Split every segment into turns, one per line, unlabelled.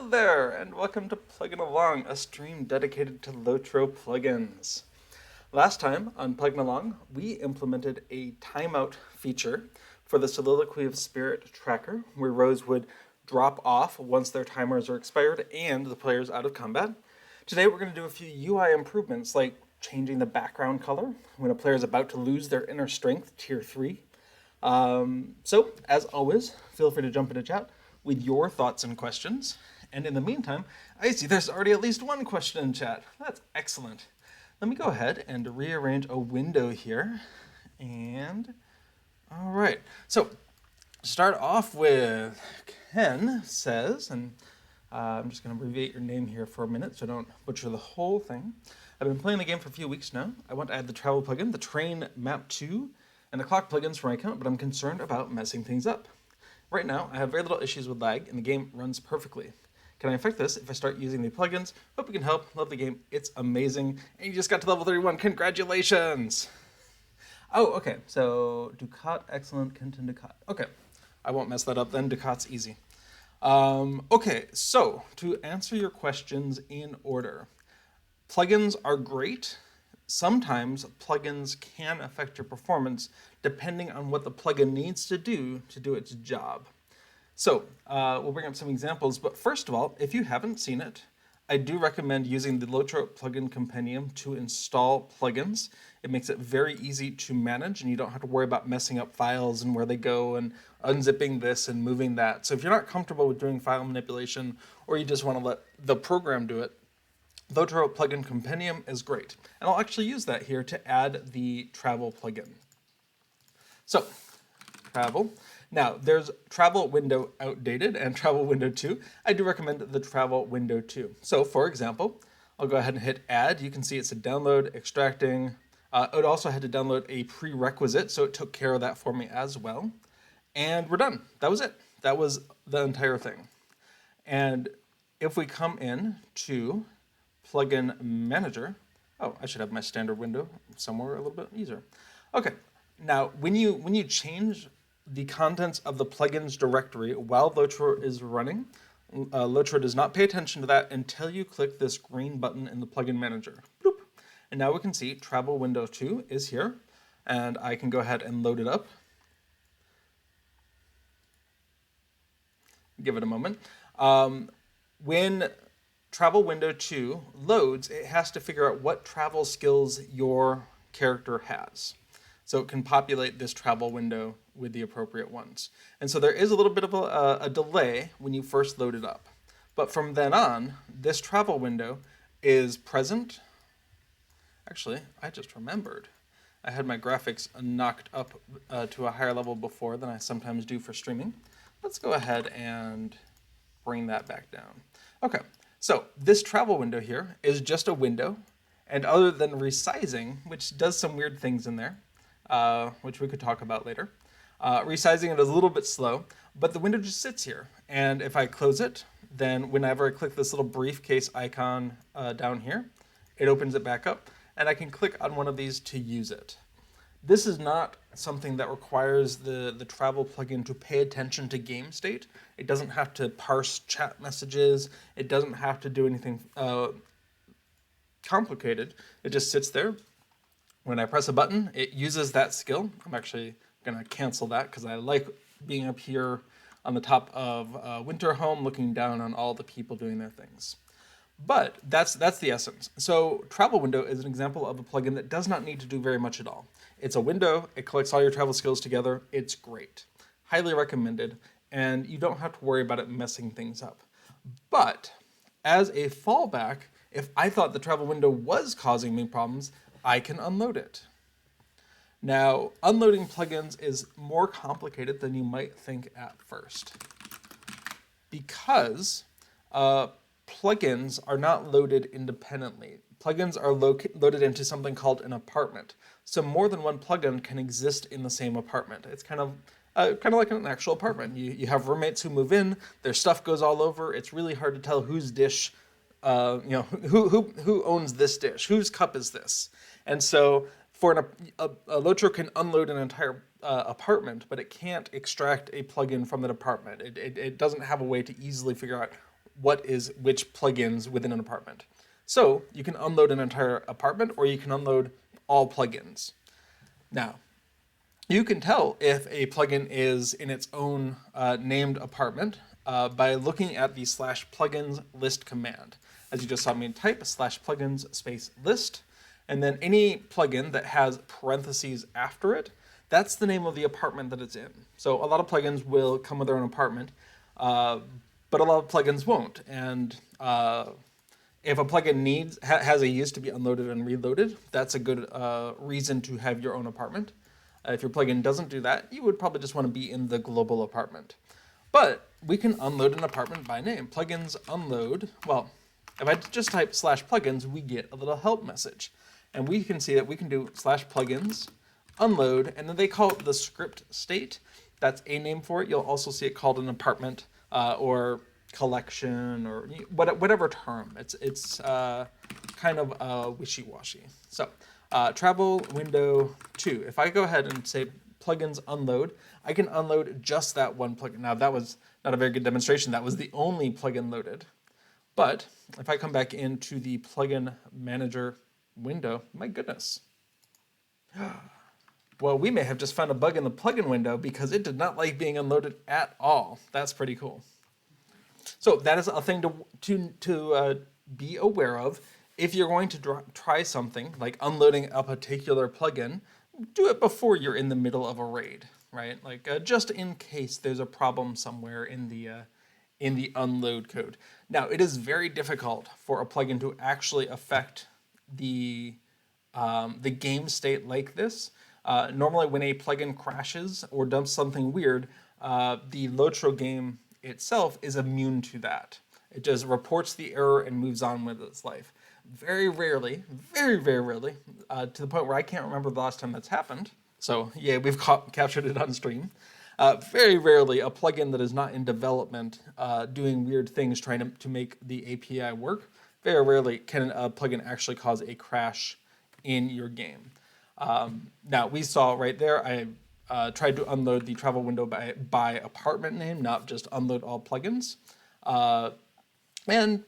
Hello there, and welcome to Plugging Along, a stream dedicated to LOTRO plugins. Last time on Plugging Along, we implemented a timeout feature for the Soliloquy of Spirit tracker, where rows would drop off once their timers are expired and the player's out of combat. Today we're going to do a few UI improvements, like changing the background color when a player is about to lose their inner strength, tier 3. So, as always, feel free to jump into chat with your thoughts and questions. And in the meantime, I see there's already at least one question in chat. That's excellent. Let me go ahead and rearrange a window here. And, all right. So, start off with Ken says, and I'm just going to abbreviate your name here for a minute so I don't butcher the whole thing. I've been playing the game for a few weeks now. I want to add the travel plugin, the train map 2, and the clock plugins for my account, but I'm concerned about messing things up. Right now, I have very little issues with lag, and the game runs perfectly. Can I affect this if I start using the plugins? Hope you can help. Love the game. It's amazing. And you just got to level 31. Congratulations! Oh, okay. So, Ducat, excellent. Content Ducat. Okay. I won't mess that up then. Ducat's easy. Okay, so to answer your questions in order. Plugins are great. Sometimes plugins can affect your performance depending on what the plugin needs to do its job. So we'll bring up some examples, but first of all, if you haven't seen it, I do recommend using the LOTRO plugin compendium to install plugins. It makes it very easy to manage, and you don't have to worry about messing up files and where they go and unzipping this and moving that. So if you're not comfortable with doing file manipulation, or you just want to let the program do it, LOTRO plugin compendium is great. And I'll actually use that here to add the travel plugin. So, travel. Now, there's travel window outdated and travel window 2. I do recommend the travel window 2. So, for example, I'll go ahead and hit add. You can see it's a download, extracting. It also had to download a prerequisite, so it took care of that for me as well. And we're done. That was it. That was the entire thing. And if we come in to plugin manager, oh, I should have my standard window somewhere a little bit easier. Okay, now when you change the contents of the plugins directory while LOTRO is running, LOTRO does not pay attention to that until you click this green button in the plugin manager. Bloop. And now we can see travel window 2 is here, and I can go ahead and load it up. Give it a moment. When travel window 2 loads, it has to figure out what travel skills your character has. So it can populate this travel window with the appropriate ones. And so there is a little bit of a delay when you first load it up. But from then on, this travel window is present. Actually, I just remembered. I had my graphics knocked up to a higher level before than I sometimes do for streaming. Let's go ahead and bring that back down. Okay. So this travel window here is just a window, and other than resizing, which does some weird things in there, which we could talk about later, resizing it is a little bit slow, but the window just sits here. And if I close it, then whenever I click this little briefcase icon down here, it opens it back up, and I can click on one of these to use it. This is not something that requires the travel plugin to pay attention to game state. It doesn't have to parse chat messages. It doesn't have to do anything complicated. It just sits there. When I press a button, it uses that skill. I'm actually going to cancel that because I like being up here on the top of Winterhome looking down on all the people doing their things. But that's the essence. So travel window is an example of a plugin that does not need to do very much at all. It's a window, it collects all your travel skills together, it's great. Highly recommended, and you don't have to worry about it messing things up. But as a fallback, if I thought the travel window was causing me problems, I can unload it. Now, unloading plugins is more complicated than you might think at first. Because plugins are not loaded independently. Plugins are loaded into something called an apartment. So more than one plugin can exist in the same apartment. It's kind of like an actual apartment. You have roommates who move in, their stuff goes all over. It's really hard to tell whose dish, who owns this dish, whose cup is this. And so for a LOTRO can unload an entire apartment, but it can't extract a plugin from that apartment. It doesn't have a way to easily figure out what is which plugins within an apartment. So you can unload an entire apartment, or you can unload all plugins. Now, you can tell if a plugin is in its own named apartment by looking at the /plugins list command. As you just saw me type /plugins space list, and then any plugin that has parentheses after it, that's the name of the apartment that it's in. So a lot of plugins will come with their own apartment, but a lot of plugins won't. And if a plugin has a use to be unloaded and reloaded, that's a good reason to have your own apartment. If your plugin doesn't do that, you would probably just want to be in the global apartment. But we can unload an apartment by name. Plugins unload, well, if I just type /plugins, we get a little help message. And we can see that we can do /plugins unload, and then they call it the script state. That's a name for it. You'll also see it called an apartment or collection or whatever term. It's kind of wishy-washy. So travel window 2. If I go ahead and say plugins unload, I can unload just that one plugin. Now that was not a very good demonstration. That was the only plugin loaded. But if I come back into the plugin manager window, my goodness. Well, we may have just found a bug in the plugin window because it did not like being unloaded at all. That's pretty cool. So that is a thing to be aware of. If you're going to try something like unloading a particular plugin, do it before you're in the middle of a raid, right? Like just in case there's a problem somewhere in the unload code. Now, it is very difficult for a plugin to actually affect the game state like this. Normally, when a plugin crashes or does something weird, the LOTRO game itself is immune to that. It just reports the error and moves on with its life. Very rarely, very, very rarely, to the point where I can't remember the last time that's happened. So yeah, we've captured it on stream. Very rarely a plugin that is not in development doing weird things trying to make the API work. Very rarely can a plugin actually cause a crash in your game. Now we saw right there, I tried to unload the travel window by apartment name, not just unload all plugins. And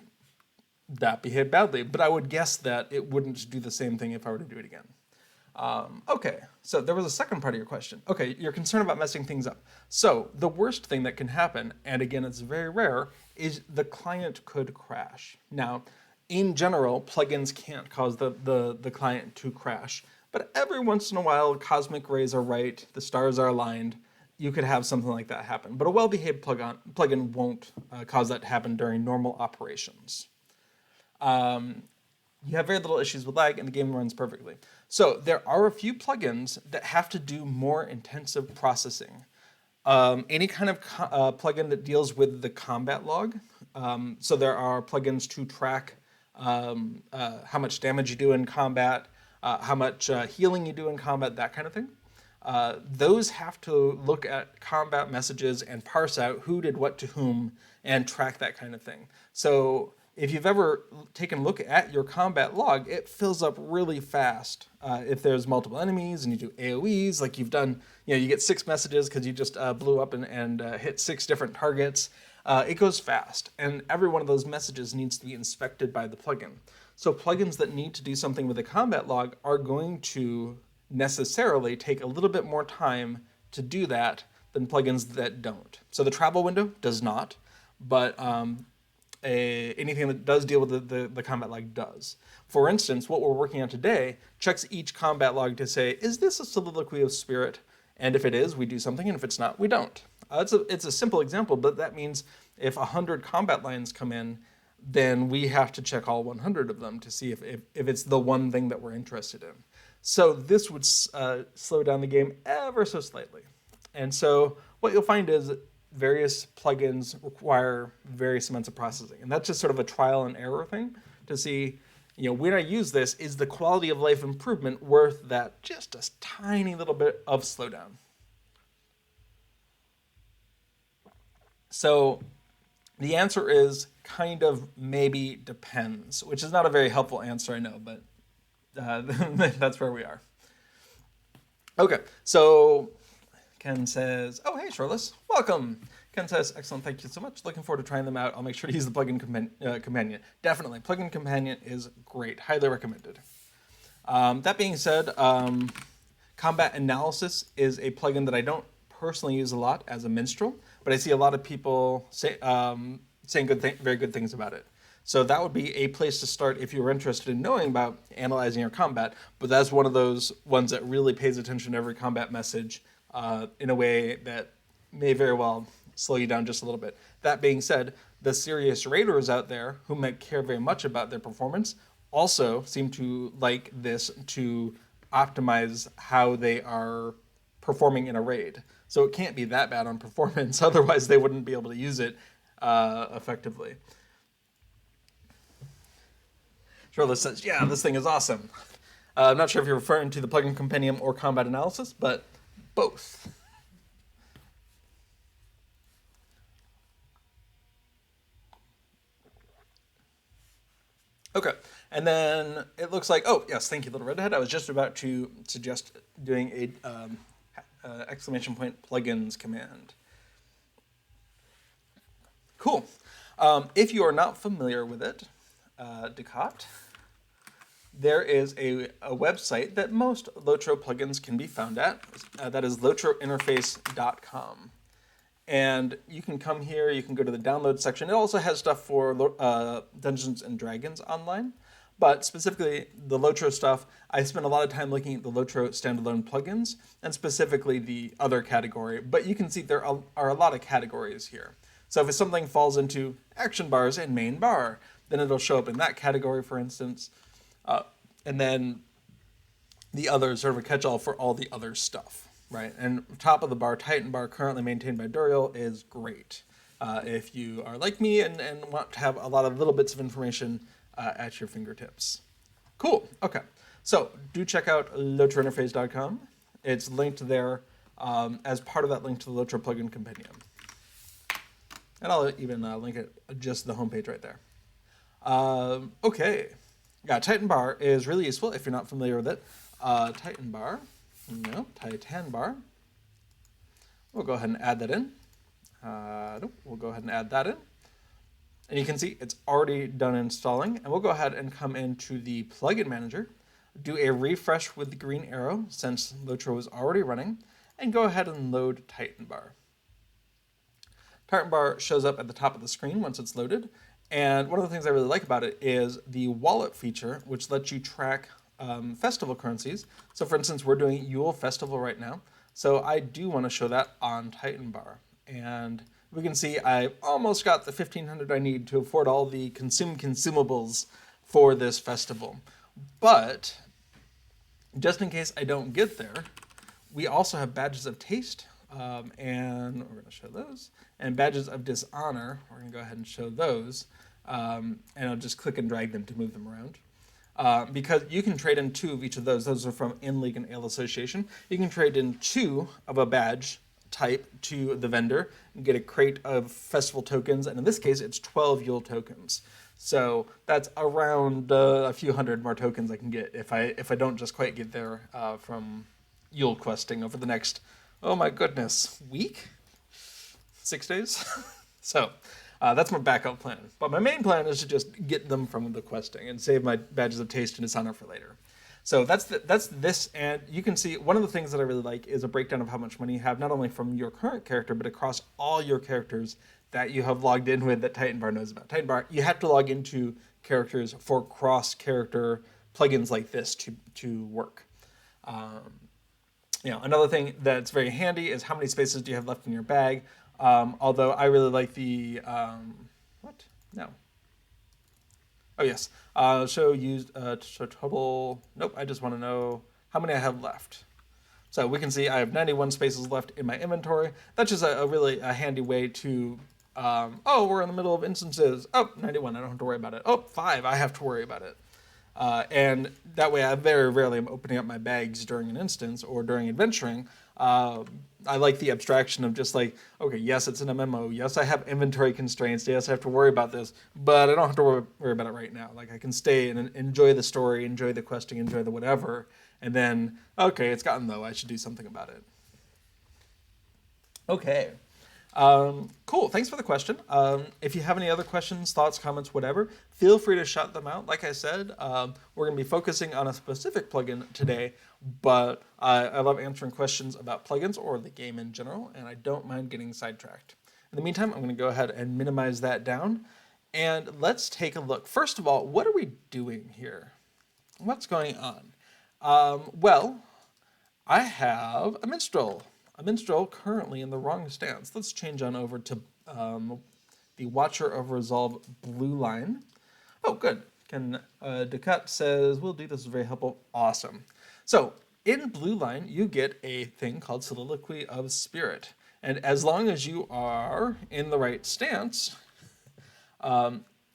that behaved badly, but I would guess that it wouldn't do the same thing if I were to do it again. Okay, so there was a second part of your question. Okay, you're concerned about messing things up. So the worst thing that can happen, and again, it's very rare, is the client could crash. Now, in general, plugins can't cause the client to crash, but every once in a while, cosmic rays are right, the stars are aligned, you could have something like that happen. But a well-behaved plugin won't cause that to happen during normal operations. You have very little issues with lag and the game runs perfectly. So there are a few plugins that have to do more intensive processing. Any kind of plugin that deals with the combat log. So there are plugins to track how much damage you do in combat, how much healing you do in combat, that kind of thing. Those have to look at combat messages and parse out who did what to whom and track that kind of thing. So if you've ever taken a look at your combat log, it fills up really fast. If there's multiple enemies and you do AoEs, like you've done, you get 6 messages because you just blew up and hit 6 different targets, it goes fast. And every one of those messages needs to be inspected by the plugin. So plugins that need to do something with the combat log are going to necessarily take a little bit more time to do that than plugins that don't. So the travel window does not, but anything that does deal with the combat log does. For instance, what we're working on today checks each combat log to say, is this a Soliloquy of Spirit? And if it is, we do something, and if it's not, we don't. It's a simple example, but that means if 100 combat lines come in, then we have to check all 100 of them to see if it's the one thing that we're interested in. So this would slow down the game ever so slightly. And so what you'll find is various plugins require various amounts of processing. And that's just sort of a trial and error thing to see, when I use this, is the quality of life improvement worth that just a tiny little bit of slowdown? So the answer is kind of maybe depends, which is not a very helpful answer, I know, but that's where we are. Okay, so Ken says, oh, hey, Shirless, welcome. Ken says, excellent, thank you so much. Looking forward to trying them out. I'll make sure to use the plugin companion. Definitely, plugin companion is great, highly recommended. That being said, combat analysis is a plugin that I don't personally use a lot as a minstrel, but I see a lot of people saying very good things about it. So that would be a place to start if you were interested in knowing about analyzing your combat, but that's one of those ones that really pays attention to every combat message in a way that may very well slow you down just a little bit. That being said, the serious raiders out there who might care very much about their performance also seem to like this to optimize how they are performing in a raid. So it can't be that bad on performance, otherwise they wouldn't be able to use it effectively. Charlotte says, yeah, this thing is awesome. I'm not sure if you're referring to the plugin compendium or combat analysis, but both. Okay, and then it looks like, oh, yes, thank you, Little Redhead. I was just about to suggest doing a exclamation point plugins command. Cool. If you are not familiar with it, Ducat, there is a website that most LOTRO plugins can be found at. That is lotrointerface.com. And you can come here, you can go to the download section. It also has stuff for Dungeons and Dragons online. But specifically, the LOTRO stuff, I spend a lot of time looking at the LOTRO standalone plugins, and specifically the other category. But you can see there are a lot of categories here. So if something falls into action bars and main bar, then it'll show up in that category, for instance. And then the other sort of a catch-all for all the other stuff. Right, and top of the bar, Titan bar, currently maintained by Duriel, is great. If you are like me and want to have a lot of little bits of information at your fingertips. Cool, okay. So do check out lotrointerface.com. It's linked there as part of that link to the LOTRO plugin compendium. And I'll even link it just the homepage right there. Okay, yeah, Titan bar is really useful if you're not familiar with it. Titan bar. No, Titan bar. We'll go ahead and add that in. Nope, we'll go ahead and add that in. And you can see it's already done installing. And we'll go ahead and come into the plugin manager, do a refresh with the green arrow since LOTRO is already running, and go ahead and load Titan bar. Titan bar shows up at the top of the screen once it's loaded. And one of the things I really like about it is the wallet feature, which lets you track festival currencies. So for instance, we're doing Yule Festival right now. So I do want to show that on Titan bar. And we can see I almost got the 1,500 I need to afford all the consumables for this festival. But just in case I don't get there, we also have badges of taste. And we're going to show those. And badges of dishonor, we're going to go ahead and show those. And I'll just click and drag them to move them around. Because you can trade in 2 of each of those. Those are from In-League and Ale Association. You can trade in 2 of a badge type to the vendor and get a crate of festival tokens. And in this case, it's 12 Yule tokens. So that's around a few hundred more tokens I can get if I don't just quite get there from Yule questing over the next, oh my goodness, week? 6 days? So that's my backup plan. But my main plan is to just get them from the questing and save my badges of taste and dishonor for later. So that's this, and you can see one of the things that I really like is a breakdown of how much money you have, not only from your current character, but across all your characters that you have logged in with that Titan bar knows about. Titan bar, you have to log into characters for cross-character plugins like this to work. Another thing that's very handy is how many spaces do you have left in your bag. Although I really like the, what? No. Oh, yes. Show used, show total, nope, I just want to know how many I have left. So we can see I have 91 spaces left in my inventory. That's just a really handy way to, we're in the middle of instances. Oh, 91, I don't have to worry about it. Oh, 5, I have to worry about it. And that way I very rarely am opening up my bags during an instance or during adventuring. I like the abstraction of just like, okay, yes, it's an MMO. Yes, I have inventory constraints. Yes, I have to worry about this, but I don't have to worry about it right now. Like I can stay and enjoy the story, enjoy the questing, enjoy the whatever. And then, okay, it's gotten low. I should do something about it. Okay. Cool. Thanks for the question. If you have any other questions, thoughts, comments, whatever, feel free to shout them out. Like I said, we're going to be focusing on a specific plugin today, but I love answering questions about plugins or the game in general, and I don't mind getting sidetracked. In the meantime, I'm going to go ahead and minimize that down, and let's take a look. First of all, what are we doing here? What's going on? Well, I have a minstrel. A minstrel currently in the wrong stance. Let's change on over to the Watcher of Resolve blue line. Oh, good. Ducat says, we'll do this, is very helpful. Awesome. So in blue line, you get a thing called Soliloquy of Spirit. And as long as you are in the right stance,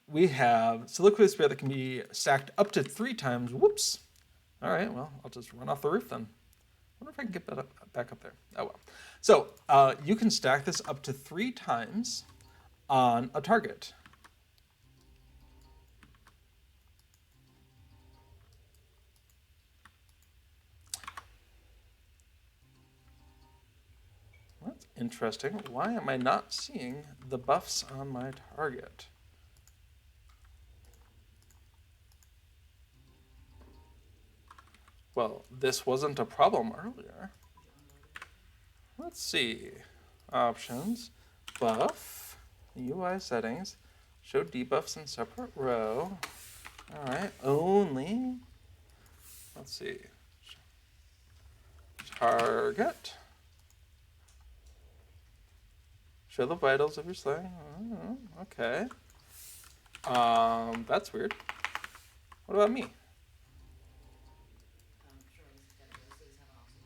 we have Soliloquy of Spirit that can be stacked up to 3 times. Whoops. All right, well, I'll just run off the roof then. I wonder if I can get that back up there. Oh, well. So you can stack this up to 3 times on a target. That's interesting. Why am I not seeing the buffs on my target? Well, this wasn't a problem earlier. Let's see. Options, buff, UI settings, show debuffs in separate row. All right, only, let's see. Target. Show the vitals of your slaying. Okay. That's weird. What about me?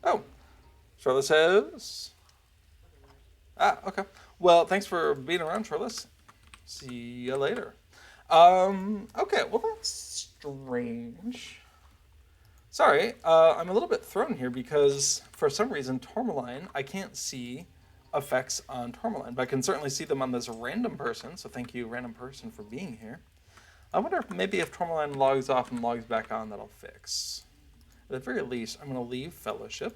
Oh, Charlotte says. Okay. Well, thanks for being around, Charlotte. See you later. Okay, well, that's strange. Sorry, I'm a little bit thrown here because for some reason, Tourmaline, I can't see effects on Tourmaline, but I can certainly see them on this random person, so thank you, random person, for being here. I wonder if maybe if Tourmaline logs off and logs back on, that'll fix. At the very least, I'm going to leave Fellowship.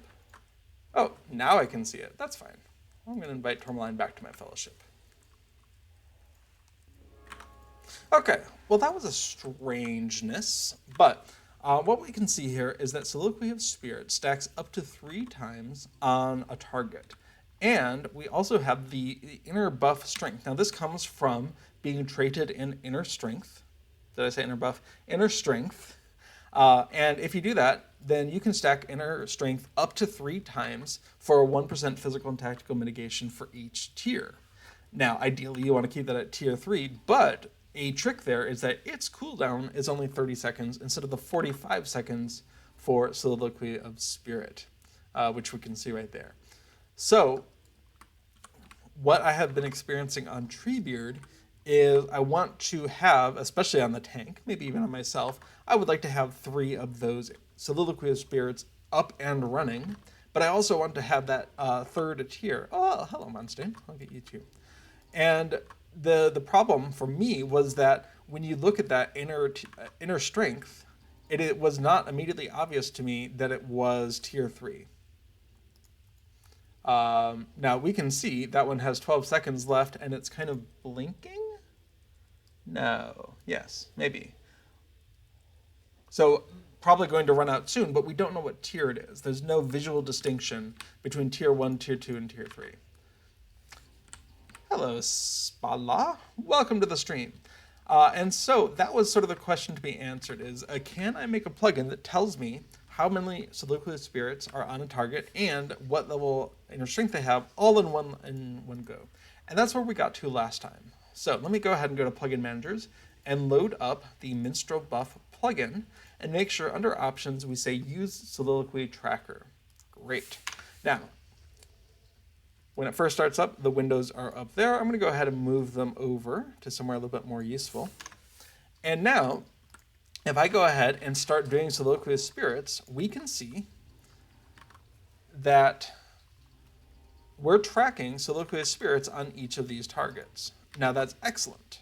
Oh, now I can see it. That's fine. I'm going to invite Tourmaline back to my Fellowship. Okay, well that was a strangeness, but what we can see here is that Soliloquy of Spirit stacks up to 3 times on a target. And we also have the inner buff strength. Now this comes from being traded in inner strength. Did I say inner buff? Inner strength. And if you do that, then you can stack inner strength up to 3 times for a 1% physical and tactical mitigation for each tier. Now, ideally, you want to keep that at tier 3, but a trick there is that its cooldown is only 30 seconds instead of the 45 seconds for Soliloquy of Spirit, which we can see right there. So, what I have been experiencing on Treebeard is I want to have, especially on the tank, maybe even on myself, I would like to have 3 of those Soliloquy of Spirits up and running, but I also want to have that 3rd tier. Oh, hello, Monstein. I'll get you too. And the problem for me was that when you look at that inner strength, it was not immediately obvious to me that it was tier 3. Now we can see that one has 12 seconds left and it's kind of blinking. No, yes, maybe. So probably going to run out soon, but we don't know what tier it is. There's no visual distinction between tier 1, tier 2, and tier 3. Hello, Spala. Welcome to the stream. And so that was sort of the question to be answered is, can I make a plugin that tells me how many Soliloquy of Spirits are on a target and what level inner strength they have all in one go? And that's where we got to last time. So let me go ahead and go to Plugin Managers and load up the Minstrel Buff plugin and make sure under Options we say Use Soliloquy Tracker. Great. Now, when it first starts up, the windows are up there. I'm going to go ahead and move them over to somewhere a little bit more useful. And now, if I go ahead and start doing Soliloquy of Spirits, we can see that we're tracking Soliloquy of Spirits on each of these targets. Now that's excellent.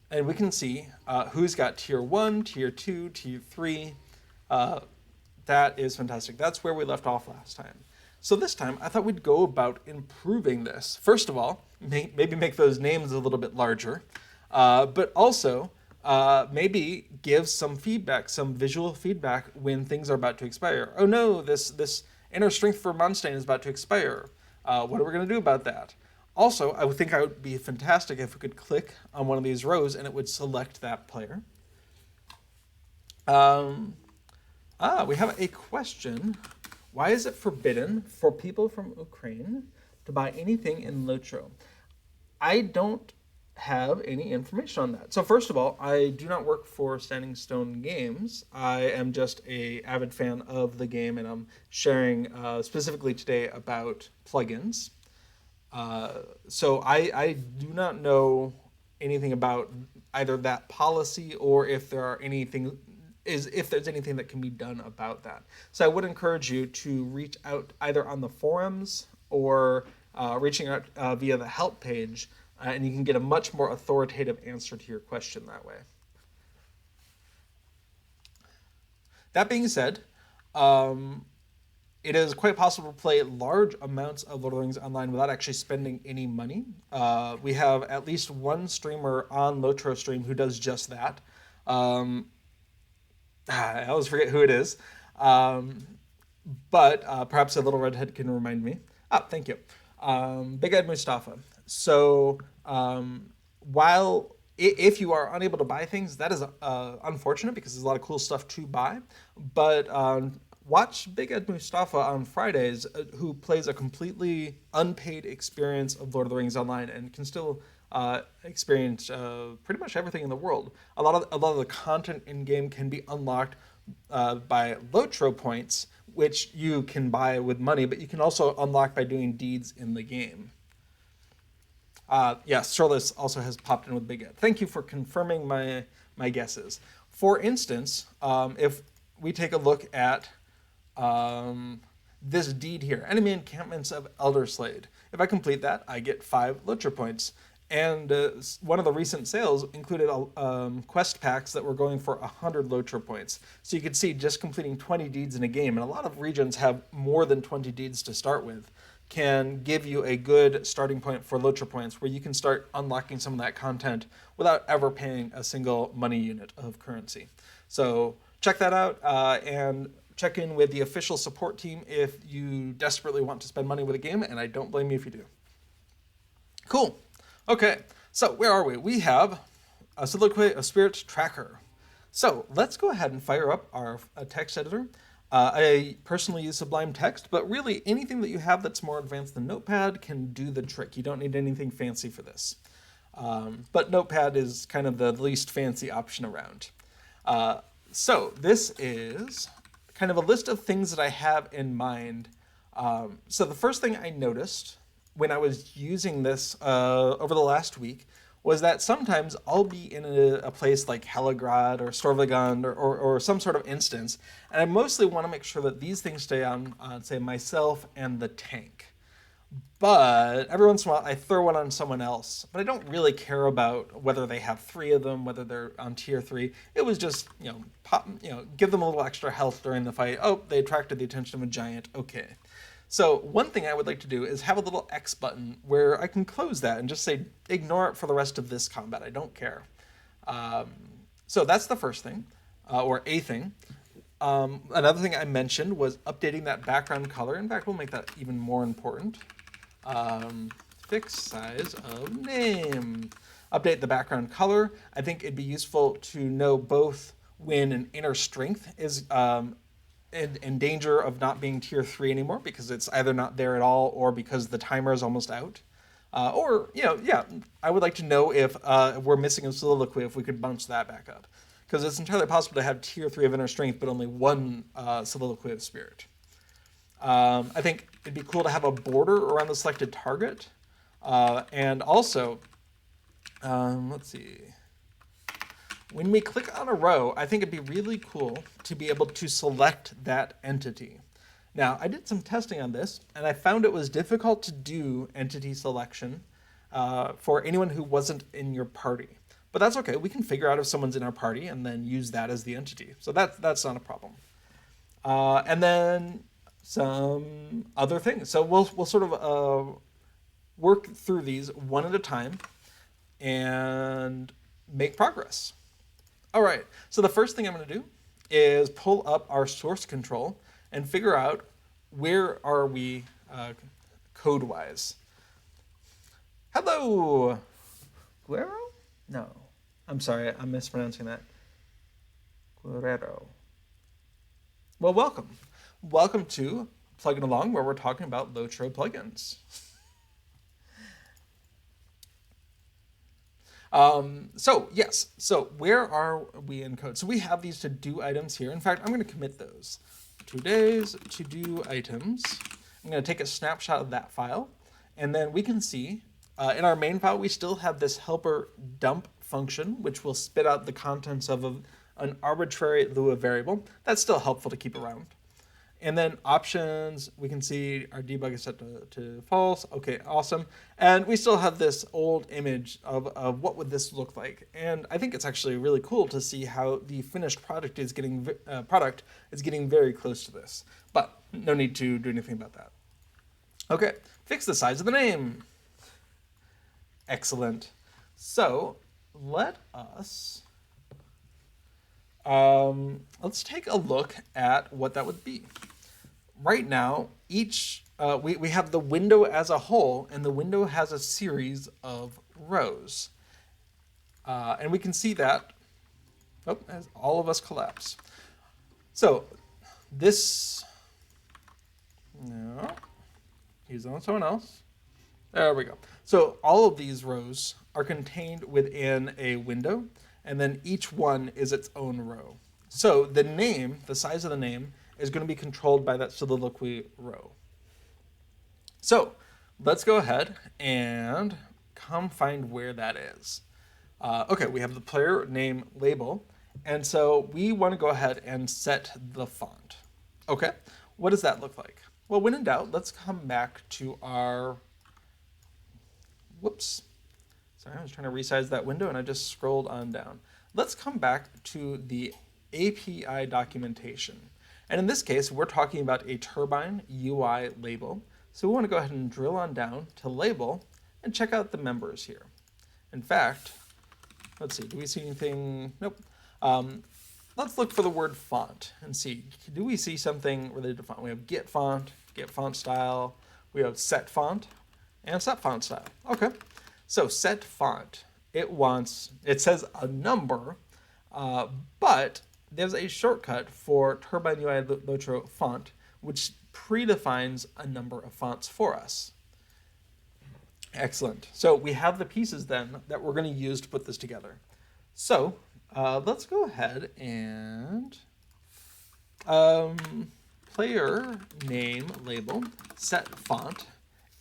And we can see who's got tier 1, tier 2, tier 3. That is fantastic. That's where we left off last time. So this time, I thought we'd go about improving this. First of all, maybe make those names a little bit larger, but also maybe give some feedback, some visual feedback when things are about to expire. Oh no, this inner strength for Monstein is about to expire. What are we going to do about that? Also, I would think it would be fantastic if we could click on one of these rows and it would select that player. We have a question. Why is it forbidden for people from Ukraine to buy anything in LOTRO? I don't have any information on that. So first of all, I do not work for Standing Stone Games. I am just an avid fan of the game, and I'm sharing specifically today about plugins. So I do not know anything about either that policy or if there's anything that can be done about that. So I would encourage you to reach out either on the forums or reaching out via the help page, and you can get a much more authoritative answer to your question that way. That being said, it is quite possible to play large amounts of Lord of the Rings online without actually spending any money. We have at least one streamer on LOTRO stream who does just that. I always forget who it is. But perhaps a little redhead can remind me. Thank you. Big Ed Mustafa. So while if you are unable to buy things, that is unfortunate because there's a lot of cool stuff to buy. But watch Big Ed Mustafa on Fridays, who plays a completely unpaid experience of Lord of the Rings online and can still experience pretty much everything in the world. A lot of the content in game can be unlocked by LOTRO points, which you can buy with money, but you can also unlock by doing deeds in the game. Sterlis also has popped in with Big Ed. Thank you for confirming my guesses. For instance, if we take a look at this deed here, enemy encampments of Elderslade. If I complete that, I get 5 LOTRO points. And one of the recent sales included quest packs that were going for 100 LOTRO points. So you could see just completing 20 deeds in a game, and a lot of regions have more than 20 deeds to start with, can give you a good starting point for LOTRO points where you can start unlocking some of that content without ever paying a single money unit of currency. So check that out and check in with the official support team if you desperately want to spend money with a game, and I don't blame you if you do. Cool. Okay, so where are we? We have a Soliloquy of Spirit tracker. So let's go ahead and fire up our text editor. I personally use Sublime Text, but really anything that you have that's more advanced than Notepad can do the trick. You don't need anything fancy for this. But Notepad is kind of the least fancy option around. So this is kind of a list of things that I have in mind. So the first thing I noticed when I was using this over the last week was that sometimes I'll be in a place like Helagrad or Storvigand or some sort of instance, and I mostly want to make sure that these things stay on, say, myself and the tank. But every once in a while, I throw one on someone else, but I don't really care about whether they have 3 of them, whether they're on tier 3. It was just, give them a little extra health during the fight. Oh, they attracted the attention of a giant. Okay. So one thing I would like to do is have a little X button where I can close that and just say, ignore it for the rest of this combat. I don't care. So that's the first thing, or a thing. Another thing I mentioned was updating that background color. In fact, we'll make that even more important. Fix size of name. Update the background color. I think it'd be useful to know both when an inner strength is in danger of not being tier 3 anymore because it's either not there at all or because the timer is almost out. I would like to know if we're missing a soliloquy, if we could bounce that back up. Because it's entirely possible to have tier 3 of inner strength, but only 1 soliloquy of spirit. I think it'd be cool to have a border around the selected target. And also, let's see. When we click on a row, I think it'd be really cool to be able to select that entity. Now, I did some testing on this, and I found it was difficult to do entity selection for anyone who wasn't in your party. But that's okay. We can figure out if someone's in our party and then use that as the entity. So that's not a problem. And then some other things. So we'll sort of work through these one at a time and make progress. All right, so the first thing I'm going to do is pull up our source control and figure out where are we code-wise. Hello, Guerrero? No, I'm sorry, I'm mispronouncing that. Guerrero. Well, welcome. Welcome to Plugging Along, where we're talking about LOTRO plugins. So where are we in code? So we have these to-do items here. In fact, I'm going to commit those. Today's to-do items. I'm going to take a snapshot of that file, and then we can see in our main file, we still have this helper dump function, which will spit out the contents of an arbitrary Lua variable. That's still helpful to keep around. And then options, we can see our debug is set to false. Okay, awesome. And we still have this old image of what would this look like. And I think it's actually really cool to see how the finished product is getting very close to this. But no need to do anything about that. Okay, fix the size of the name. Excellent. So let us let's take a look at what that would be. Right now, we have the window as a whole, and the window has a series of rows. And we can see that, as all of us collapse. So this, no, he's on someone else. There we go. So all of these rows are contained within a window, and then each one is its own row. So the name, the size of the name, is going to be controlled by that soliloquy row. So let's go ahead and come find where that is. Okay, we have the player name label, and so we want to go ahead and set the font. Okay, what does that look like? Well, when in doubt, let's come back to our, whoops. Sorry, I was trying to resize that window and I just scrolled on down. Let's come back to the API documentation. And in this case, we're talking about a Turbine UI label. So we want to go ahead and drill on down to label and check out the members here. In fact, let's see, do we see anything? Nope. Let's look for the word font and see, do we see something related to font? We have get font style, we have set font, and set font style. Okay. So set font, it says a number, but there's a shortcut for Turbine UI LOTRO font, which predefines a number of fonts for us. Excellent. So we have the pieces then that we're going to use to put this together. So let's go ahead and player name label set font.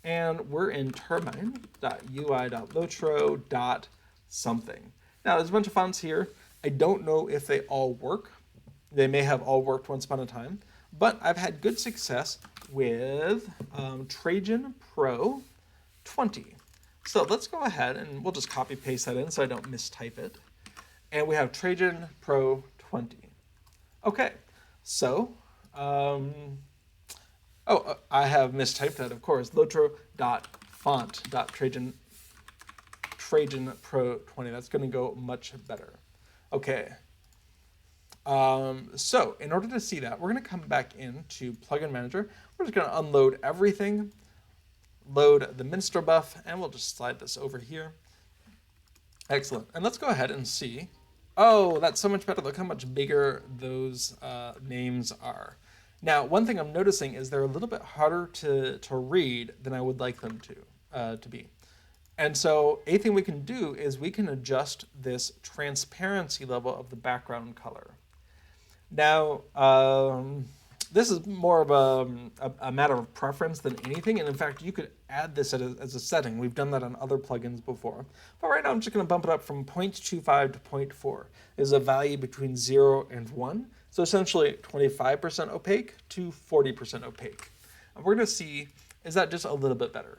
And we're in turbine.ui.lotro.something. Now, there's a bunch of fonts here. I don't know if they all work. They may have all worked once upon a time, but I've had good success with Trajan Pro 20. So let's go ahead and we'll just copy paste that in so I don't mistype it. And we have Trajan Pro 20. Okay, so I have mistyped that, of course. Lotro.font.Trajan Pro 20. That's going to go much better. Okay. So in order to see that, we're going to come back into Plugin Manager. We're just going to unload everything, load the minstrel buff, and we'll just slide this over here. Excellent. And let's go ahead and see. Oh, that's so much better. Look how much bigger those names are. Now, one thing I'm noticing is they're a little bit harder to read than I would like them to be. And so a thing we can do is we can adjust this transparency level of the background color. Now, this is more of a matter of preference than anything. And in fact, you could add this as a setting. We've done that on other plugins before. But right now, I'm just going to bump it up from 0.25 to 0.4. There's a value between 0 and 1. So essentially 25% opaque to 40% opaque. And we're going to see, is that just a little bit better?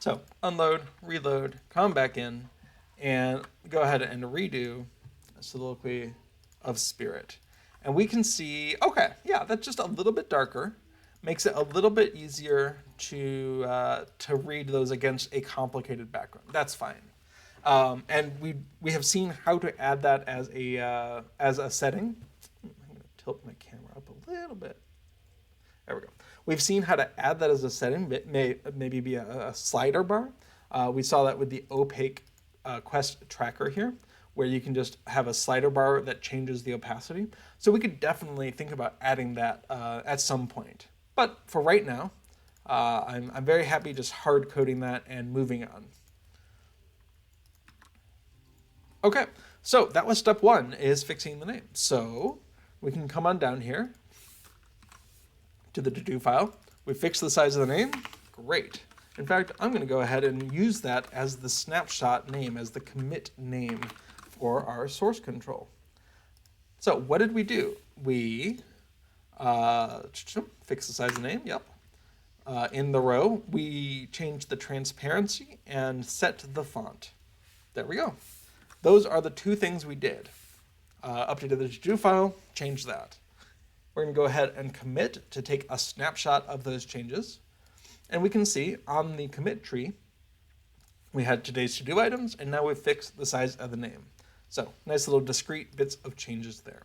So unload, reload, come back in, and go ahead and redo Soliloquy of Spirit. And we can see, okay, yeah, that's just a little bit darker, makes it a little bit easier to read those against a complicated background. That's fine. And we have seen how to add that as a setting. I'm going to tilt my camera up a little bit. There we go. We've seen how to add that as a setting. It may maybe be a slider bar. We saw that with the opaque quest tracker here, where you can just have a slider bar that changes the opacity. So we could definitely think about adding that at some point. But for right now, I'm very happy just hard coding that and moving on. Okay, so that was step one, is fixing the name. So we can come on down here to the to-do file. We fixed the size of the name. Great. In fact, I'm going to go ahead and use that as the snapshot name, as the commit name for our source control. So what did we do? We fixed the size of the name, yep. In the row, we changed the transparency and set the font. There we go. Those are the two things we did. Updated the to-do file, change that. We're going to go ahead and commit to take a snapshot of those changes. And we can see on the commit tree, we had today's to-do items, and now we've fixed the size of the name. So nice little discrete bits of changes there.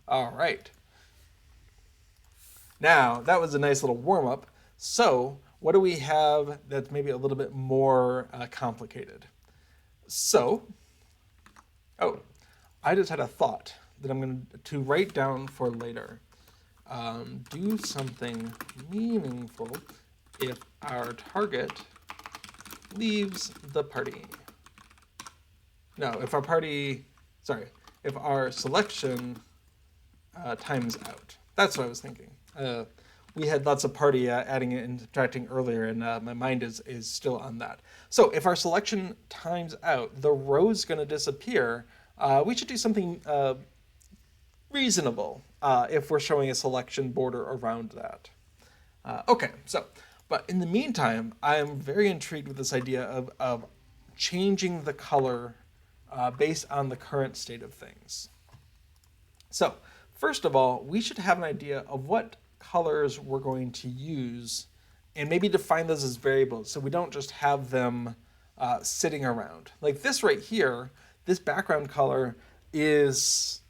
All right. Now, that was a nice little warm-up. So what do we have that's maybe a little bit more complicated? So, I just had a thought that I'm going to write down for later. Do something meaningful if our target leaves the party. No, if our selection times out. That's what I was thinking. We had lots of party adding and subtracting earlier, and my mind is still on that. So if our selection times out, the row's going to disappear. We should do something reasonable if we're showing a selection border around that. Okay, so, but in the meantime, I'm very intrigued with this idea of changing the color based on the current state of things. So, first of all, we should have an idea of what colors we're going to use and maybe define those as variables so we don't just have them sitting around. Like this right here, this background color is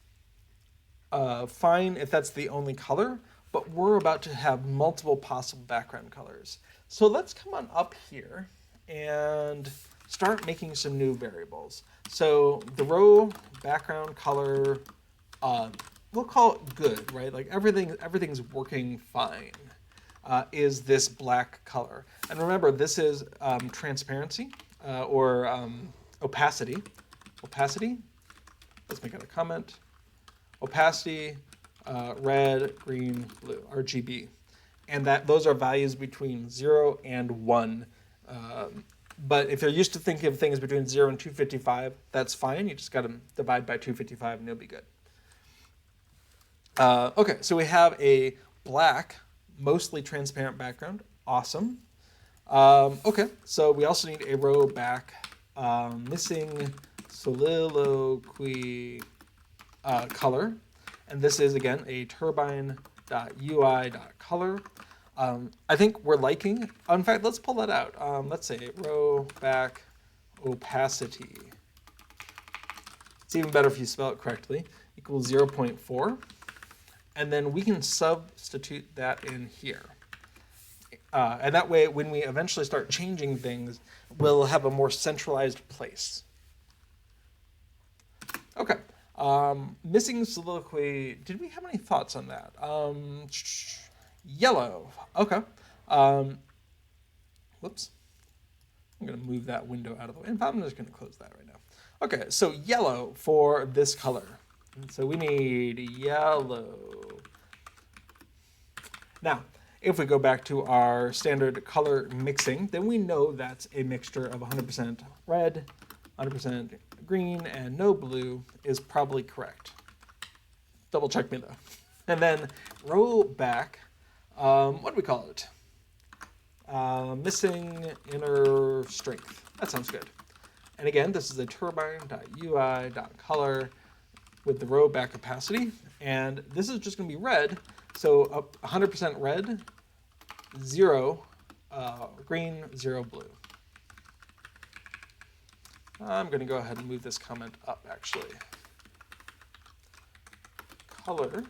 fine if that's the only color, but we're about to have multiple possible background colors. So let's come on up here and start making some new variables. So the row background color, we'll call it good, right? Like everything's working fine, is this black color. And remember, this is transparency or opacity. Opacity, let's make it a comment. Opacity, red, green, blue, RGB. And those are values between 0 and 1. But if you're used to thinking of things between 0 and 255, that's fine. You just got to divide by 255 and you'll be good. Okay, so we have a black, mostly transparent background. Awesome. Okay, so we also need a row back missing soliloquy color. And this is, again, a turbine.ui.color. I think we're liking, in fact, let's pull that out. Let's say row back opacity. It's even better if you spell it correctly, equals 0.4. And then we can substitute that in here. And that way, when we eventually start changing things, we'll have a more centralized place. Okay. Missing soliloquy. Did we have any thoughts on that? Yellow. Okay. Whoops. I'm going to move that window out of the way. In fact, I'm just going to close that right now. Okay, so yellow for this color. So we need yellow. Now, if we go back to our standard color mixing, then we know that's a mixture of 100% red, 100% green, and no blue is probably correct. Double check me though. And then row back, what do we call it? Missing inner strength. That sounds good. And again, this is a turbine.ui.color with the row back opacity. And this is just going to be red. So 100% red 0 green, 0 blue. I'm going to go ahead and move this comment up, actually. Color.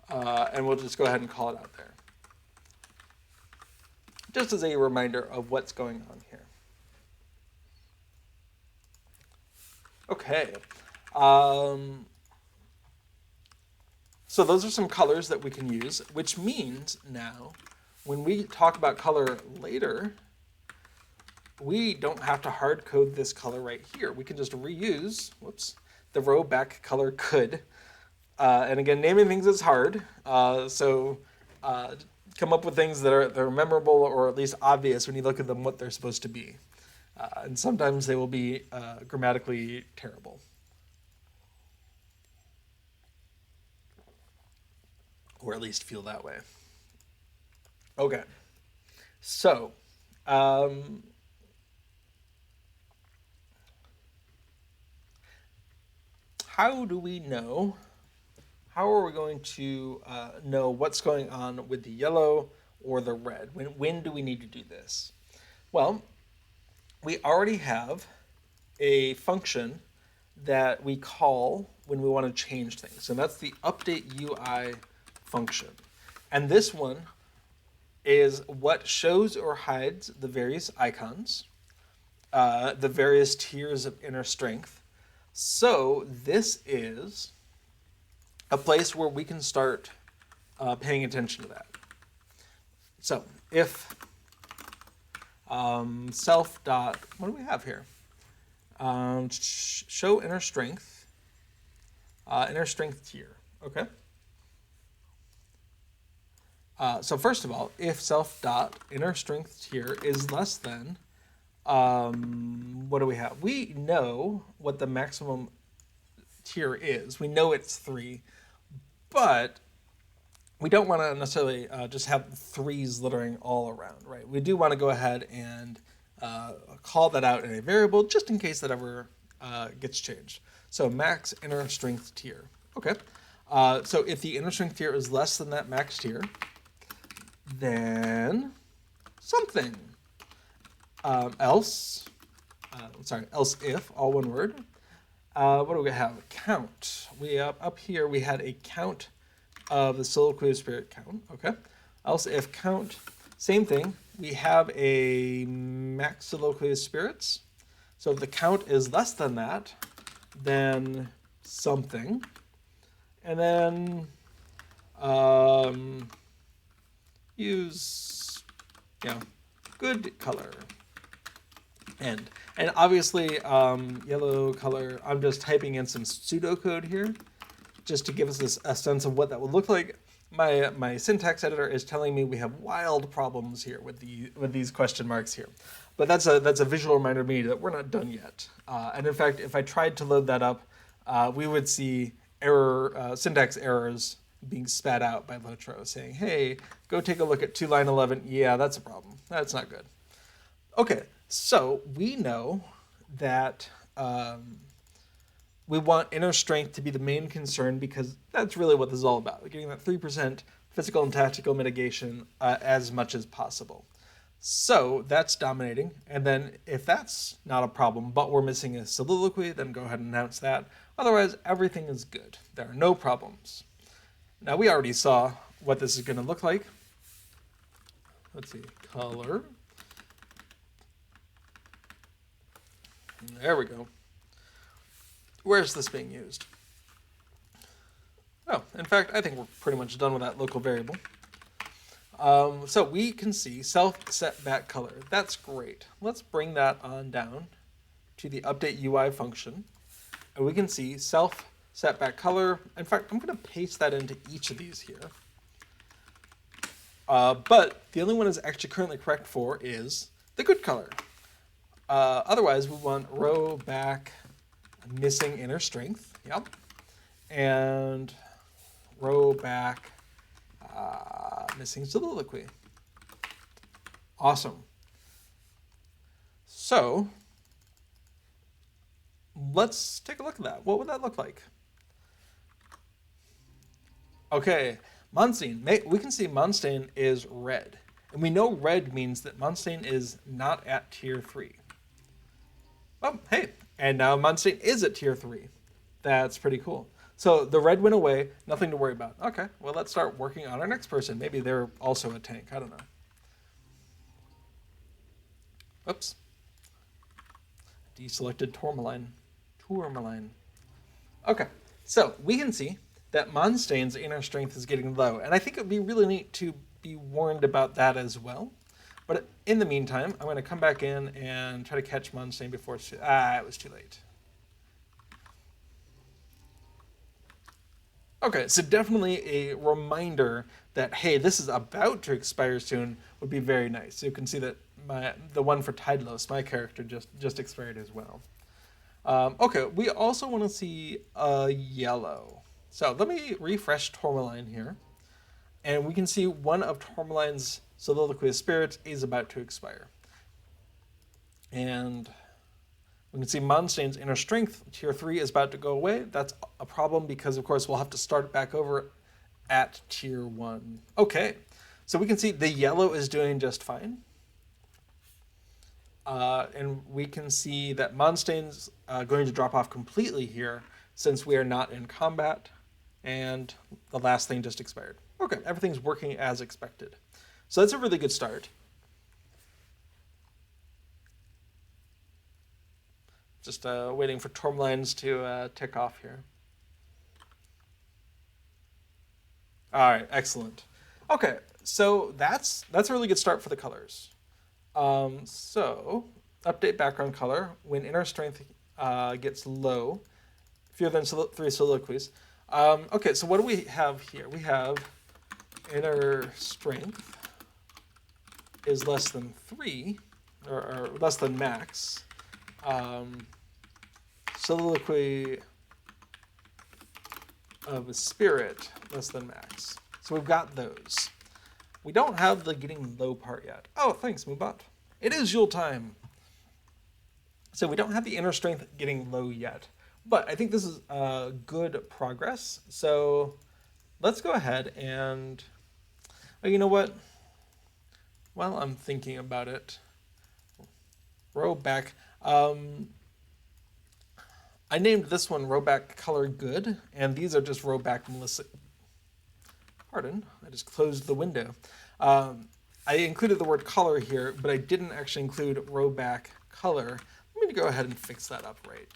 And we'll just go ahead and call it out there. Just as a reminder of what's going on here. Okay. So those are some colors that we can use, which means now when we talk about color later, we don't have to hard code this color right here. We can just reuse, the row back color could. And again, naming things is hard. So come up with things that are memorable or at least obvious when you look at them what they're supposed to be. And sometimes they will be grammatically terrible. Or at least feel that way. Okay. So, how do we know? How are we going to know what's going on with the yellow or the red? When do we need to do this? Well, we already have a function that we call when we want to change things. And that's the update UI function. And this one is what shows or hides the various icons, the various tiers of inner strength. So this is a place where we can start paying attention to that. So if self dot, what do we have here? Show inner strength tier, okay? So first of all, if self dot inner strength tier is less than, what do we have? We know what the maximum tier is. We know it's 3, but we don't want to necessarily just have 3s littering all around, right? We do want to go ahead and call that out in a variable just in case that ever gets changed. So max inner strength tier. Okay. So if the inner strength tier is less than that max tier, then something. Else if, all one word. What do we have? Count. We up here we had a count of the Soliloquy of Spirit count. Okay. Else if count, same thing. We have a max Soliloquy of Spirits. So if the count is less than that, then something. And then use good color. And obviously yellow color, I'm just typing in some pseudocode here just to give us a sense of what that would look like. My syntax editor is telling me we have wild problems here with these question marks here. But that's a visual reminder to me that we're not done yet. And in fact, if I tried to load that up, we would see syntax errors being spat out by LOTRO saying, hey, go take a look at line 11. Yeah, that's a problem. That's not good. Okay, so we know that we want inner strength to be the main concern because that's really what this is all about, getting that 3% physical and tactical mitigation as much as possible. So that's dominating. And then if that's not a problem, but we're missing a soliloquy, then go ahead and announce that. Otherwise, everything is good. There are no problems. Now, we already saw what this is going to look like. Let's see, color. There we go. Where is this being used? Oh, in fact, I think we're pretty much done with that local variable. So we can see self-set back color. That's great. Let's bring that on down to the update UI function. And we can see self-set back color. In fact, I'm going to paste that into each of these here. But the only one is actually currently correct for is the good color. Otherwise, we want row back missing inner strength. Yep. And row back missing soliloquy. Awesome. So let's take a look at that. What would that look like? Okay, Mondstain, we can see Mondstain is red. And we know red means that Mondstain is not at tier 3. Oh, hey, and now Mondstain is at tier 3. That's pretty cool. So the red went away, nothing to worry about. Okay, well, let's start working on our next person. Maybe they're also a tank, I don't know. Oops. Deselected Tourmaline. Okay, so we can see that Mondstain's inner strength is getting low, and I think it would be really neat to be warned about that as well. But in the meantime, I'm going to come back in and try to catch Mondstain before it's it was too late. Okay, so definitely a reminder that, hey, this is about to expire soon would be very nice. You can see that the one for Tidlos, my character, just expired as well. Okay, we also want to see a yellow. So let me refresh Tourmaline here. And we can see one of Tourmaline's Soliloquy of Spirit is about to expire. And we can see Mondstain's inner strength, tier 3, is about to go away. That's a problem because, of course, we'll have to start back over at tier 1. Okay, so we can see the yellow is doing just fine. And we can see that Mondstain's going to drop off completely here since we are not in combat. And the last thing just expired. Okay, everything's working as expected. So that's a really good start. Just waiting for Tourmalines to tick off here. All right, excellent. Okay, so that's a really good start for the colors. So update background color when inner strength gets low, fewer than 3 soliloquies. Okay, so what do we have here? We have inner strength is less than 3, or less than max. Soliloquy of Spirit less than max. So we've got those. We don't have the getting low part yet. Oh, thanks, Moobot. It is Yule time. So we don't have the inner strength getting low yet. But I think this is good progress. So let's go ahead and... Oh, you know what? While I'm thinking about it, row back. I named this one row back color good, and these are just row back Melissa. Pardon, I just closed the window. I included the word color here, but I didn't actually include row back color. Let me go ahead and fix that up right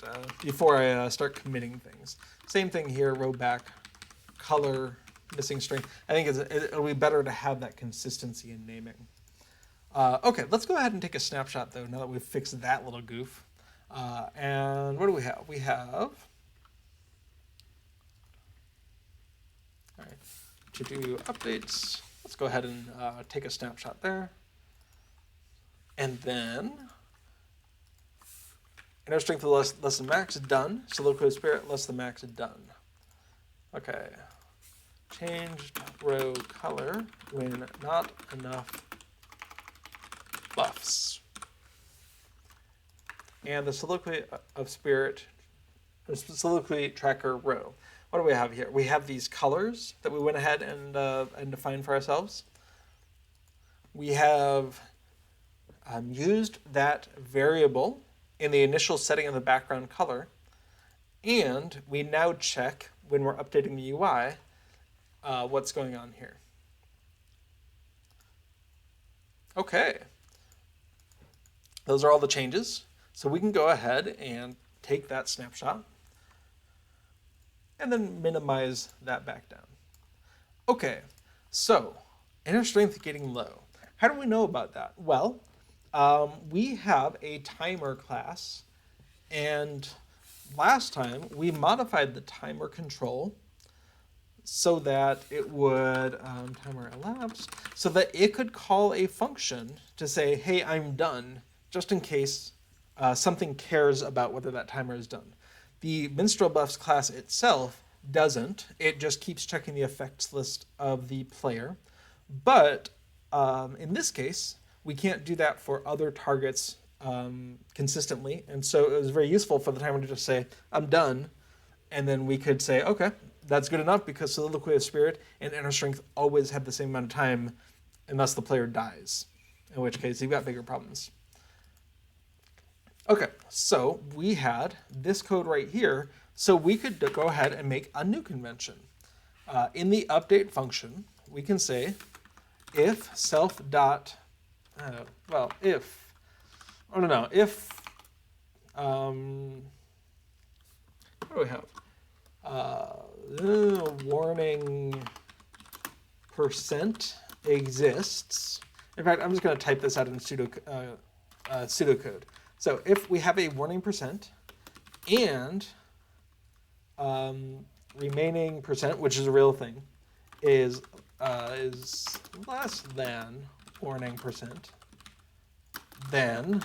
before I start committing things. Same thing here, row back color, missing strength. I think it'll be better to have that consistency in naming. Okay, let's go ahead and take a snapshot though, now that we've fixed that little goof. And what do we have? We have, all right, to do updates. Let's go ahead and take a snapshot there. And then inner strength less than max, done. Soliloquy of Spirit less than max, done. Okay. Changed row color when not enough buffs. And the Soliloquy of Spirit, the Soliloquy tracker row. What do we have here? We have these colors that we went ahead and defined for ourselves. We have used that variable in the initial setting of the background color, and we now check when we're updating the UI what's going on here. Okay, those are all the changes. So we can go ahead and take that snapshot and then minimize that back down. Okay, so inner strength getting low. How do we know about that? Well, we have a timer class, and last time we modified the timer control so that it would, timer elapsed, so that it could call a function to say, hey, I'm done, just in case something cares about whether that timer is done. The Minstrel Buffs class itself doesn't. It just keeps checking the effects list of the player. But in this case, we can't do that for other targets consistently. And so it was very useful for the timer to just say, I'm done. And then we could say, okay, that's good enough because Soliloquy of Spirit and Inner Strength always have the same amount of time unless the player dies, in which case you've got bigger problems. Okay, so we had this code right here, so we could go ahead and make a new convention. In the update function, we can say if self dot, if, I don't know, if, what do we have? Warning percent exists. In fact, I'm just going to type this out in pseudocode. So if we have a warning percent and remaining percent, which is a real thing, is less than warning percent, then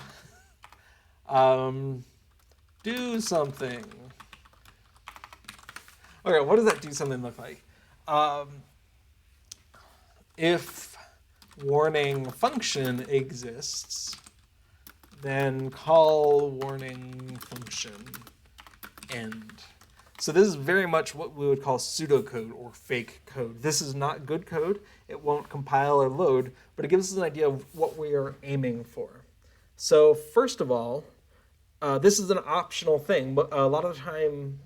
do something. Okay, what does that do something look like? If warning function exists, then call warning function end. So this is very much what we would call pseudocode or fake code. This is not good code. It won't compile or load, but it gives us an idea of what we are aiming for. So first of all, this is an optional thing, but a lot of the time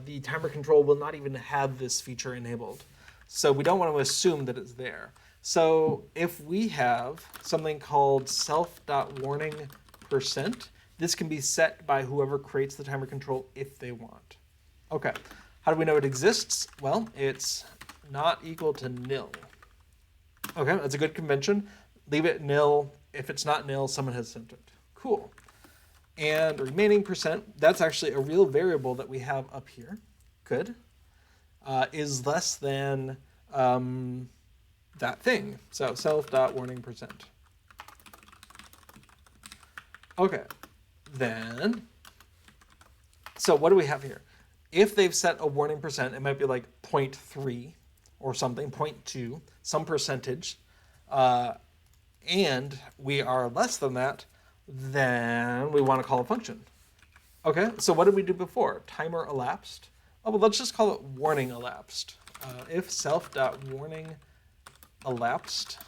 the timer control will not even have this feature enabled. So we don't want to assume that it's there. So if we have something called self.warning%, this can be set by whoever creates the timer control if they want. Okay, how do we know it exists? Well, it's not equal to nil. Okay, that's a good convention. Leave it nil. If it's not nil, someone has sent it. Cool. And remaining percent, that's actually a real variable that we have up here. Good. Is less than that thing. So self.warning%. Okay, then, so what do we have here? If they've set a warning percent, it might be like 0.3 or something, 0.2, some percentage, and we are less than that, then we want to call a function. Okay, so what did we do before? Timer elapsed. Oh, well, let's just call it warning elapsed. If self.warning elapsed.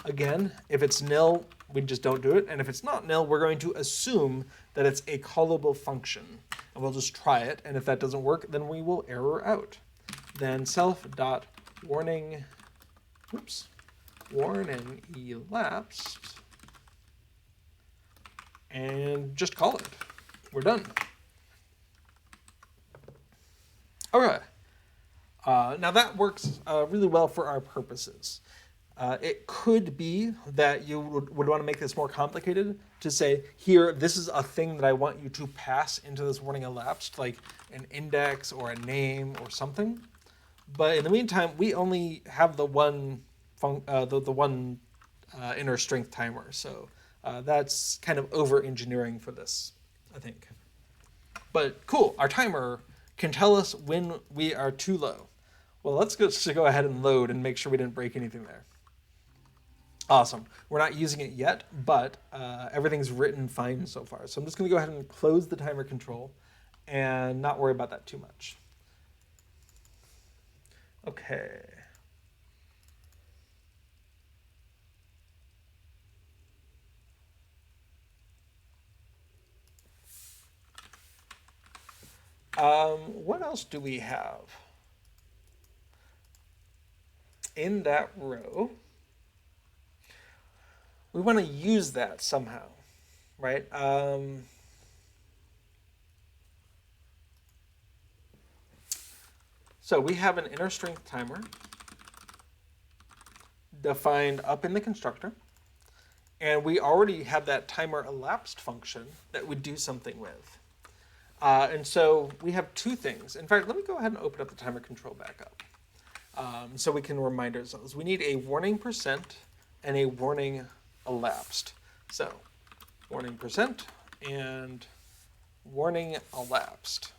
Again, if it's nil, we just don't do it. And if it's not nil, we're going to assume that it's a callable function. And we'll just try it. And if that doesn't work, then we will error out. Then self.warning, warning elapsed. And just call it. We're done. Okay. Now that works really well for our purposes. It could be that you would want to make this more complicated to say, here, this is a thing that I want you to pass into this warning elapsed, like an index or a name or something. But in the meantime, we only have the one inner strength timer. So that's kind of over-engineering for this, I think. But cool, our timer can tell us when we are too low. Well, let's go ahead and load and make sure we didn't break anything there. Awesome. We're not using it yet, but everything's written fine so far. So I'm just going to go ahead and close the timer control and not worry about that too much. Okay. What else do we have? In that row, we want to use that somehow, right? So we have an inner strength timer defined up in the constructor, and we already have that timer elapsed function that would do something with. And so we have two things. In fact, let me go ahead and open up the timer control back up. So we can remind ourselves. We need a warning percent and a warning elapsed. So warning percent and warning elapsed.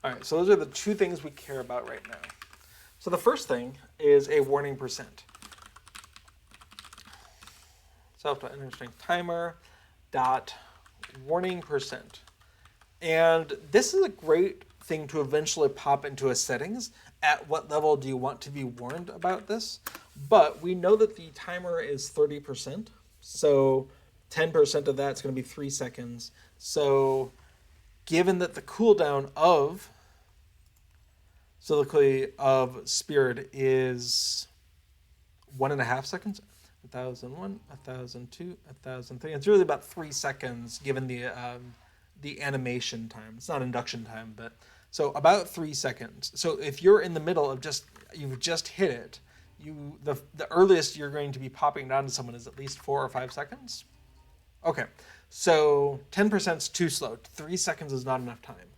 All right, so those are the two things we care about right now. So the first thing is a warning percent. Self.innerStrength timer dot warning percent. And this is a great thing to eventually pop into a settings. At what level do you want to be warned about this? But we know that the timer is 30%. So 10% of that's going to be 3 seconds. So given that the cooldown of Soliloquy of Spirit is 1.5 seconds, 1001, 1002, 1003. It's really about 3 seconds given the animation time. It's not induction time, but so about 3 seconds. So if you're in the middle of you've just hit it, the earliest you're going to be popping down to someone is at least 4 or 5 seconds. Okay, so 10% is too slow. 3 seconds is not enough time.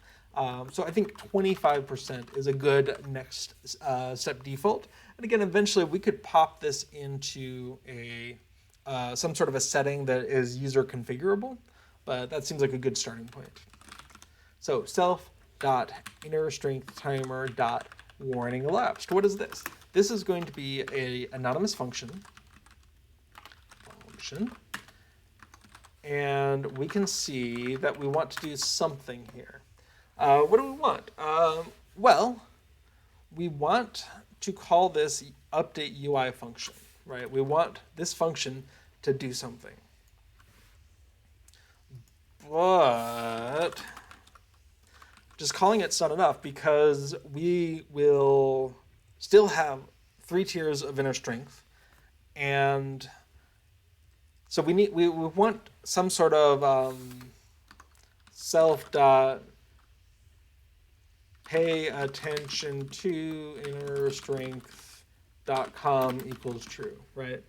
So I think 25% is a good next step default. And again, eventually we could pop this into some sort of a setting that is user configurable, but that seems like a good starting point. So self.innerStrengthTimer.warning elapsed. What is this? This is going to be an anonymous function. And we can see that we want to do something here. What do we want? Well, we want to call this update UI function, right? We want this function to do something. But just calling it's not enough because we will still have 3 tiers of inner strength, and so we want some sort of self dot pay attention to innerstrength.com equals true, right?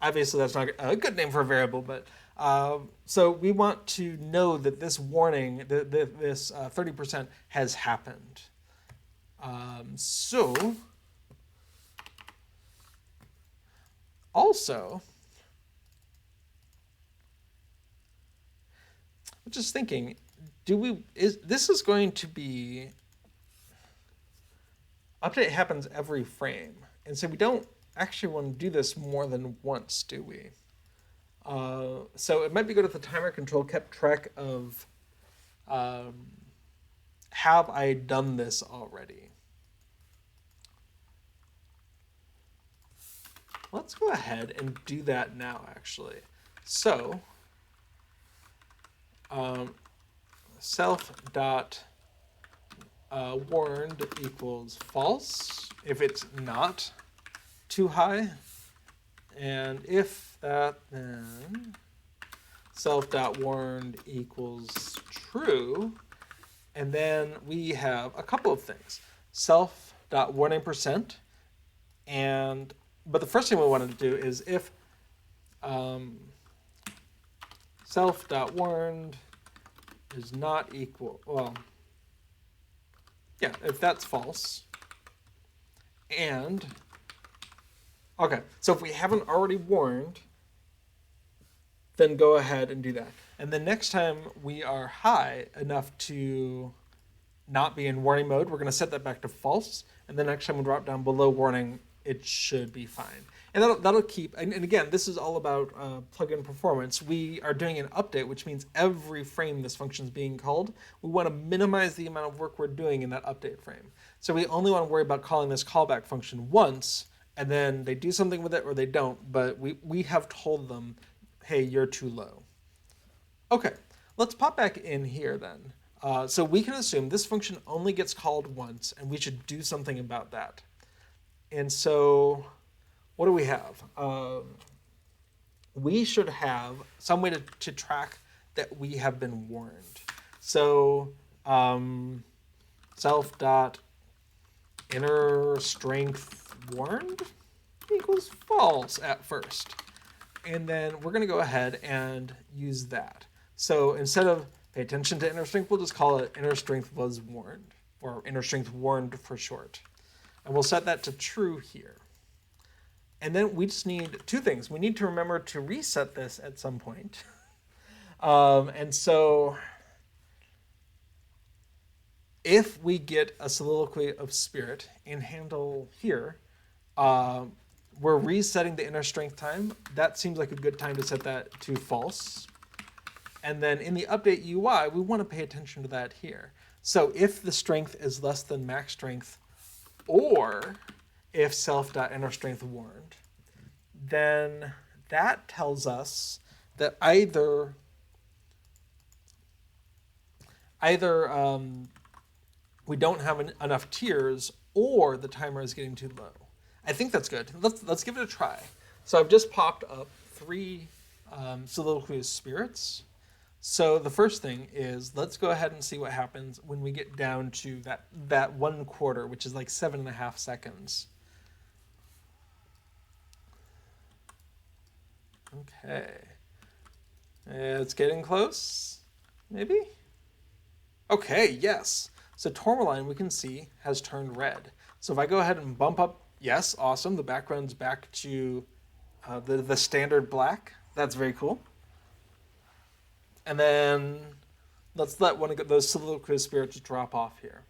Obviously that's not a good name for a variable, but so we want to know that this warning, this 30% has happened. So also, I'm just thinking, this is going to be, update happens every frame. And so we don't actually want to do this more than once, do we? So it might be good if the timer control kept track of, have I done this already? Let's go ahead and do that now, actually. So, self.warned equals false if it's not too high. And if that, then self.warned equals true. And then we have a couple of things. Self.warning%. But the first thing we wanted to do is if self.warned is not equal, well, yeah, if that's false. And, okay, so if we haven't already warned, then go ahead and do that. And the next time we are high enough to not be in warning mode, we're going to set that back to false. And the next time we drop down below warning, it should be fine. And that'll keep, and again, this is all about plugin performance. We are doing an update, which means every frame this function is being called, we want to minimize the amount of work we're doing in that update frame. So we only want to worry about calling this callback function once, and then they do something with it or they don't, but we have told them, hey, you're too low. Okay, let's pop back in here then. So we can assume this function only gets called once, and we should do something about that. And so what do we have? We should have some way to track that we have been warned. So self.innerStrengthWarned equals false at first. And then we're going to go ahead and use that. So instead of pay attention to inner strength, we'll just call it inner strength was warned, or inner strength warned for short. And we'll set that to true here. And then we just need 2 things. We need to remember to reset this at some point. And so if we get a Soliloquy of Spirit in handle here, we're resetting the inner strength time. That seems like a good time to set that to false. And then in the update UI, we want to pay attention to that here. So if the strength is less than max strength, or if self.innerStrength warned, then that tells us that either we don't have enough tiers, or the timer is getting too low. I think that's good. Let's give it a try. So I've just popped up 3 Soliloquy of Spirits. So the first thing is, let's go ahead and see what happens when we get down to that 1/4, which is like 7.5 seconds. Okay. It's getting close, maybe? Okay, yes. So Tourmaline, we can see, has turned red. So if I go ahead and bump up, yes, awesome. The background's back to the standard black. That's very cool. And then let's let one of those Soliloquy of Spirits drop off here.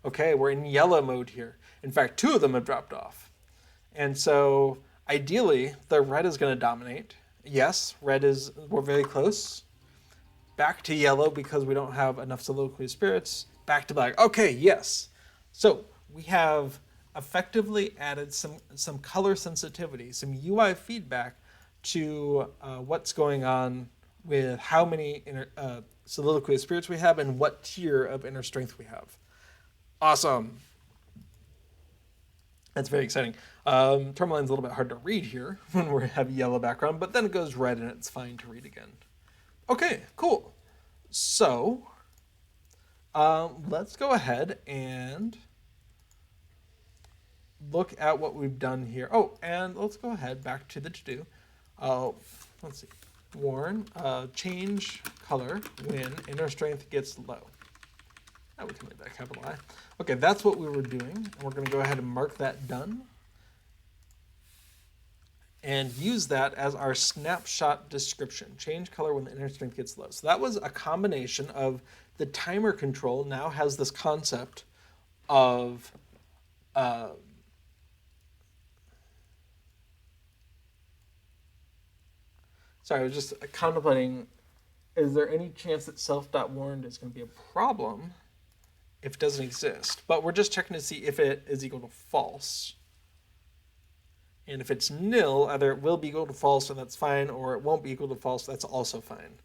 Okay, we're in yellow mode here. In fact, 2 of them have dropped off. And so ideally, the red is going to dominate. Yes, we're very close. Back to yellow because we don't have enough Soliloquy of Spirits. Back to black. Okay, yes. So we have effectively added some color sensitivity, some UI feedback to what's going on with how many Soliloquy of Spirits we have and what tier of inner strength we have. Awesome. That's very exciting. Tourmaline's a little bit hard to read here when we have yellow background, but then it goes red and it's fine to read again. Okay, cool. So let's go ahead and look at what we've done here. Oh, and let's go ahead back to the to-do. Let's see. Warn, change color when inner strength gets low. We can make that capital I. Okay, that's what we were doing. And we're going to go ahead and mark that done. And use that as our snapshot description. Change color when the inner strength gets low. So that was a combination of the timer control now has this concept of sorry, I was just contemplating, is there any chance that self.warned is going to be a problem if it doesn't exist? But we're just checking to see if it is equal to false. And if it's nil, either it will be equal to false, and that's fine, or it won't be equal to false, that's also fine.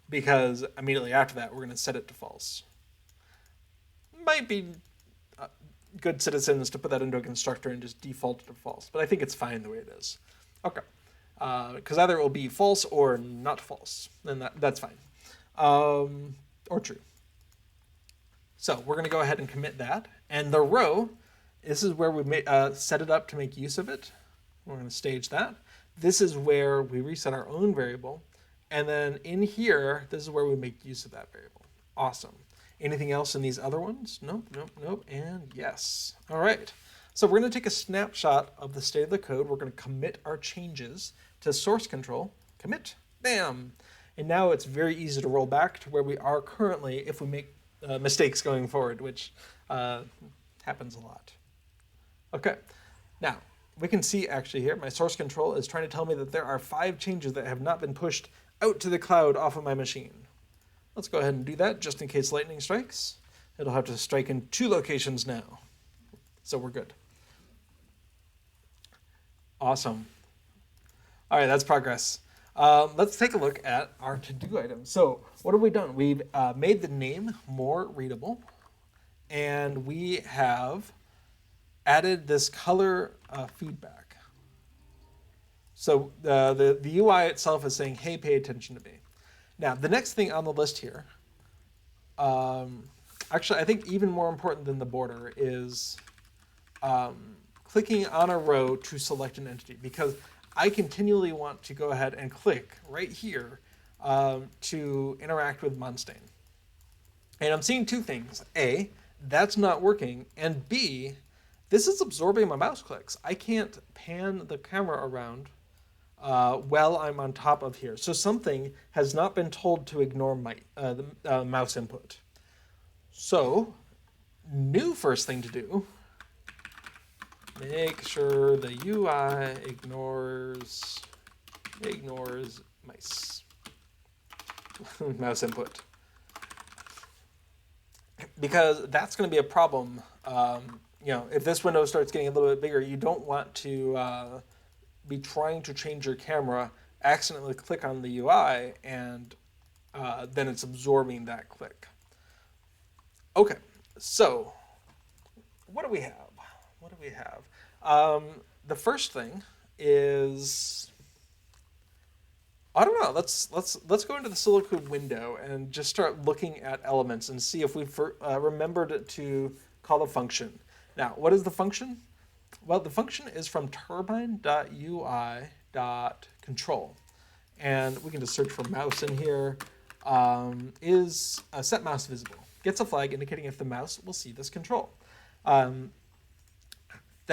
Because immediately after that, we're going to set it to false. Might be good citizens to put that into a constructor and just default it to false, but I think it's fine the way it is. Okay. Because either it will be false or not false, then that's fine. Or true. So we're going to go ahead and commit that. And the row, this is where we set it up to make use of it. We're going to stage that. This is where we reset our own variable. And then in here, this is where we make use of that variable. Awesome. Anything else in these other ones? Nope, nope, nope, and yes. All right. So we're going to take a snapshot of the state of the code. We're going to commit our changes to source control. Commit. Bam. And now it's very easy to roll back to where we are currently if we make mistakes going forward, which happens a lot. Okay. Now, we can see actually here, my source control is trying to tell me that there are 5 changes that have not been pushed out to the cloud off of my machine. Let's go ahead and do that just in case lightning strikes. It'll have to strike in 2 locations now. So we're good. Awesome. All right, that's progress. Let's take a look at our to-do items. So what have we done? We've made the name more readable, and we have added this color feedback. So the UI itself is saying, hey, pay attention to me. Now, the next thing on the list here, actually, I think even more important than the border is clicking on a row to select an entity, because I continually want to go ahead and click right here to interact with Monstain. And I'm seeing 2 things. A, that's not working, and B, this is absorbing my mouse clicks. I can't pan the camera around while I'm on top of here. So something has not been told to ignore my the mouse input. So, new first thing to do, make sure the UI ignores
ignores mouse input. Because that's going to be a problem. If this window starts getting a little bit bigger, you don't want to be trying to change your camera, accidentally click on the UI, and then it's absorbing that click. Okay, so what do we have? The first thing is, I don't know. Let's go into the Soliloquy window and just start looking at elements and see if we've remembered to call a function. Now, what is the function? Well, the function is from turbine.ui.control, and we can just search for mouse in here. Is set mouse visible? Gets a flag indicating if the mouse will see this control. That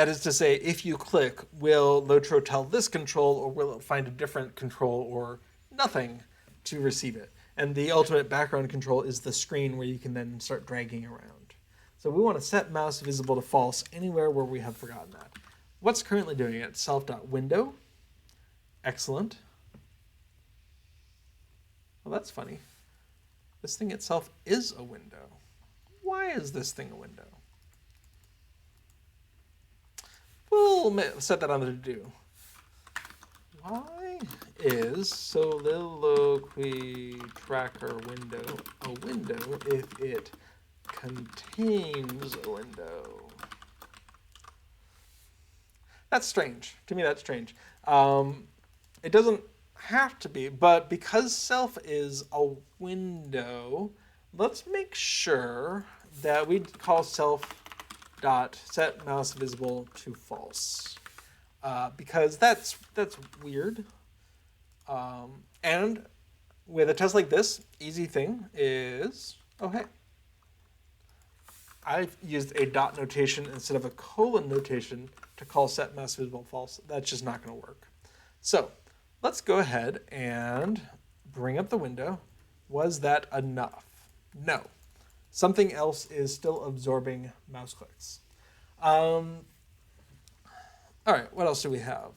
is to say, if you click, will LOTRO tell this control, or will it find a different control or nothing to receive it? And the ultimate background control is the screen where you can then start dragging around. So we want to set mouse visible to false anywhere where we have forgotten that. What's currently doing it? Self.window. Excellent. Well, that's funny. This thing itself is a window. Why is this thing a window? We'll set that on the to-do. Why is Soliloquy tracker window a window if it contains a window? That's strange. To me, that's strange. It doesn't have to be, but because self is a window, let's make sure that we call self dot set mouse visible to false, because that's weird. And with a test like this, easy thing is, oh hey, I've used a dot notation instead of a colon notation to call set mouse visible false. That's just not going to work. So let's go ahead and bring up the window. Was that enough? No. Something else is still absorbing mouse clicks. All right, what else do we have?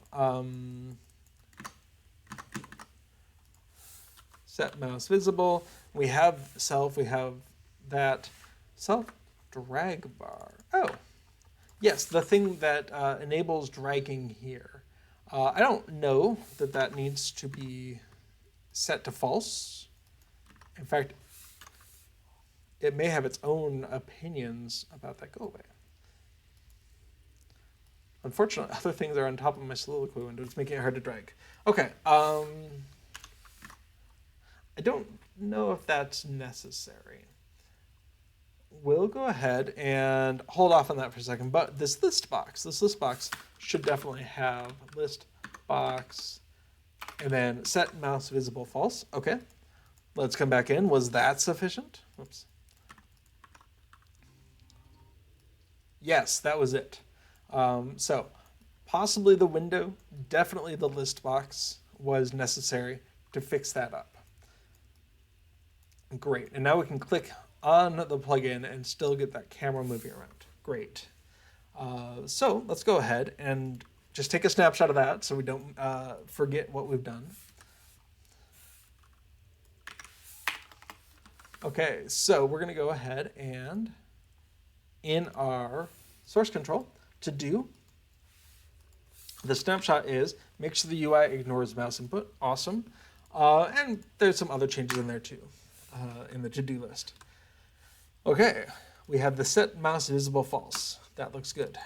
Set mouse visible. We have self. We have that self drag bar. Oh, yes, the thing that enables dragging here. I don't know that needs to be set to false. In fact, it may have its own opinions about that. Go away. Unfortunately, other things are on top of my Soliloquy window. It's making it hard to drag. Okay. I don't know if that's necessary. We'll go ahead and hold off on that for a second. But this list box should definitely have list box and then set mouse visible false. Okay. Let's come back in. Was that sufficient? Oops. Yes, that was it. So possibly the window, definitely the list box was necessary to fix that up. Great. And now we can click on the plugin and still get that camera moving around. Great. So let's go ahead and just take a snapshot of that so we don't forget what we've done. Okay, so we're going to go ahead and in our source control to do, the snapshot is make sure the UI ignores mouse input. Awesome. And there's some other changes in there too, in the to-do list. Okay, we have the set mouse visible false. That looks good.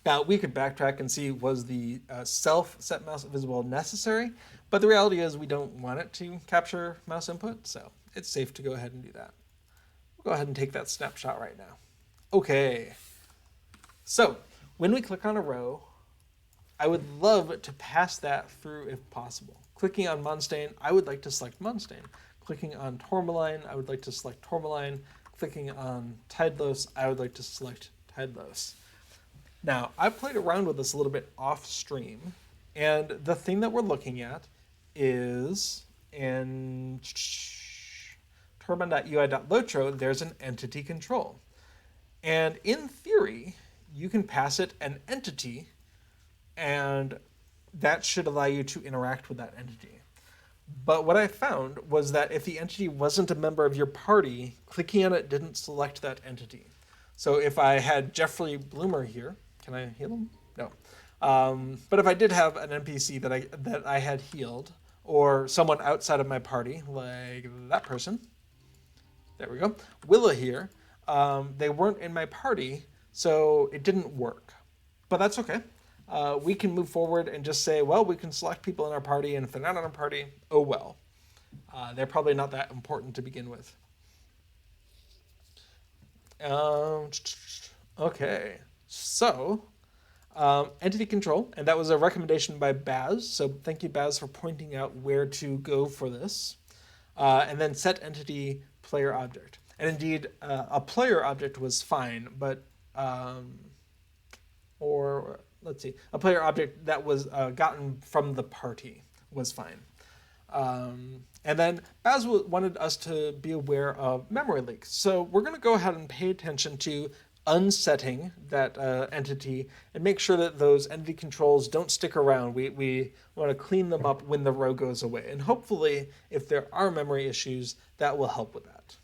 Now we could backtrack and see was the self set mouse visible necessary, but the reality is we don't want it to capture mouse input, so it's safe to go ahead and do that. We'll go ahead and take that snapshot right now. Okay, so when we click on a row, I would love to pass that through if possible. Clicking on Munstein, I would like to select Munstein. Clicking on Tourmaline, I would like to select Tourmaline. Clicking on Tidelos, I would like to select Tidelos. Now, I've played around with this a little bit off stream, and the thing that we're looking at is in turbine.ui.lotro, there's an entity control. And in theory, you can pass it an entity and that should allow you to interact with that entity. But what I found was that if the entity wasn't a member of your party, clicking on it didn't select that entity. So if I had Jeffrey Bloomer here, can I heal him? No. But if I did have an NPC that I had healed, or someone outside of my party, like that person, there we go, Willa here, they weren't in my party, so it didn't work. But that's okay. We can move forward and just say, well, we can select people in our party, and if they're not in our party, oh well. They're probably not that important to begin with. Okay, so entity control, and that was a recommendation by Baz, so thank you, Baz, for pointing out where to go for this. And then set entity player object. And indeed, a player object was fine, but, or let's see, a player object that was gotten from the party was fine. And then Baz wanted us to be aware of memory leaks. So we're going to go ahead and pay attention to unsetting that entity and make sure that those entity controls don't stick around. We want to clean them up when the row goes away. And hopefully, if there are memory issues, that will help with that.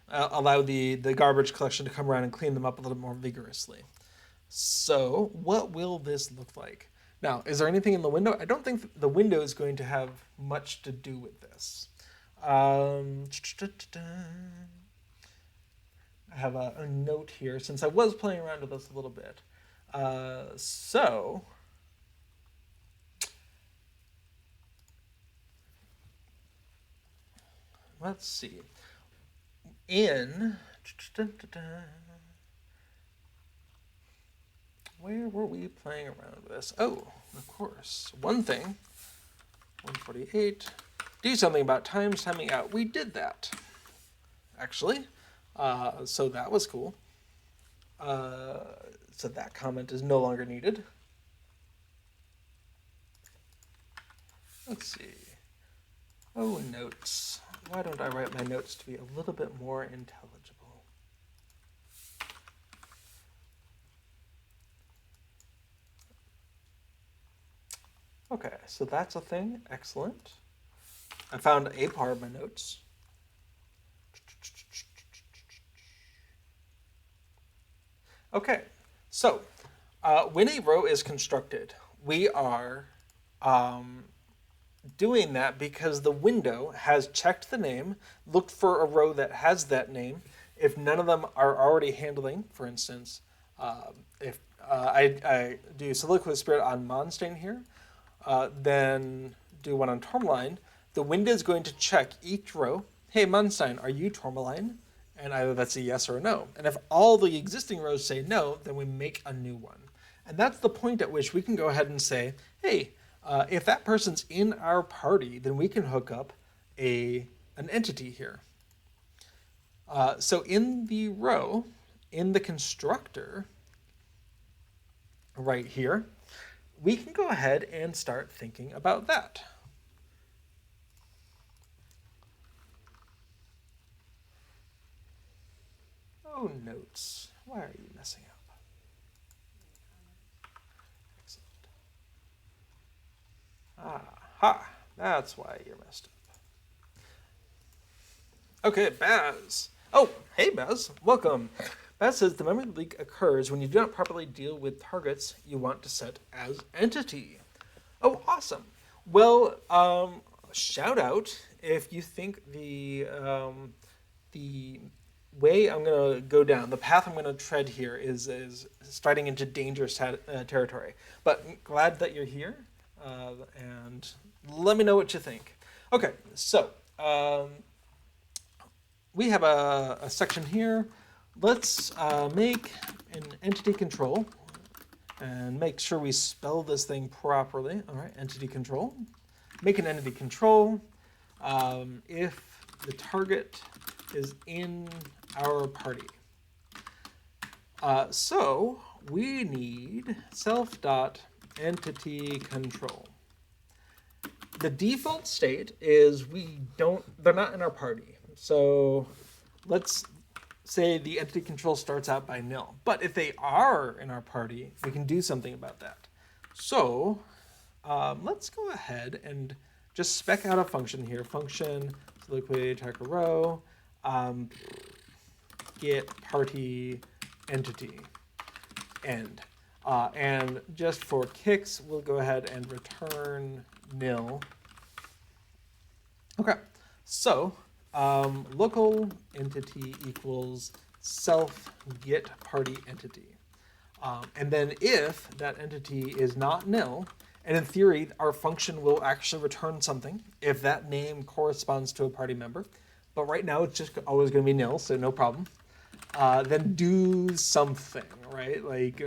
Allow the garbage collection to come around and clean them up a little more vigorously. So what will this look like? Now, is there anything in the window? I don't think the window is going to have much to do with this. I have a note here since I was playing around with this a little bit. So let's see. Where were we playing around with this? Oh, of course. One thing, 148, do something about times timing out. We did that, actually. So that was cool. So that comment is no longer needed. Let's see. Oh, notes. Why don't I write my notes to be a little bit more intelligible? Okay, so that's a thing. Excellent. I found a part of my notes. Okay, so when a row is constructed, we are doing that because the window has checked the name, looked for a row that has that name. If none of them are already handling, for instance, if I do Soliloquy of Spirit on Monstein here, then do one on Tourmaline, the window is going to check each row. Hey, Monstein, are you Tourmaline? And either that's a yes or a no. And if all the existing rows say no, then we make a new one. And that's the point at which we can go ahead and say, hey, if that person's in our party, then we can hook up an entity here. So in the row, in the constructor, right here, we can go ahead and start thinking about that. Oh, notes. Why are you messing up? Excellent. Aha, that's why you're messed up. Okay, Baz. Oh, hey, Baz. Welcome. Baz says the memory leak occurs when you do not properly deal with targets you want to set as entity. Oh, awesome. Well, shout out if you think the way I'm going to go down, the path I'm going to tread here is striding into dangerous territory. But glad that you're here, and let me know what you think. Okay, so we have a section here. Let's make an entity control and make sure we spell this thing properly. All right, entity control. Make an entity control if the target is in our party. So we need self.entity control. The default state is they're not in our party. So let's say the entity control starts out by nil. But if they are in our party, we can do something about that. So let's go ahead and just spec out a function here. Function soliloquy tracker row get party entity end. And just for kicks, we'll go ahead and return nil. Okay, so local entity equals self get party entity. And then if that entity is not nil, and in theory, our function will actually return something if that name corresponds to a party member. But right now, it's just always going to be nil, so no problem. Then do something, right? Like,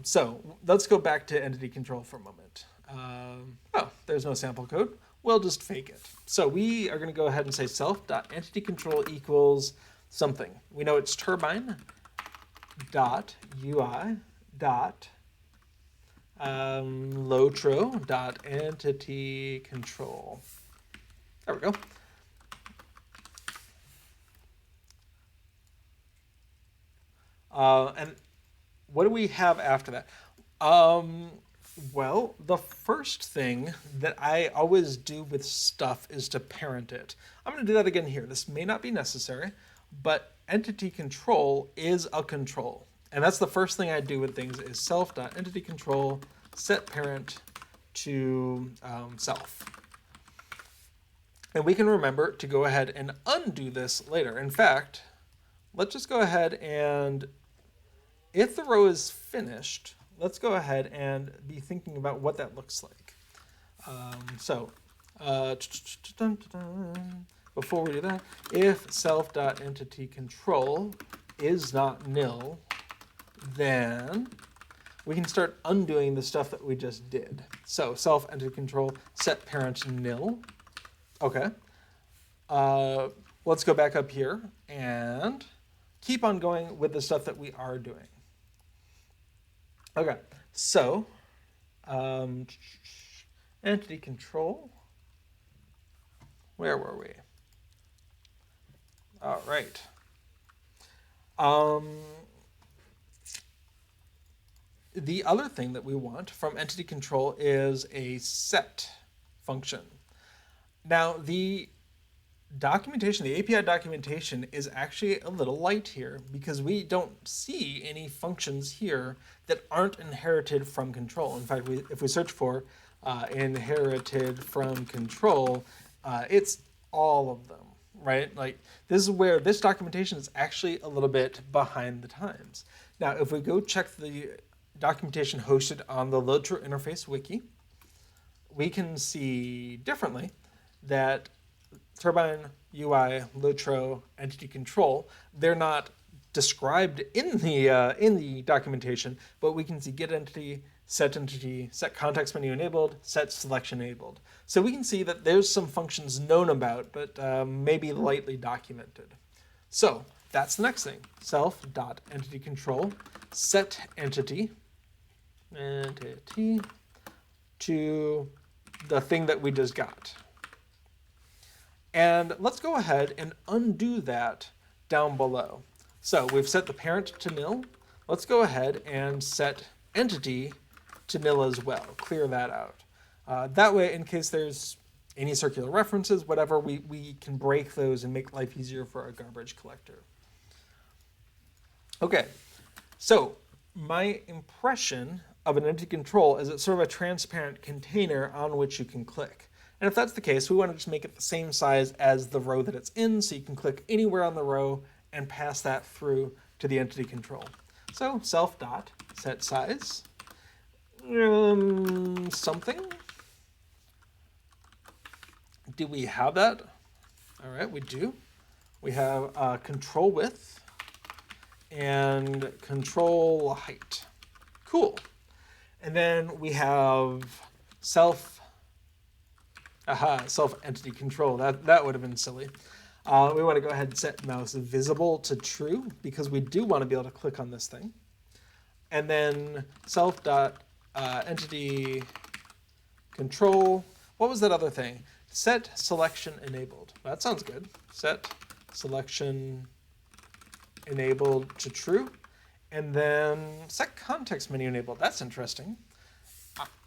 so let's go back to entity control for a moment. Oh, there's no sample code. We'll just fake it. So we are going to go ahead and say self.entityControl equals something. We know it's turbine dot UI dot LOTRO dot entity control. There we go. And what do we have after that? Well, the first thing that I always do with stuff is to parent it. I'm going to do that again here. This may not be necessary, but entity control is a control. And that's the first thing I do with things is self.entityControl set parent to self. And we can remember to go ahead and undo this later. In fact, let's just go ahead and if the row is finished, let's go ahead and be thinking about what that looks like. Before we do that, if self.entityControl is not nil, then we can start undoing the stuff that we just did. So self.entityControl set parent nil. Okay. Let's go back up here and keep on going with the stuff that we are doing. Okay, so entity control. Where were we? All right. The other thing that we want from entity control is a set function. Now, the documentation, the API documentation is actually a little light here because we don't see any functions here that aren't inherited from control. In fact, if we search for inherited from control, it's all of them, right? Like this is where this documentation is actually a little bit behind the times. Now, if we go check the documentation hosted on the LOTRO interface wiki, we can see differently that turbine, UI, LOTRO, entity control, they're not described in the documentation, but we can see get entity, set context menu enabled, set selection enabled. So we can see that there's some functions known about, but maybe lightly documented. So that's the next thing. Self.entityControl set entity to the thing that we just got. And let's go ahead and undo that down below. So we've set the parent to nil. Let's go ahead and set entity to nil as well. Clear that out. That way, in case there's any circular references, whatever, we can break those and make life easier for our garbage collector. Okay, so my impression of an entity control is it's sort of a transparent container on which you can click. And if that's the case, we want to just make it the same size as the row that it's in, so you can click anywhere on the row and pass that through to the entity control. So self.set size, something. Do we have that? All right, we do. We have control width and control height. Cool. And then we have self-entity control. That would have been silly. We want to go ahead and set mouse visible to true because we do want to be able to click on this thing. And then self.entity control. What was that other thing? Set selection enabled. That sounds good. Set selection enabled to true, and then set context menu enabled. That's interesting.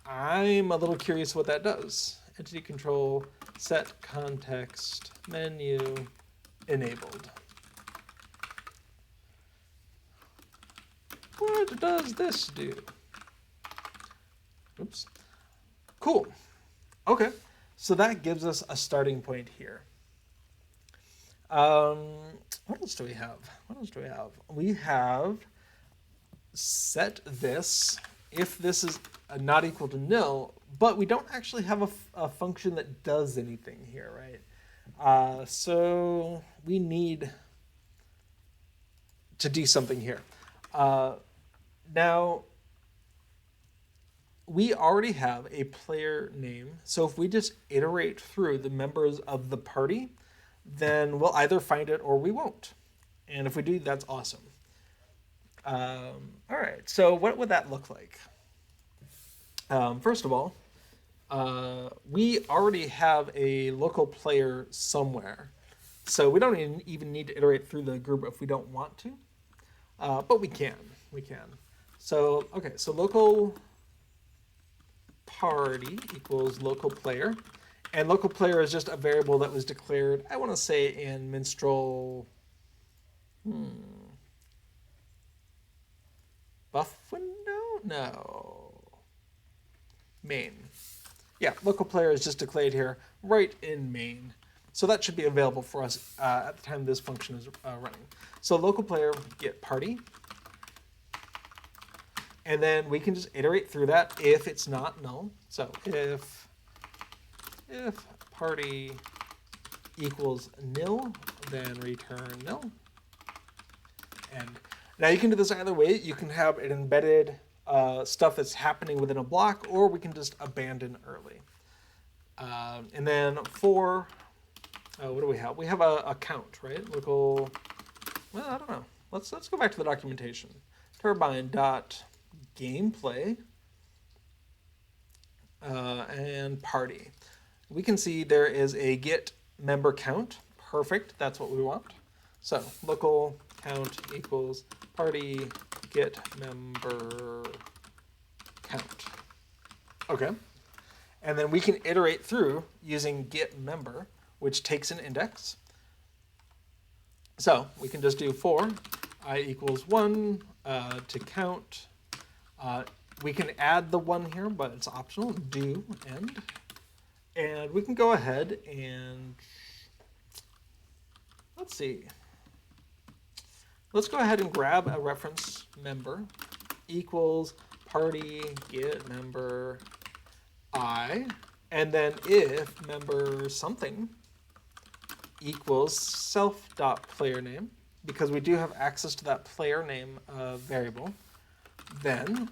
I'm a little curious what that does. Entity control set context menu enabled. What does this do? Oops. Cool. Okay. So that gives us a starting point here. What else do we have? We have set this if this is not equal to nil, but we don't actually have a function that does anything here, right? So we need to do something here. Now, we already have a player name, so if we just iterate through the members of the party, then we'll either find it or we won't. And if we do, that's awesome. All right, so what would that look like? First of all, we already have a local player somewhere, so we don't even need to iterate through the group if we don't want to, but we can. So, okay, so local party equals local player, and local player is just a variable that was declared, I want to say in minstrel buff window? No. Main. Yeah, local player is just declared here right in main. So that should be available for us at the time this function is running. So local player get party. And then we can just iterate through that if it's not null. So if party equals nil, then return nil. And now you can do this either way. You can have an embedded stuff that's happening within a block, or we can just abandon early. And then for, what do we have? We have a count, right? Local, well, I don't know. Let's go back to the documentation. Turbine.gameplay and party. We can see there is a get member count. Perfect, that's what we want. So local count equals party get member count. Okay. And then we can iterate through using get member, which takes an index. So we can just do for I equals 1 to count. We can add the 1 here, but it's optional. Do end. And we can go ahead and let's see. Let's go ahead and grab a reference member equals party get member I, and then if member something equals self.playerName, because we do have access to that player name variable, then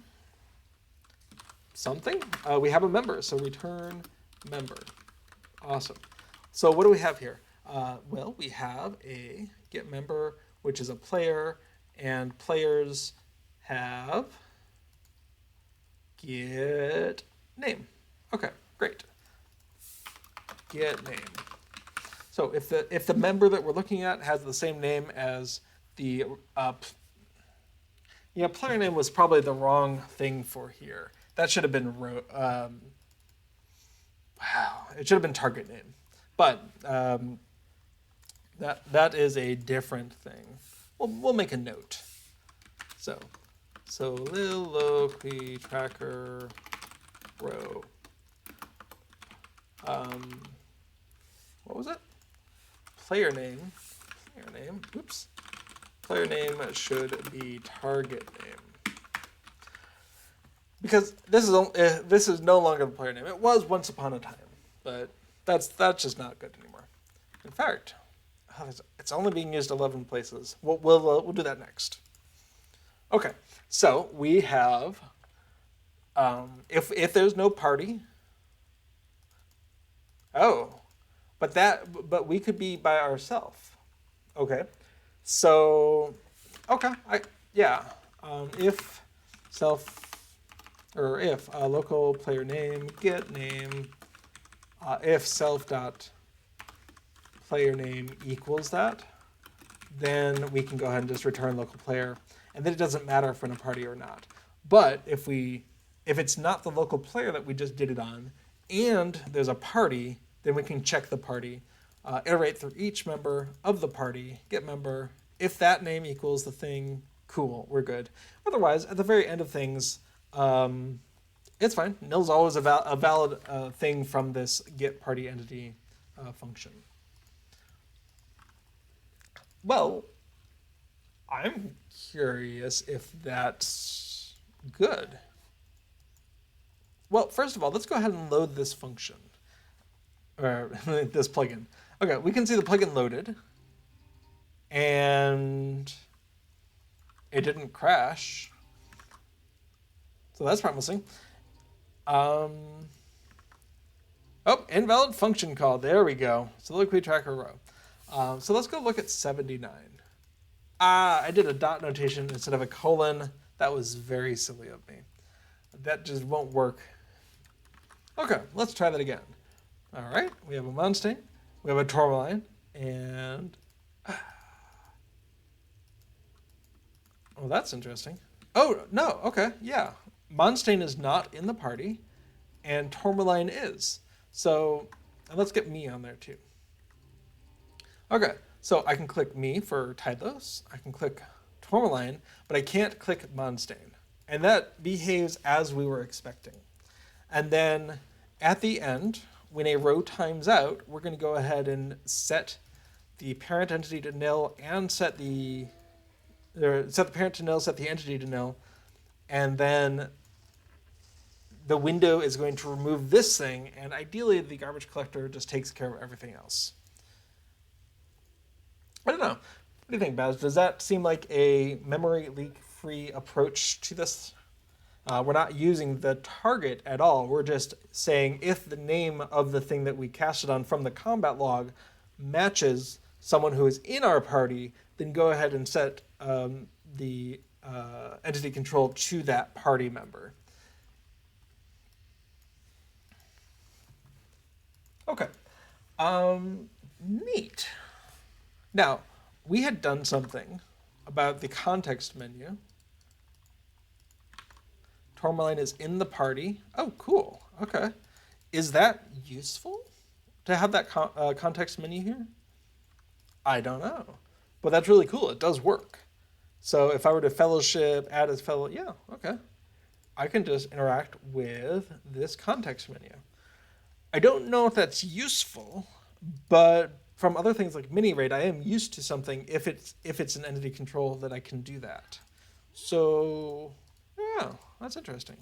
something, we have a member, so return member. Awesome. So what do we have here? Well, we have a get member, which is a player, and players have get name. Okay, great. Get name. So if the member that we're looking at has the same name as the player name was probably the wrong thing for here. That should have been it should have been target name, but that is a different thing. We'll make a note. So Soliloquy tracker row. What was it? Player name. Oops. Player name should be target name. Because this is no longer the player name. It was once upon a time, but that's just not good anymore. In fact, it's only being used 11 places. We'll do that next. Okay, so we have if there's no party. Oh, but we could be by ourselves. Okay, so if local player name get name, if self dot player name equals that, then we can go ahead and just return local player. And then it doesn't matter if we're in a party or not. But if it's not the local player that we just did it on, and there's a party, then we can check the party, iterate through each member of the party, get member. If that name equals the thing, cool, we're good. Otherwise, at the very end of things, it's fine. Nil's always a valid thing from this get party entity function. Well, I'm curious if that's good. Well, first of all, let's go ahead and load this function, or this plugin. Okay, we can see the plugin loaded, and it didn't crash, so that's promising. Oh, invalid function call. There we go. Soliloquy tracker row. So let's go look at 79. I did a dot notation instead of a colon. That was very silly of me. That just won't work. Okay, let's try that again. All right, we have a Monstain, we have a Tourmaline, and oh, that's interesting. Oh no, okay, yeah. Monstain is not in the party, and Tourmaline is. So let's get me on there too. Okay, so I can click me for Tidlos, I can click Tourmaline, but I can't click Monstain. And that behaves as we were expecting. And then at the end, when a row times out, we're going to go ahead and set the parent entity to nil and set the parent to nil, set the entity to nil, and then the window is going to remove this thing, and ideally the garbage collector just takes care of everything else. I don't know. What do you think, Baz? Does that seem like a memory leak-free approach to this? We're not using the target at all. We're just saying if the name of the thing that we casted on from the combat log matches someone who is in our party, then go ahead and set the entity control to that party member. Okay. Neat. Now, we had done something about the context menu. Tourmaline is in the party. Oh, cool. Okay. Is that useful to have that context menu here? I don't know. But that's really cool. It does work. So if I were to fellowship, add as fellow, yeah, okay. I can just interact with this context menu. I don't know if that's useful, but from other things like mini raid, I am used to something if it's an entity control that I can do that. So yeah, that's interesting.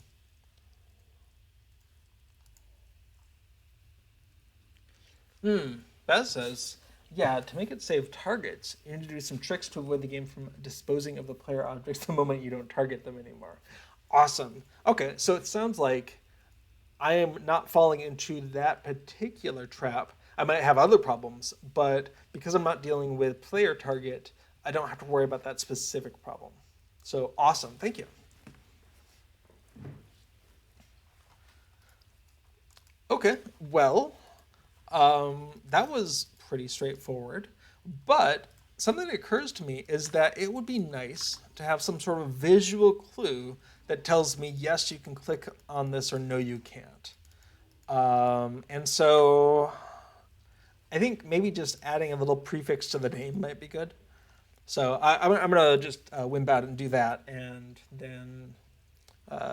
Baz says, yeah, to make it save targets, you need to do some tricks to avoid the game from disposing of the player objects the moment you don't target them anymore. Awesome. Okay, so it sounds like I am not falling into that particular trap. I might have other problems, but because I'm not dealing with player target, I don't have to worry about that specific problem. So awesome, thank you. Okay, well, that was pretty straightforward, but something that occurs to me is that it would be nice to have some sort of visual clue that tells me, yes, you can click on this, or no, you can't. And so I think maybe just adding a little prefix to the name might be good. So I'm going to just wimp out and do that. And then,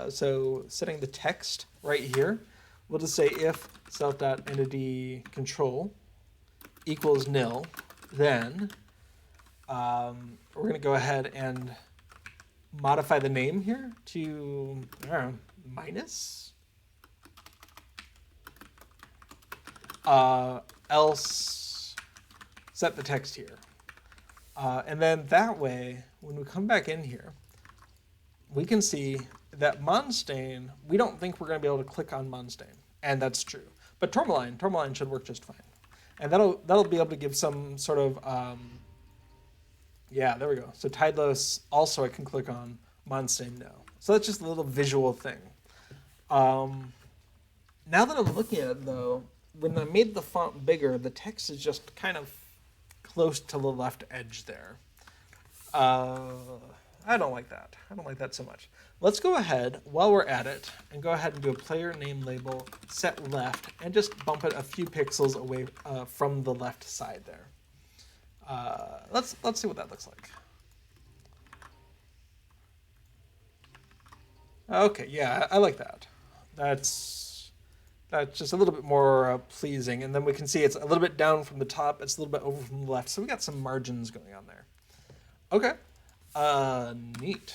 so setting the text right here, we'll just say if self.entity control equals nil, then we're going to go ahead and modify the name here to minus. Else set the text here. And then that way, when we come back in here, we can see that Monstain, we don't think we're going to be able to click on Monstain, and that's true. But Tourmaline should work just fine. And that'll be able to give some sort of, yeah, there we go. So Tidlos also I can click on, Monstain no. So that's just a little visual thing. Now that I'm looking at it though, when I made the font bigger, the text is just kind of close to the left edge there. I don't like that. I don't like that so much. Let's go ahead, while we're at it, and go ahead and do a player name label set left, and just bump it a few pixels away from the left side there. Let's see what that looks like. Okay, yeah, I like that. That's just a little bit more pleasing, and then we can see it's a little bit down from the top, it's a little bit over from the left, so we got some margins going on there. Okay, neat.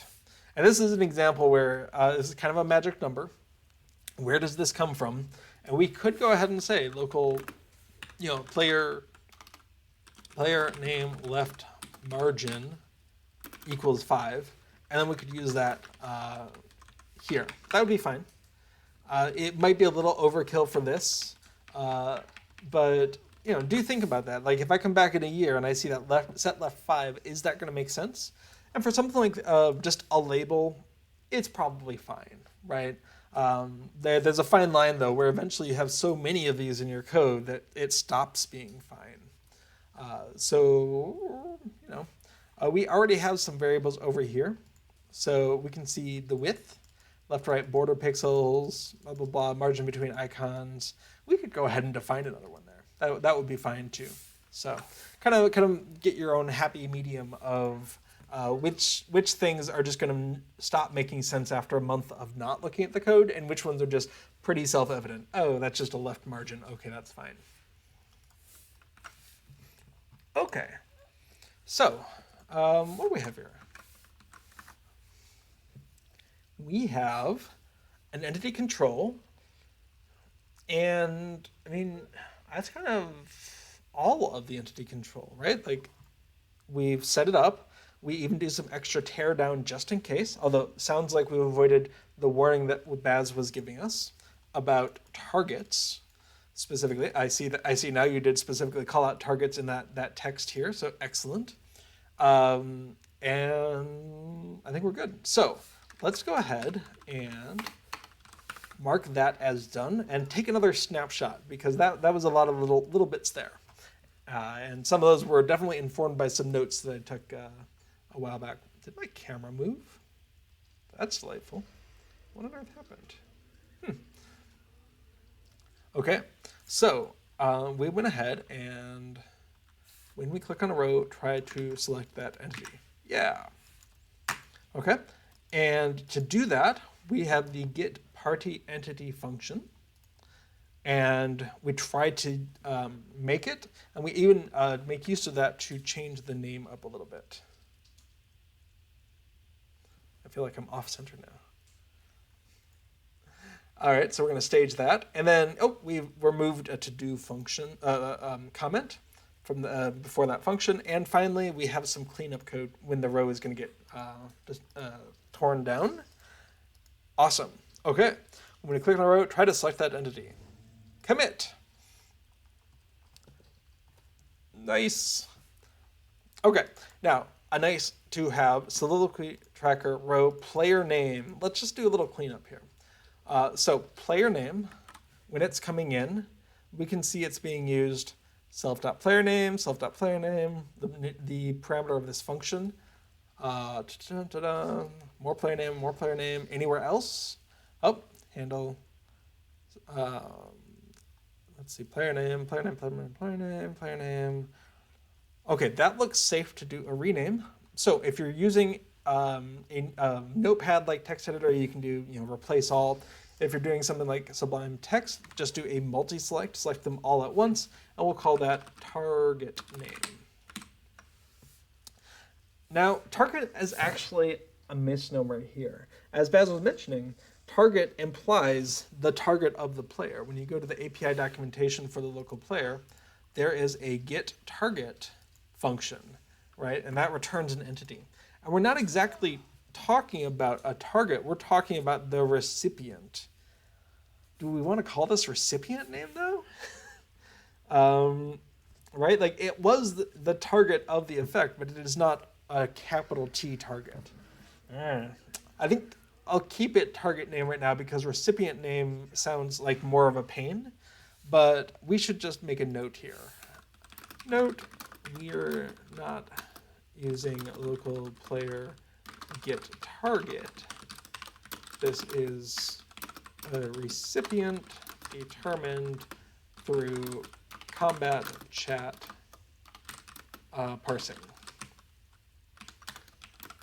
And this is an example where this is kind of a magic number. Where does this come from? And we could go ahead and say local, player name left margin equals 5, and then we could use that here. That would be fine. It might be a little overkill for this, but do think about that. Like if I come back in a year and I see that set left 5, is that going to make sense? And for something like just a label, it's probably fine, right? There's a fine line though, where eventually you have so many of these in your code that it stops being fine. We already have some variables over here, so we can see the width, left, right, border pixels, blah, blah, blah, margin between icons. We could go ahead and define another one there. That would be fine too. So kind of get your own happy medium of which things are just going to stop making sense after a month of not looking at the code, and which ones are just pretty self-evident. Oh, that's just a left margin. Okay, that's fine. Okay, so what do we have here? We have an entity control, and I mean, that's kind of all of the entity control, right? Like we've set it up. We even do some extra tear down just in case, although it sounds like we've avoided the warning that Baz was giving us about targets specifically. I see now you did specifically call out targets in that text here, so excellent. And I think we're good. So let's go ahead and mark that as done and take another snapshot, because that was a lot of little bits there. And some of those were definitely informed by some notes that I took a while back. Did my camera move? That's delightful. What on earth happened? Okay, so we went ahead and when we click on a row, try to select that entity. Yeah. Okay, and to do that, we have the get party entity function. And we try to make it, and we even make use of that to change the name up a little bit. I feel like I'm off center now. All right, so we're going to stage that, and then we've removed a to-do function comment from before that function, and finally we have some cleanup code when the row is going to get torn down. Awesome. Okay, when we click on a row, try to select that entity. Commit. Nice. Okay, now a nice to have soliloquy tracker row player name. Let's just do a little cleanup here. So player name, when it's coming in, we can see it's being used self.playername, the parameter of this function. More player name, anywhere else. Handle. Let's see, player name. Okay, that looks safe to do a rename. So if you're using a notepad like text editor, you can do replace all. If you're doing something like Sublime Text, just do a multi-select, select them all at once, and we'll call that target name. Now, target is actually a misnomer here. As Baz was mentioning, target implies the target of the player. When you go to the API documentation for the local player, there is a get target function, right? And that returns an entity. And we're not exactly talking about a target, we're talking about the recipient. Do we want to call this recipient name though? Right? Like it was the target of the effect, but it is not a capital T target. I think I'll keep it target name right now because recipient name sounds like more of a pain, but we should just make a note here. Note we're not using local player get target. This is a recipient determined through combat chat parsing.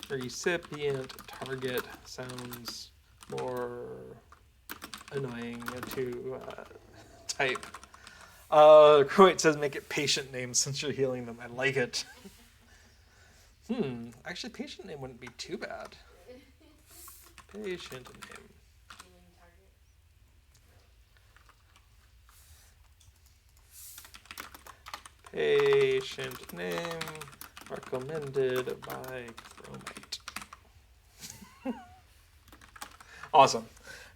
Recipient target sounds more annoying to type. Croit says make it patient name since you're healing them. I like it. Actually, patient name wouldn't be too bad. Patient name. Patient name recommended by Chromite. Awesome.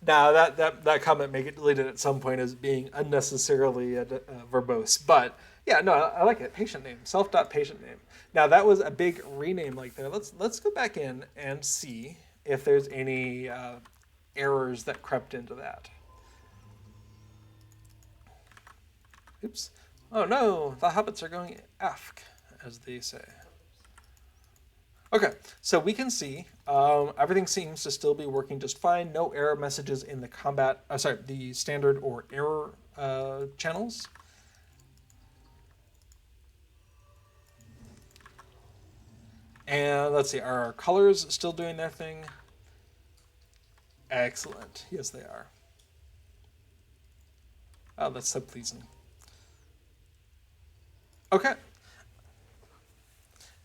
Now that comment may get deleted at some point as being unnecessarily verbose, but yeah, no, I like it. Patient name, self.patient name. Now that was a big rename like there. Let's go back in and see if there's any errors that crept into that. Oops. Oh no, the hobbits are going afk, as they say. Okay, so we can see everything seems to still be working just fine. No error messages in the the standard or error channels. And let's see, are our colors still doing their thing? Excellent. Yes, they are. Oh, that's so pleasing. Okay.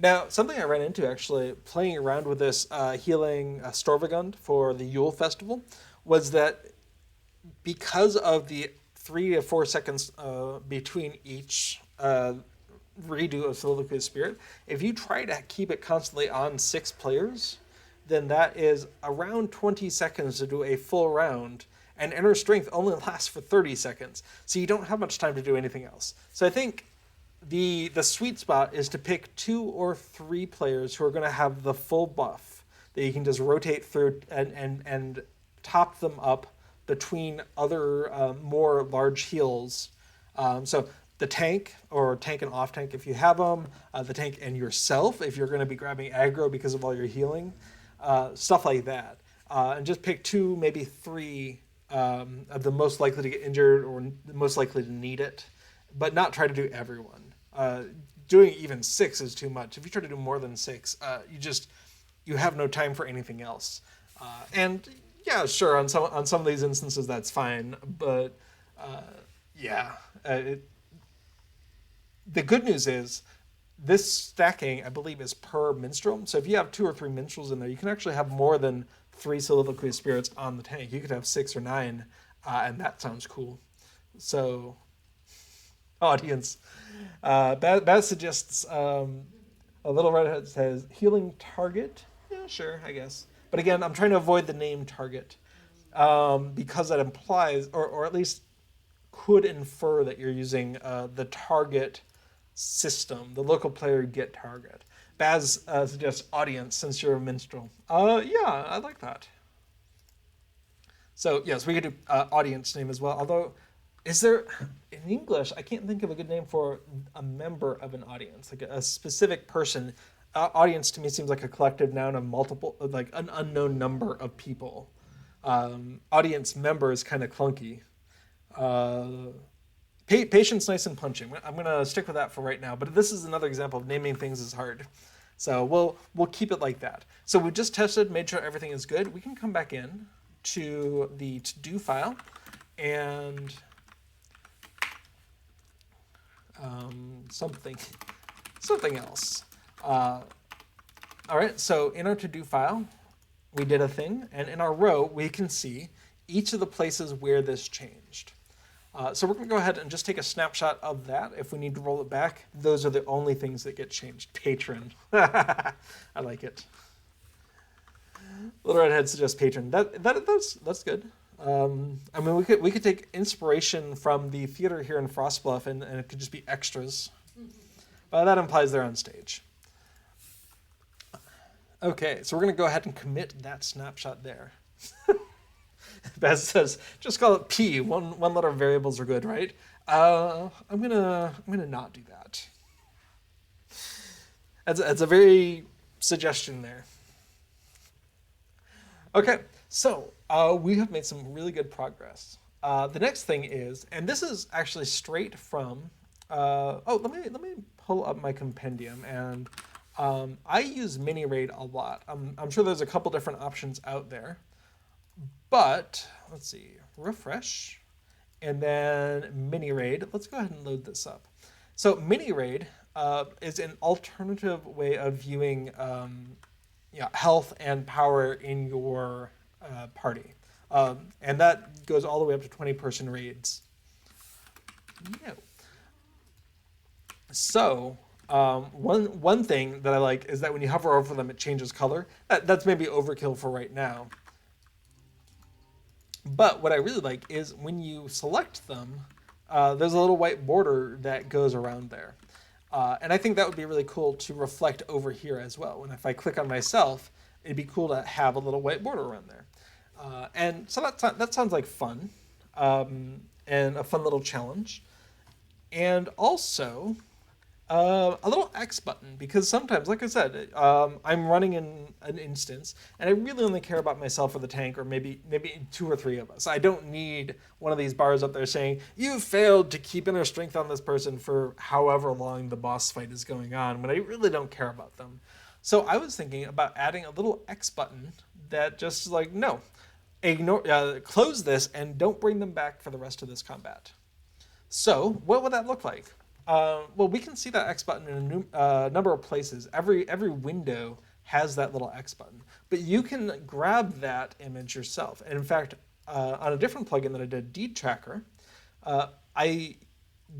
Now, something I ran into actually playing around with this healing Storvagund for the Yule Festival was that because of the 3 to 4 seconds between each redo of Soliloquy of Spirit, if you try to keep it constantly on 6 players, then that is around 20 seconds to do a full round, and Inner Strength only lasts for 30 seconds, so you don't have much time to do anything else. So I think the sweet spot is to pick 2 or 3 players who are going to have the full buff that you can just rotate through and top them up between other more large heals. So the tank or tank and off tank if you have them, the tank and yourself if you're going to be grabbing aggro because of all your healing, stuff like that. And just pick 2, maybe 3 of the most likely to get injured or the most likely to need it, but not try to do everyone. Doing even 6 is too much. If you try to do more than 6, you have no time for anything else. And yeah, sure, on some of these instances that's fine, but the good news is this stacking, I believe, is per minstrel. So if you have 2 or 3 minstrels in there, you can actually have more than 3 Soliloquy of Spirits on the tank. You could have 6 or 9, and that sounds cool. So, audience, Baz suggests a little redhead says healing target. Yeah, sure, I guess. But again, I'm trying to avoid the name target because that implies, or at least could infer that you're using the target system, the local player get target. Baz suggests audience since you're a minstrel. Yeah, I like that. So yes, we could do audience name as well. Although, is there in English? I can't think of a good name for a member of an audience, like a specific person. Audience to me seems like a collective noun of multiple, like an unknown number of people. Audience member is kind of clunky. Patience, nice and punchy. I'm gonna stick with that for right now. But this is another example of naming things is hard. So we'll keep it like that. So we just tested, made sure everything is good. We can come back in to the to-do file and something else. All right, so in our to-do file, we did a thing, and in our row, we can see each of the places where this changed. So we're going to go ahead and just take a snapshot of that. If we need to roll it back, those are the only things that get changed. Patron. I like it. Little Redhead suggests patron. That's good. I mean, we could take inspiration from the theater here in Frostbluff, and it could just be extras. But that implies they're on stage. Okay, so we're going to go ahead and commit that snapshot there. Baz says, just call it P. One letter variables are good, right? I'm gonna not do that. That's a very suggestion there. Okay, so we have made some really good progress. The next thing is, and this is actually straight from. Let me pull up my compendium, and I use mini raid a lot. I'm sure there's a couple different options out there, but let's see, refresh, and then mini raid. Let's go ahead and load this up. So mini raid is an alternative way of viewing health and power in your party. And that goes all the way up to 20-person raids. Yeah. So one thing that I like is that when you hover over them, it changes color. That's maybe overkill for right now. But what I really like is when you select them, there's a little white border that goes around there. And I think that would be really cool to reflect over here as well. And if I click on myself, it'd be cool to have a little white border around there. And so that sounds like fun, and a fun little challenge. And also a little X button, because sometimes, like I said, I'm running in an instance, and I really only care about myself or the tank, or maybe 2 or 3 of us. I don't need one of these bars up there saying, you failed to keep inner strength on this person for however long the boss fight is going on, when I really don't care about them. So I was thinking about adding a little X button that just like, no, ignore, close this and don't bring them back for the rest of this combat. So what would that look like? Well, we can see that X button in a number of places. Every window has that little X button, but you can grab that image yourself. And in fact, on a different plugin that I did, Deed Tracker, I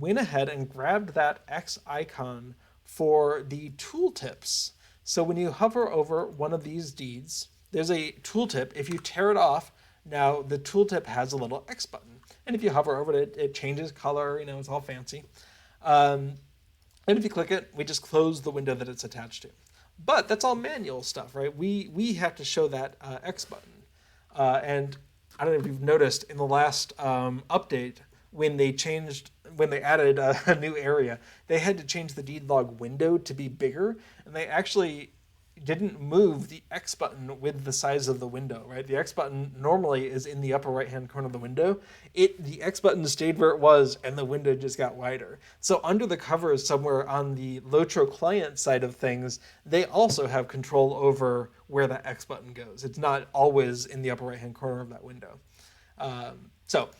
went ahead and grabbed that X icon for the tooltips. So when you hover over one of these deeds, there's a tooltip. If you tear it off, now the tooltip has a little X button. And if you hover over it, it changes color, it's all fancy. And if you click it, we just close the window that it's attached to. But that's all manual stuff, right? We have to show that X button. And I don't know if you've noticed in the last update, when they added a new area, they had to change the deed log window to be bigger, and they actually didn't move the X button with the size of the window, right? The X button normally is in the upper right-hand corner of the window. The X button stayed where it was, and the window just got wider. So under the covers, somewhere on the LOTRO client side of things, they also have control over where that X button goes. It's not always in the upper right-hand corner of that window. So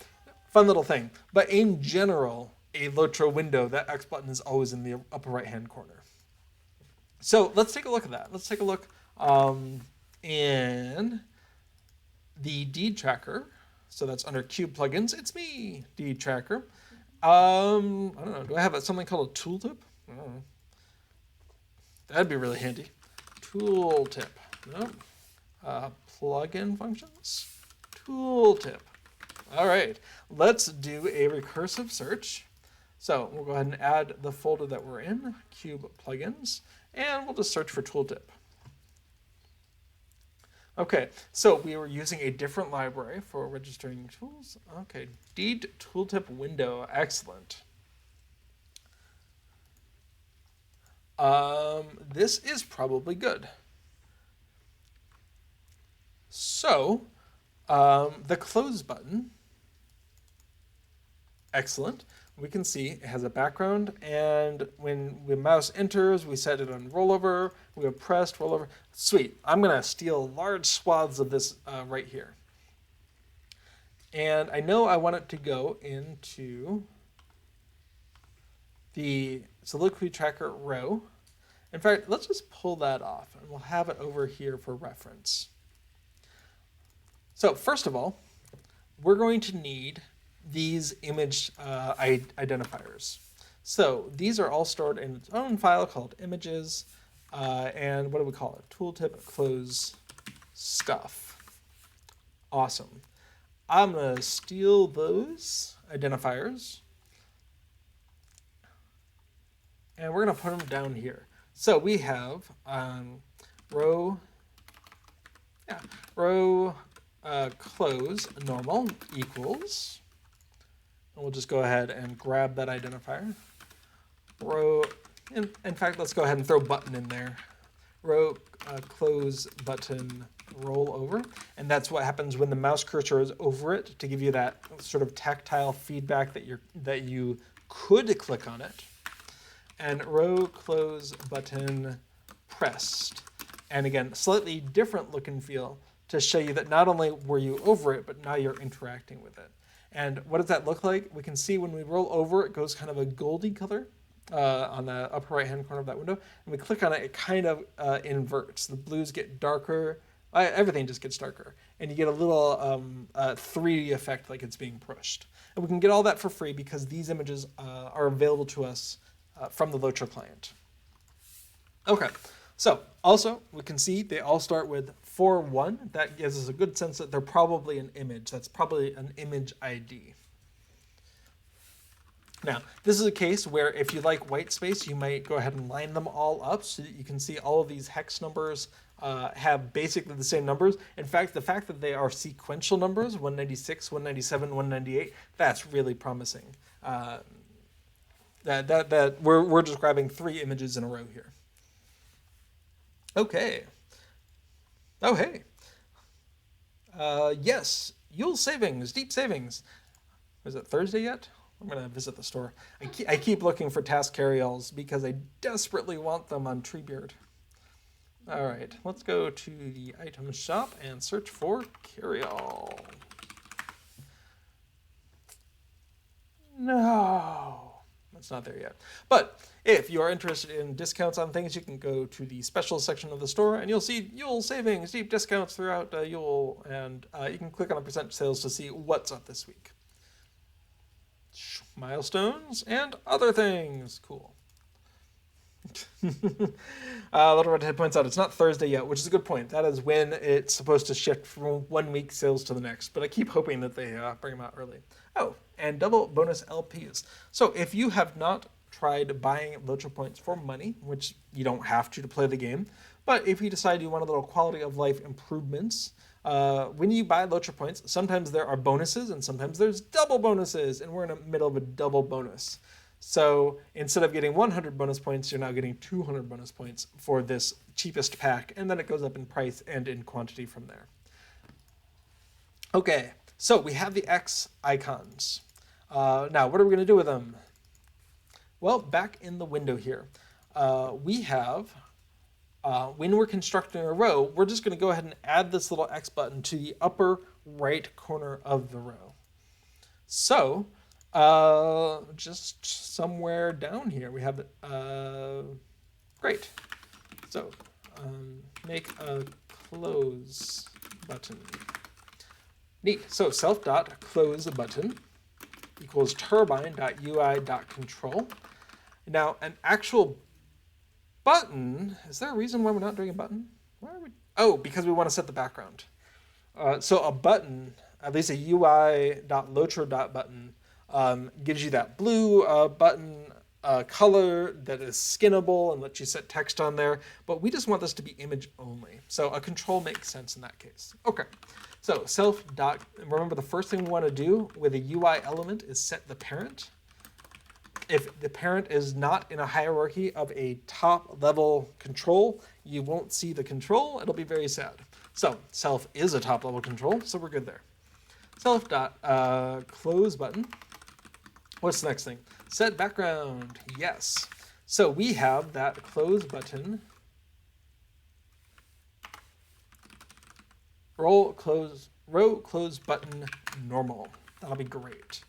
fun little thing. But in general, a LOTRO window, that X button is always in the upper right-hand corner. So let's take a look at that. Let's take a look in the Deed Tracker. So that's under Cube Plugins. It's me, Deed Tracker. I don't know. Do I have something called a tooltip? I don't know. That'd be really handy. Tooltip. No. Plugin functions. Tooltip. All right. Let's do a recursive search. So we'll go ahead and add the folder that we're in, Cube Plugins. And we'll just search for tooltip. Okay, so we were using a different library for registering tools. Okay, Deed tooltip window, excellent. This is probably good. So, the close button, excellent. We can see it has a background, and when the mouse enters, we set it on rollover, we have pressed rollover. Sweet, I'm gonna steal large swaths of this right here. And I know I want it to go into the Soliloquy Tracker row. In fact, let's just pull that off, and we'll have it over here for reference. So first of all, we're going to need these image identifiers. So these are all stored in its own file called images, and what do we call it? Tooltip close stuff. Awesome. I'm gonna steal those identifiers, and we're gonna put them down here. So we have row close normal equals. And we'll just go ahead and grab that identifier. Row In fact, let's go ahead and throw button in there. Row close button roll over, and that's what happens when the mouse cursor is over it to give you that sort of tactile feedback that you could click on it. And row close button pressed, and again, slightly different look and feel to show you that not only were you over it, but now you're interacting with it. And what does that look like? We can see when we roll over, it goes kind of a goldy color on the upper right-hand corner of that window. And we click on it, it kind of inverts. The blues get darker. Everything just gets darker. And you get a little 3D effect like it's being pushed. And we can get all that for free because these images are available to us from the LOTRO client. Okay, so also we can see they all start with 4.1. That gives us a good sense that they're probably an image. That's probably an image ID. Now, this is a case where if you like white space, you might go ahead and line them all up so that you can see all of these hex numbers have basically the same numbers. In fact, the fact that they are sequential numbers, 196, 197, 198, that's really promising. That we're describing 3 images in a row here. Okay. Oh, hey. Yes, Yule savings, deep savings. Is it Thursday yet? I'm going to visit the store. I keep looking for task carry-alls because I desperately want them on Treebeard. All right, let's go to the item shop and search for carry-all. No, that's not there yet. But if you are interested in discounts on things, you can go to the special section of the store and you'll see Yule savings, deep discounts throughout Yule, and you can click on the percent sales to see what's up this week. Milestones and other things. Cool. Little Red Head points out it's not Thursday yet, which is a good point. That is when it's supposed to shift from 1 week sales to the next, but I keep hoping that they bring them out early. Oh, and double bonus LPs. So if you have not tried buying LOTRO points for money, which you don't have to play the game, but if you decide you want a little quality of life improvements, when you buy LOTRO points, sometimes there are bonuses and sometimes there's double bonuses, and we're in the middle of a double bonus. So instead of getting 100 bonus points, you're now getting 200 bonus points for this cheapest pack, and then it goes up in price and in quantity from there. Okay, so we have the X icons. Now, what are we going to do with them? Well, back in the window here, we have, when we're constructing a row, we're just going to go ahead and add this little X button to the upper right corner of the row. So, just somewhere down here, we have, great. So, make a close button. Neat. So, self.close button equals turbine.ui.control. Now, an actual button, is there a reason why we're not doing a button? Why are we? Oh, because we want to set the background. So a button, at least a UI.lotro.button, gives you that blue button color that is skinnable and lets you set text on there, but we just want this to be image only. So a control makes sense in that case. Okay, so remember the first thing we want to do with a UI element is set the parent. If the parent is not in a hierarchy of a top level control, you won't see the control. It'll be very sad. So self is a top level control, so we're good there. Self.close button. What's the next thing? Set background. Yes. So we have that close button. Row close button normal. That'll be great.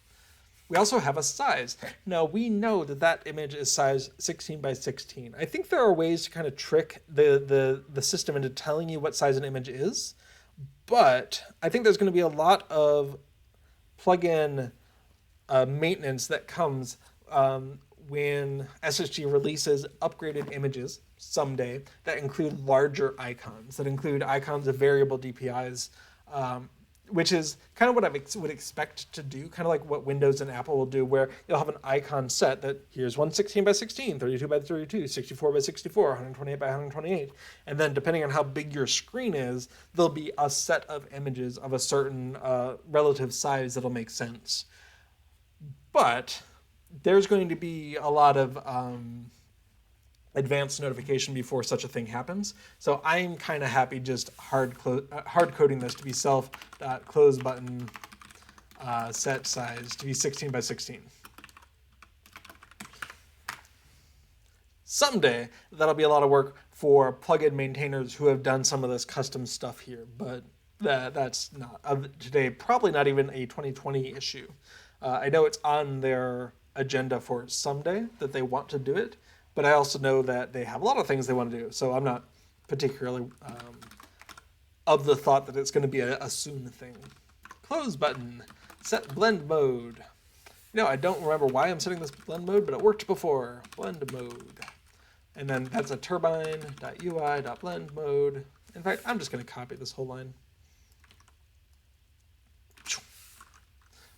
We also have a size. Now we know that that image is size 16 by 16. I think there are ways to kind of trick the system into telling you what size an image is, but I think there's going to be a lot of plugin maintenance that comes when SSG releases upgraded images someday that include larger icons, that include icons of variable DPIs, which is kind of what I would expect to do, kind of like what Windows and Apple will do, where you'll have an icon set that here's 116 by 16, 32 by 32, 64 by 64, 128 by 128. And then depending on how big your screen is, there'll be a set of images of a certain relative size that'll make sense. But there's going to be a lot of advanced notification before such a thing happens. So I'm kind of happy just hard coding this to be self.close button set size to be 16 by 16. Someday, that'll be a lot of work for plugin maintainers who have done some of this custom stuff here, but that's not, today, probably not even a 2020 issue. I know it's on their agenda for someday that they want to do it, but I also know that they have a lot of things they want to do, so I'm not particularly of the thought that it's going to be a soon thing. Close button, set blend mode. You know, I don't remember why I'm setting this blend mode, but it worked before. Blend mode. And then that's a turbine.ui.blend mode. In fact, I'm just going to copy this whole line.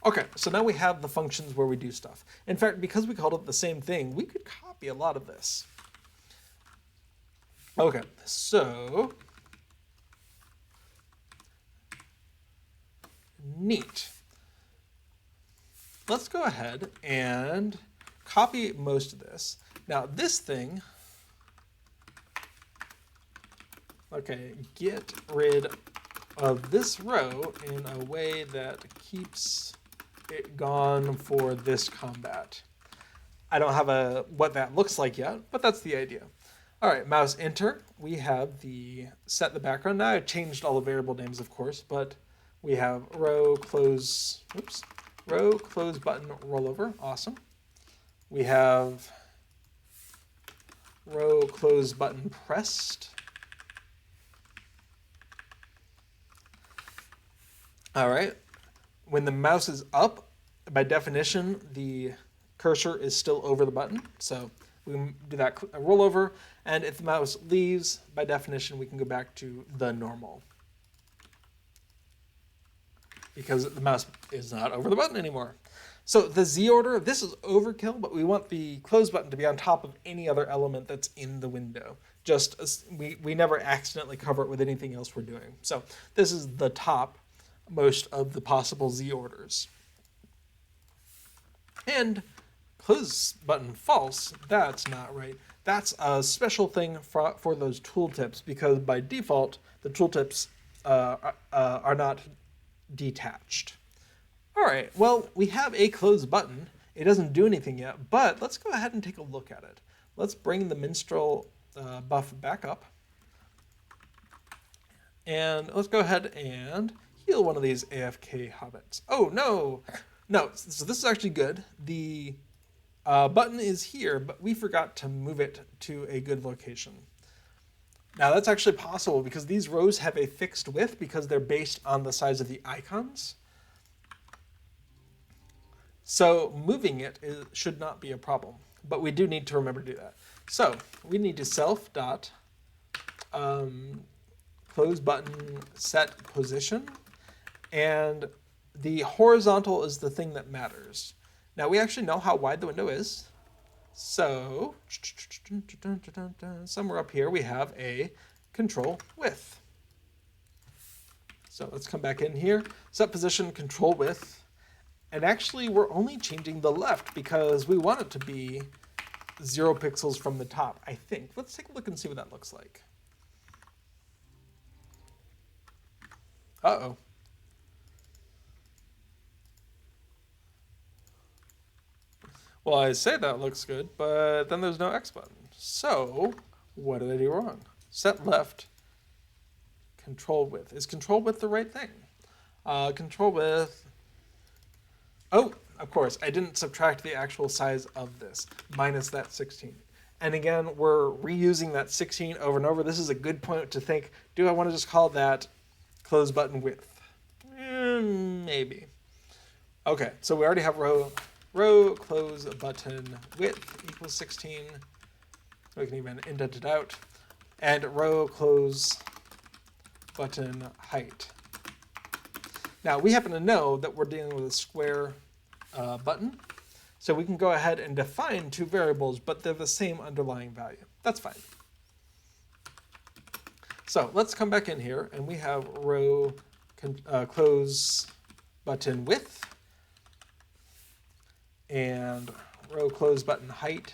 Okay, so now we have the functions where we do stuff. In fact, because we called it the same thing, we could copy a lot of this. Okay, so neat. Let's go ahead and copy most of this. Now this thing, okay, get rid of this row in a way that keeps it gone for this combat. I don't have what that looks like yet, but that's the idea. All right, mouse enter. We have the set the background. Now I've changed all the variable names, of course, but we have row close, row close button rollover. Awesome. We have row close button pressed. All right. When the mouse is up, by definition, the cursor is still over the button. So we do that rollover. And if the mouse leaves, by definition, we can go back to the normal, because the mouse is not over the button anymore. So the Z order, this is overkill, but we want the close button to be on top of any other element that's in the window. Just as we never accidentally cover it with anything else we're doing. So this is the top most of the possible Z orders. And close button false, that's not right. That's a special thing for those tooltips, because by default, the tooltips are not detached. All right, well, we have a close button. It doesn't do anything yet, but let's go ahead and take a look at it. Let's bring the minstrel buff back up. And let's go ahead and heal one of these AFK hobbits. Oh, no. No, so this is actually good. The button is here, but we forgot to move it to a good location. Now that's actually possible because these rows have a fixed width because they're based on the size of the icons. So moving it should not be a problem, but we do need to remember to do that. So we need to self dot close button set position, and the horizontal is the thing that matters. Now we actually know how wide the window is. So somewhere up here we have a control width. So let's come back in here, set position, control width. And actually we're only changing the left because we want it to be 0 pixels from the top, I think. Let's take a look and see what that looks like. Uh-oh. Well, I say that looks good, but then there's no X button. So what did I do wrong? Set left, control width. Is control width the right thing? Control width. Oh, of course, I didn't subtract the actual size of this, minus that 16. And again, we're reusing that 16 over and over. This is a good point to think, do I want to just call that close button width? Maybe. Okay, so we already have row close button width equals 16. We can even indent it out. And row close button height. Now we happen to know that we're dealing with a square button, so we can go ahead and define two variables, but they're the same underlying value. That's fine. So let's come back in here, and we have row close button width and row close button height.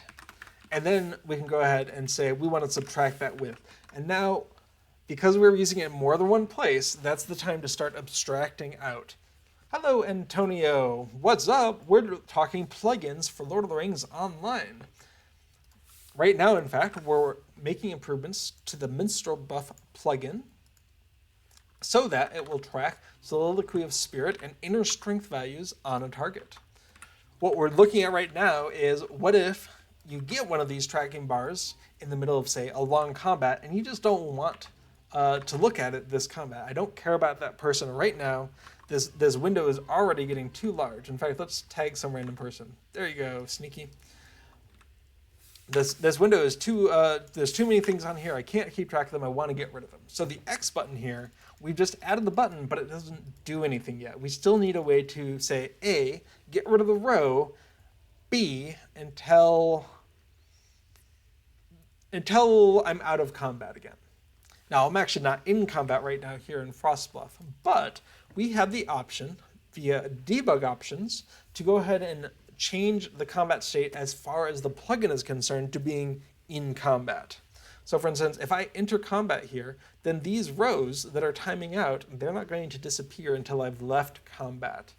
And then we can go ahead and say we want to subtract that with. And now, because we're using it in more than one place, that's the time to start abstracting out. Hello, Antonio. What's up? We're talking plugins for Lord of the Rings Online. Right now, in fact, we're making improvements to the Minstrel Buff plugin so that it will track Soliloquy of Spirit and inner strength values on a target. What we're looking at right now is what if you get one of these tracking bars in the middle of, say, a long combat, and you just don't want to look at it this combat. I don't care about that person right now. This window is already getting too large. In fact, let's tag some random person. There you go, sneaky. This window is too, there's too many things on here. I can't keep track of them. I want to get rid of them. So the X button here, we've just added the button, but it doesn't do anything yet. We still need a way to say, A, get rid of the row, B, until I'm out of combat again. Now, I'm actually not in combat right now here in Frostbluff, but we have the option via debug options to go ahead and change the combat state as far as the plugin is concerned to being in combat. So for instance, if I enter combat here, then these rows that are timing out, they're not going to disappear until I've left combat.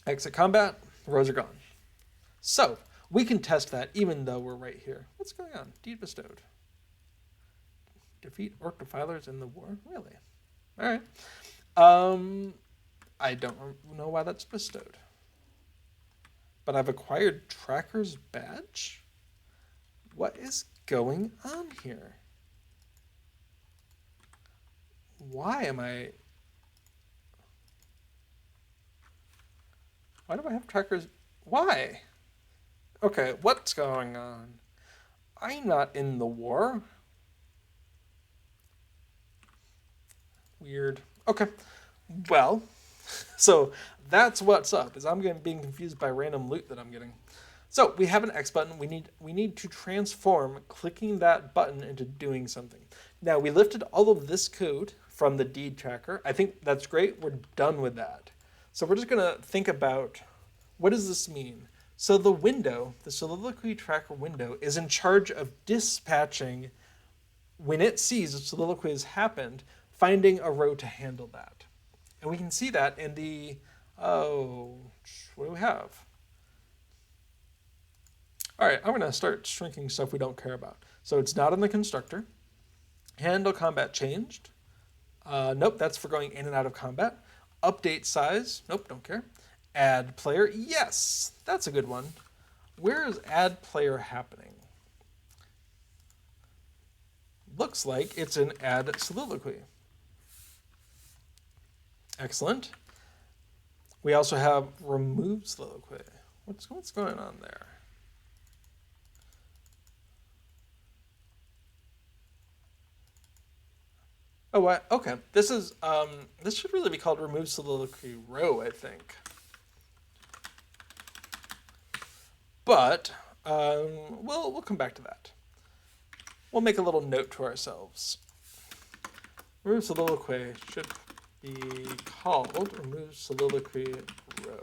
Exit combat, the rows are gone. So we can test that even though we're right here. What's going on? Deed bestowed. Defeat orc defilers in the war? Really? All right. I don't know why that's bestowed. But I've acquired Tracker's badge? What is going on here? Why do I have Tracker's? Why? Okay, what's going on? I'm not in the war. Weird. Okay. Well, so that's what's up, is I'm being confused by random loot that I'm getting. So we have an X button. We need to transform clicking that button into doing something. Now we lifted all of this code from the deed tracker. I think that's great. We're done with that. So we're just gonna think about, what does this mean? So the window, the Soliloquy tracker window, is in charge of dispatching, when it sees a soliloquy has happened, finding a row to handle that. And we can see that in the, what do we have? All right, I'm going to start shrinking stuff we don't care about. So it's not in the constructor. Handle combat changed. Nope, that's for going in and out of combat. Update size. Nope, don't care. Add player. Yes, that's a good one. Where is add player happening? Looks like it's in add soliloquy. Excellent. We also have remove soliloquy. What's going on there? Oh, what? Okay. This is this should really be called remove soliloquy row, I think. But we'll come back to that. We'll make a little note to ourselves. Remove soliloquy should be called remove soliloquy row.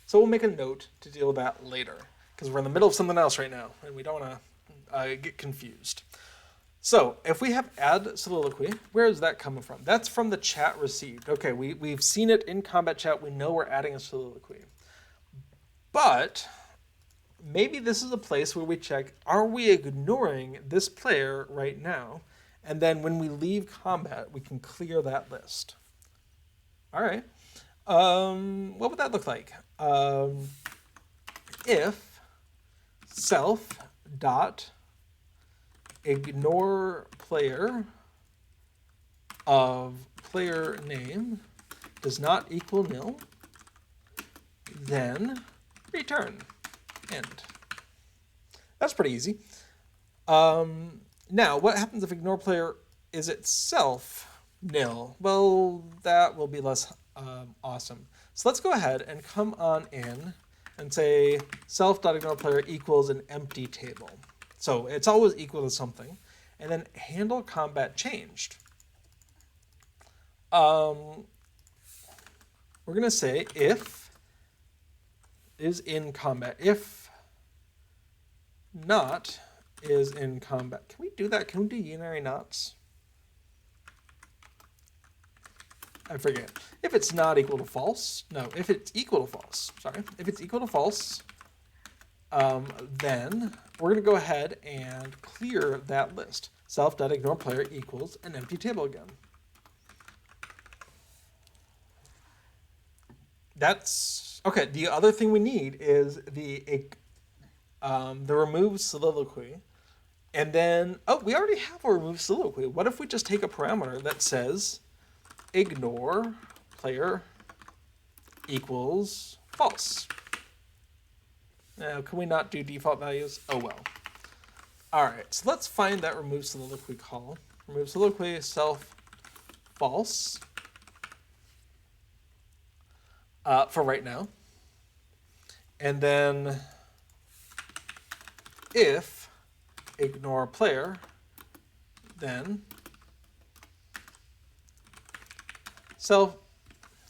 So we'll make a note to deal with that later, because we're in the middle of something else right now, and we don't want to get confused. So if we have add soliloquy, where is that coming from? That's from the chat received. Okay, we've seen it in combat chat. We know we're adding a soliloquy. But maybe this is a place where we check, are we ignoring this player right now? And then when we leave combat, we can clear that list. All right. What would that look like? If self dot ignore player of player name does not equal nil, then return end. That's pretty easy. Now, what happens if ignore player is itself nil? Well, that will be less awesome. So let's go ahead and come on in and say self.ignore player equals an empty table. So it's always equal to something. And then handle combat changed. We're going to say if is in combat. If not is in combat. Can we do that? Can we do unary nots? I forget. If it's not equal to false, no, if it's equal to false, sorry. If it's equal to false, then we're going to go ahead and clear that list. Self.ignore player equals an empty table again. That's, okay, the other thing we need is the remove soliloquy. And then, oh, we already have a remove soliloquy. What if we just take a parameter that says ignore player equals false? Now, can we not do default values? Oh, well. All right, so let's find that remove soliloquy call. Remove soliloquy self false for right now. And then if ignore player, then self,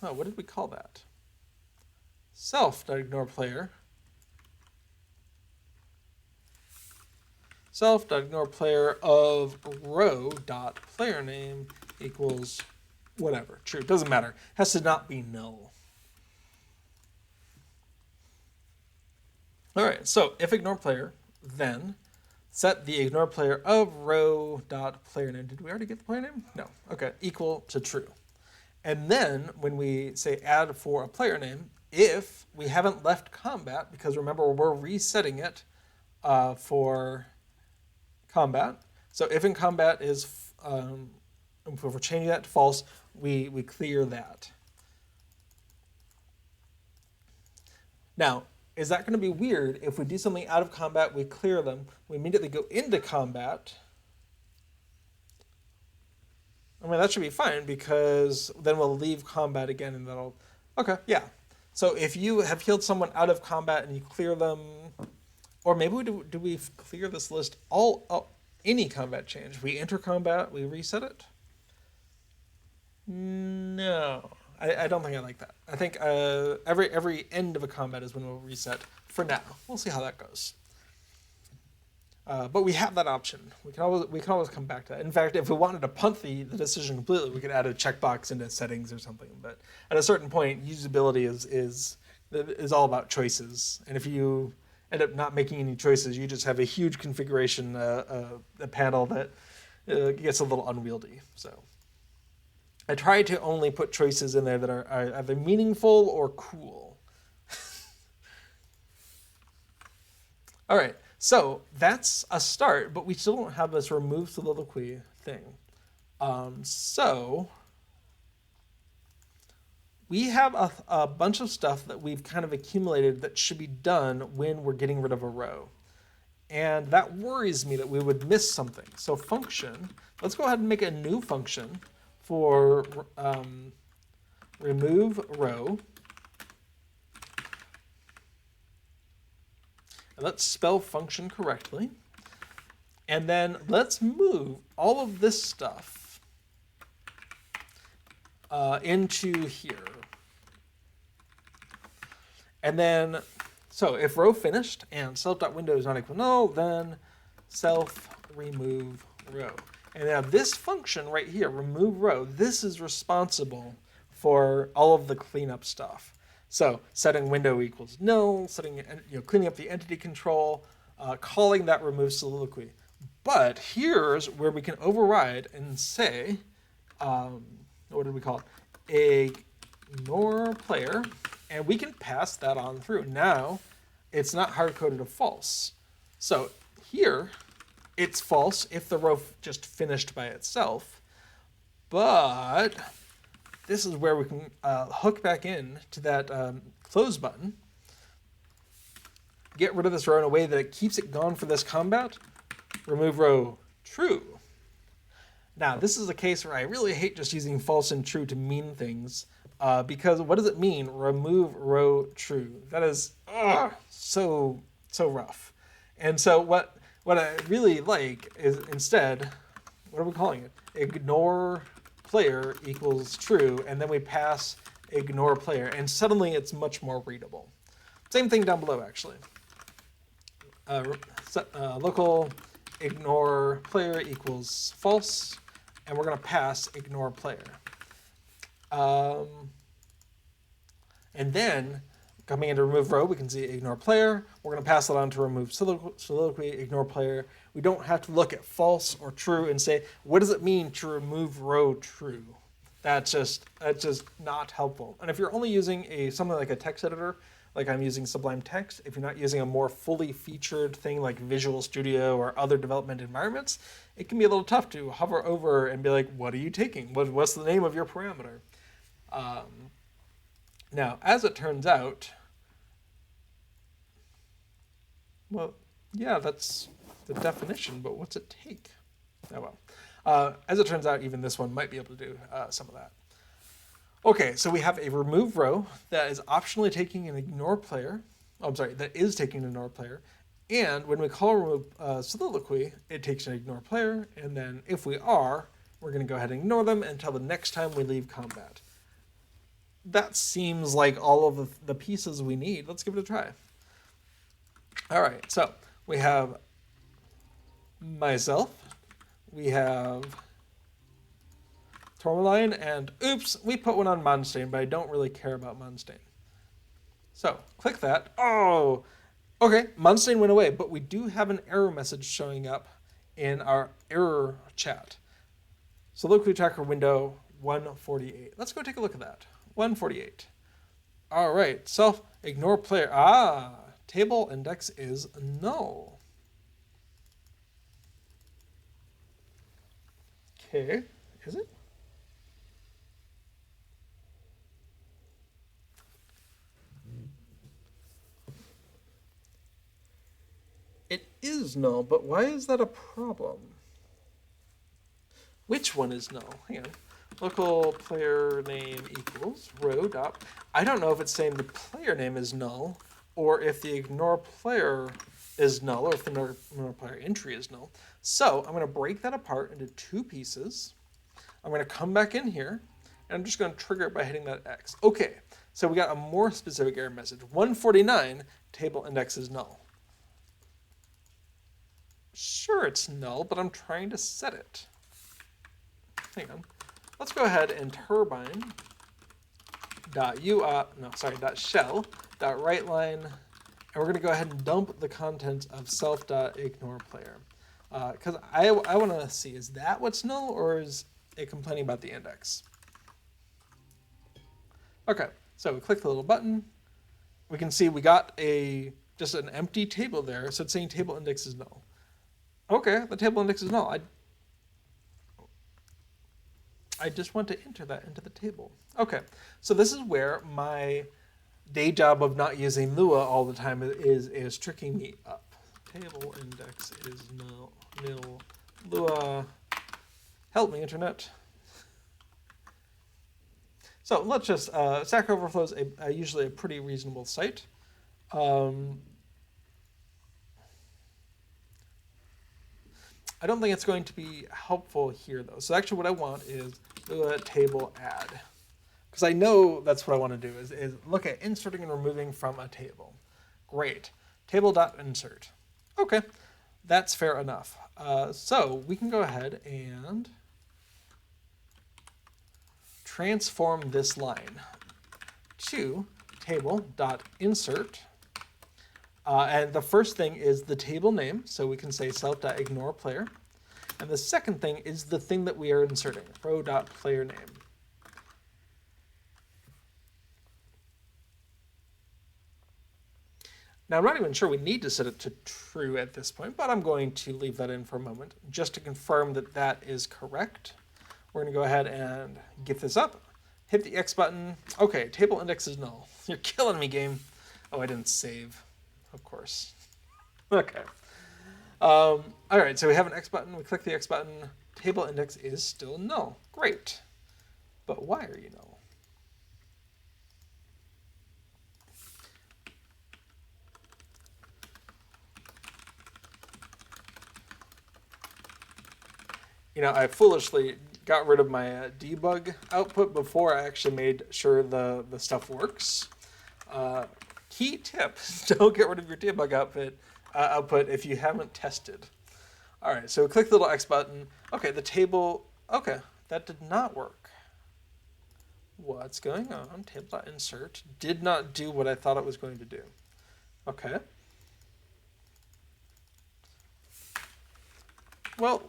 oh, what did we call that? Self.ignore player. Self.ignore player of row.player name equals whatever. True, doesn't matter. Has to not be null. All right, so if ignore player, then set the ignore player of row.player name. Did we already get the player name? No. Okay, equal to true. And then when we say add for a player name, if we haven't left combat, because remember we're resetting it for combat. So if in combat is, if we're changing that to false, we clear that. Now, is that going to be weird if we do something out of combat, we clear them, we immediately go into combat? I mean, that should be fine because then we'll leave combat again and that'll, okay, yeah. So if you have healed someone out of combat and you clear them, or maybe do we clear this list any combat change? We enter combat, we reset it? No, I don't think I like that. I think every end of a combat is when we'll reset for now. We'll see how that goes. But we have that option. We can always come back to that. In fact, if we wanted to punt the decision completely, we could add a checkbox into settings or something. But at a certain point, usability is all about choices. And if you end up not making any choices, you just have a huge configuration a panel that gets a little unwieldy. So I try to only put choices in there that are either meaningful or cool. All right. So that's a start, but we still don't have this remove soliloquy thing. So we have a bunch of stuff that we've kind of accumulated that should be done when we're getting rid of a row. And that worries me that we would miss something. So function, let's go ahead and make a new function for remove row. Let's spell function correctly. And then let's move all of this stuff into here. And then, so if row finished and self.window is not equal null, then self remove row. And now this function right here, remove row, this is responsible for all of the cleanup stuff. So setting window equals null, cleaning up the entity control, calling that remove soliloquy. But here's where we can override and say, what did we call it? Ignore player, and we can pass that on through. Now, it's not hard-coded to false. So here, it's false if the row just finished by itself, but this is where we can hook back in to that close button, get rid of this row in a way that it keeps it gone for this combat, remove row true. Now, this is a case where I really hate just using false and true to mean things, because what does it mean, remove row true? That is so rough. And so what I really like is instead, what are we calling it? Ignore player equals true, and then we pass ignore player, and suddenly it's much more readable. Same thing down below, actually. local ignore player equals false, and we're going to pass ignore player. And then coming into remove row, we can see ignore player. We're going to pass it on to remove soliloquy, ignore player. We don't have to look at false or true and say, what does it mean to remove row true? That's just not helpful. And if you're only using something like a text editor, like I'm using Sublime Text, if you're not using a more fully featured thing like Visual Studio or other development environments, it can be a little tough to hover over and be like, what are you taking? What's the name of your parameter? Now, as it turns out, well, yeah, that's the definition, but what's it take? Oh well. As it turns out, even this one might be able to do some of that. Okay, so we have a remove row that is optionally taking an ignore player. Oh, I'm sorry, that is taking an ignore player. And when we call remove soliloquy, it takes an ignore player. And then if we are, we're going to go ahead and ignore them until the next time we leave combat. That seems like all of the pieces we need. Let's give it a try. All right, so we have myself. We have Tourmaline, and oops, we put one on Mondstaine, but I don't really care about Mondstaine. So click that. Oh, okay, Mondstaine went away, but we do have an error message showing up in our error chat. Soliloquy tracker window 148. Let's go take a look at that. 148. All right, self ignore player. Table index is null. Okay, is it? It is null, but why is that a problem? Which one is null? Hang on. Local player name equals row dot. I don't know if it's saying the player name is null or if the ignore player is null or if the ignore player entry is null. So I'm going to break that apart into two pieces. I'm going to come back in here and I'm just going to trigger it by hitting that X. Okay, so we got a more specific error message. 149, table index is null. Sure, it's null, but I'm trying to set it. Hang on. Let's go ahead and turbine shell .writeLine, and we're going to go ahead and dump the contents of self.ignore player. Because I want to see, is that what's null, or is it complaining about the index? Okay, so we click the little button. We can see we got just an empty table there, so it's saying table index is null. Okay, the table index is null. I just want to enter that into the table. Okay, so this is where my day job of not using Lua all the time is tricking me up. Table index is nil. Lua, help me, internet. So let's just, Stack Overflow is usually a pretty reasonable site. I don't think it's going to be helpful here, though. So actually what I want is Lua table add. Because I know that's what I want to do, is look at inserting and removing from a table. Great. Table.insert. Okay, that's fair enough. So we can go ahead and transform this line to table.insert. And the first thing is the table name, so we can say self.ignore player. And the second thing is the thing that we are inserting, row.player name. Now, I'm not even sure we need to set it to true at this point, but I'm going to leave that in for a moment just to confirm that that is correct. We're going to go ahead and get this up, hit the X button. Okay, table index is null. You're killing me, game. Oh, I didn't save, of course. Okay. All right, so we have an X button. We click the X button. Table index is still null. Great. But why are you null? You know, I foolishly got rid of my debug output before I actually made sure the stuff works. Key tip, don't get rid of your debug output output if you haven't tested. All right, so click the little X button. Okay, the table, okay, that did not work. What's going on? Table.insert did not do what I thought it was going to do. Okay. Well,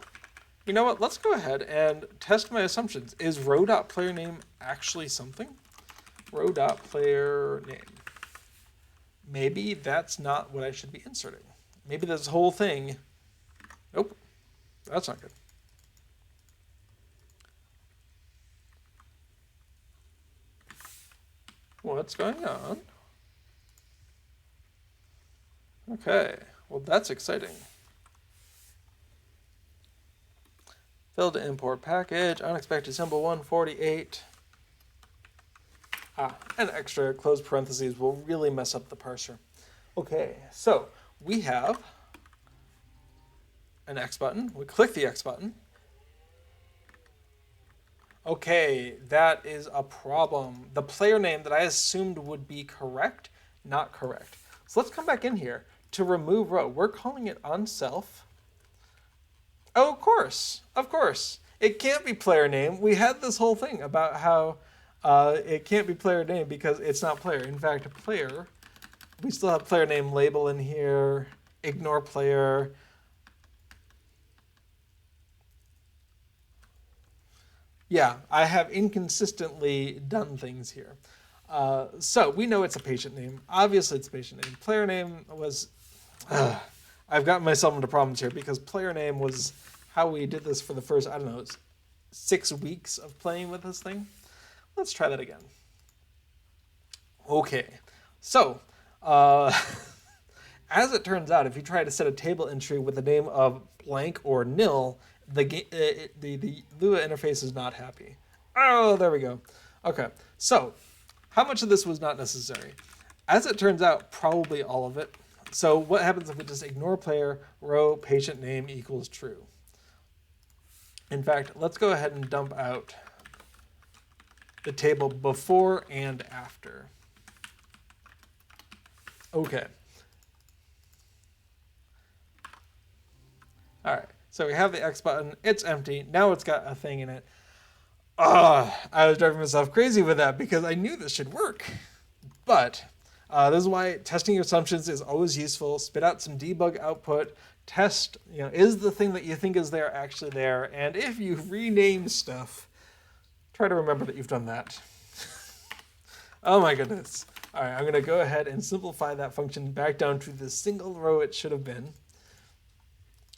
you know what? Let's go ahead and test my assumptions. Is row.playerName actually something? Row.playerName. Maybe that's not what I should be inserting. Maybe this whole thing... Nope. That's not good. What's going on? Okay. Well, that's exciting. Failed to import package, unexpected symbol 148. An extra close parentheses will really mess up the parser. Okay, so we have an X button. We click the X button. Okay, that is a problem. The player name that I assumed would be correct, not correct. So let's come back in here to remove row. We're calling it unself. Oh, of course. It can't be player name. We had this whole thing about how it can't be player name because it's not player. In fact, player, we still have player name label in here, ignore player. Yeah, I have inconsistently done things here. So we know it's a patient name. Obviously it's a patient name. Player name was... I've gotten myself into problems here because player name was how we did this for the first, 6 weeks of playing with this thing. Let's try that again. Okay, so as it turns out, if you try to set a table entry with the name of blank or nil, the Lua interface is not happy. Oh, there we go. Okay, so how much of this was not necessary? As it turns out, probably all of it. So what happens if we just ignore player, row, patient name equals true? In fact, let's go ahead and dump out the table before and after. Okay. All right, so we have the X button. It's empty. Now it's got a thing in it. I was driving myself crazy with that because I knew this should work. But this is why testing your assumptions is always useful. Spit out some debug output. Test, is the thing that you think is there actually there? And if you rename stuff, try to remember that you've done that. Oh my goodness. All right, I'm going to go ahead and simplify that function back down to the single row it should have been.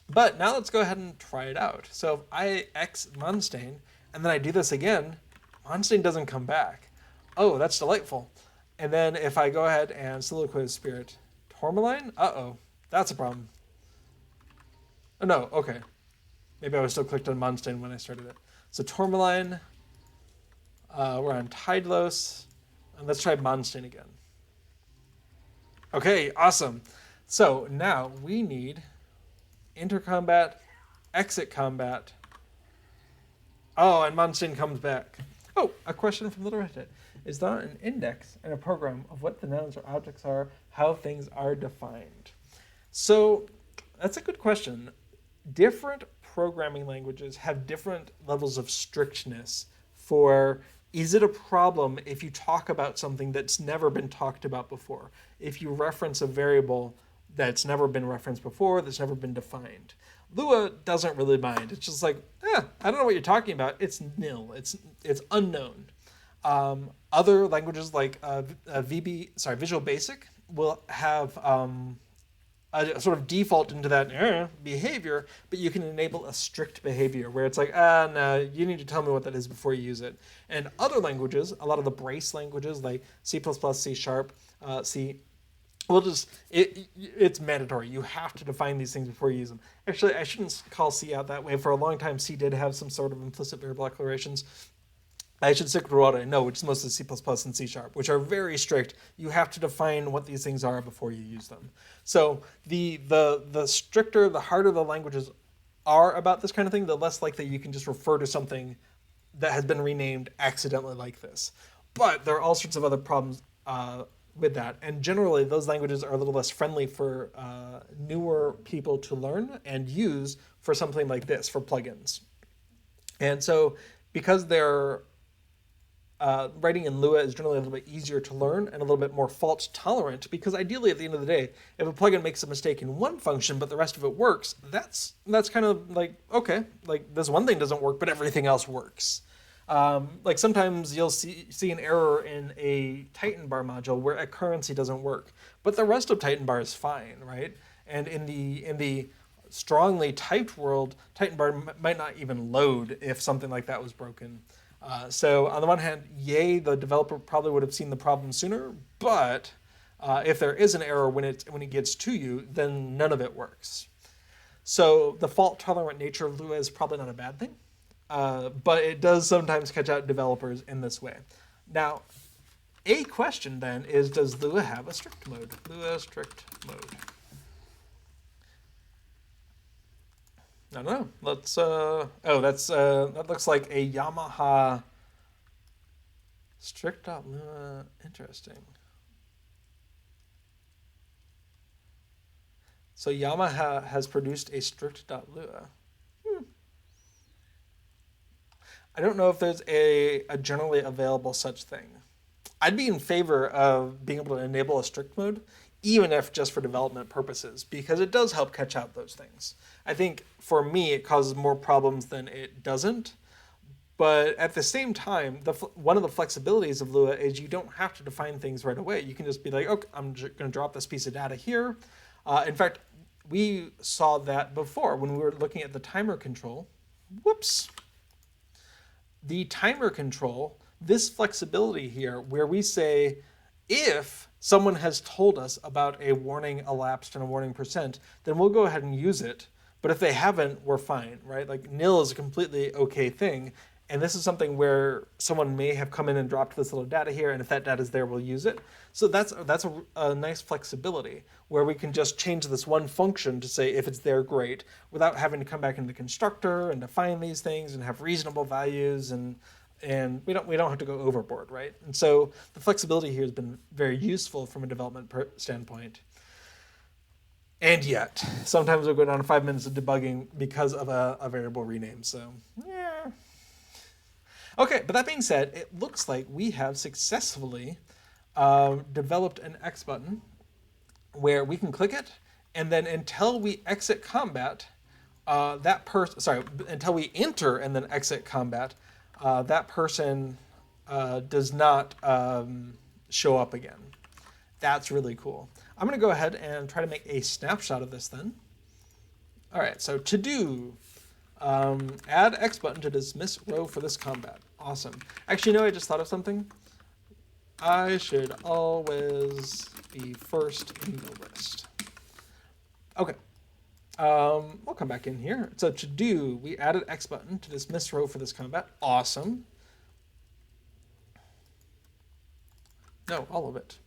But now let's go ahead and try it out. So if I X Monstain, and then I do this again, Monstain doesn't come back. Oh, that's delightful. And then if I go ahead and Soliloquy of Spirit, Tourmaline? Uh-oh, that's a problem. Oh, no, okay. Maybe I was still clicked on Monstain when I started it. So Tourmaline, we're on Tidlos, and let's try Monstain again. Okay, awesome. So now we need enter combat, exit combat. Oh, and Monstain comes back. Oh, a question from Little Reddit. Is there an index in a program of what the nouns or objects are, how things are defined? So that's a good question. Different programming languages have different levels of strictness for, is it a problem if you talk about something that's never been talked about before? If you reference a variable that's never been referenced before, that's never been defined. Lua doesn't really mind. It's just like, I don't know what you're talking about. It's nil. It's unknown. Other languages like Visual Basic will have a sort of default into that behavior, but you can enable a strict behavior where it's like, no, you need to tell me what that is before you use it. And other languages, a lot of the brace languages like C++, C#, C, it's mandatory. You have to define these things before you use them. Actually, I shouldn't call C out that way. For a long time, C did have some sort of implicit variable declarations. I should stick with what I know, which is mostly C++ and C#, which are very strict. You have to define what these things are before you use them. So the stricter, the harder the languages are about this kind of thing, the less likely you can just refer to something that has been renamed accidentally like this. But there are all sorts of other problems with that. And generally, those languages are a little less friendly for newer people to learn and use for something like this, for plugins. And so because they're writing in Lua is generally a little bit easier to learn and a little bit more fault tolerant, because ideally at the end of the day, if a plugin makes a mistake in one function but the rest of it works, that's kind of like, okay, like this one thing doesn't work but everything else works. Like sometimes you'll see an error in a Titan bar module where a currency doesn't work, but the rest of Titan bar is fine, right? And in the strongly typed world, Titan bar might not even load if something like that was broken. So on the one hand, yay, the developer probably would have seen the problem sooner, but if there is an error when it gets to you, then none of it works. So the fault-tolerant nature of Lua is probably not a bad thing, but it does sometimes catch out developers in this way. Now, a question then is, does Lua have a strict mode? Lua strict mode. I don't know. Let's. That looks like a Yamaha strict.lua. Interesting. So Yamaha has produced a strict.lua. I don't know if there's a generally available such thing. I'd be in favor of being able to enable a strict mode, even if just for development purposes, because it does help catch out those things. I think for me, it causes more problems than it doesn't. But at the same time, one of the flexibilities of Lua is you don't have to define things right away. You can just be like, okay, I'm going to drop this piece of data here. In fact, we saw that before when we were looking at the timer control. Whoops. The timer control, this flexibility here, where we say, if someone has told us about a warning elapsed and a warning percent, then we'll go ahead and use it. But if they haven't, we're fine, right? Like nil is a completely okay thing. And this is something where someone may have come in and dropped this little data here, and if that data is there, we'll use it. So that's a nice flexibility where we can just change this one function to say if it's there, great, without having to come back into the constructor and define these things and have reasonable values, and we don't have to go overboard, right? And so the flexibility here has been very useful from a development standpoint. And yet, sometimes we'll go down to 5 minutes of debugging because of a variable rename. So, yeah. Okay, but that being said, it looks like we have successfully developed an X button where we can click it, and then until we exit combat, until we enter and then exit combat, that person does not show up again. That's really cool. I'm going to go ahead and try to make a snapshot of this then. All right, so to do, add X button to dismiss row for this combat. Awesome. Actually, I just thought of something. I should always be first in the list. Okay. We'll come back in here. So to do, we added X button to dismiss row for this combat. Awesome. No, all of it.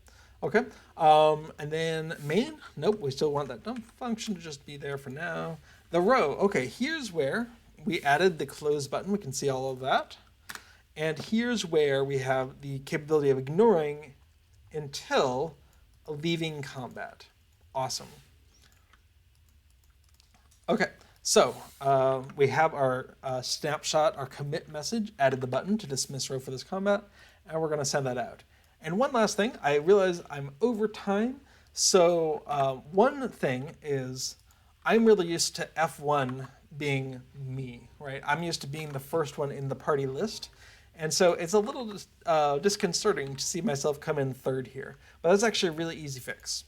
Okay. And then main. Nope, we still want that dump function to just be there for now. The row. Okay, here's where we added the close button. We can see all of that. And here's where we have the capability of ignoring until leaving combat. Awesome. Okay, so we have our snapshot, our commit message, added the button to dismiss row for this combat, and we're going to send that out. And one last thing, I realize I'm over time, so one thing is I'm really used to F1 being me, right? I'm used to being the first one in the party list. And so it's a little disconcerting to see myself come in third here. But that's actually a really easy fix.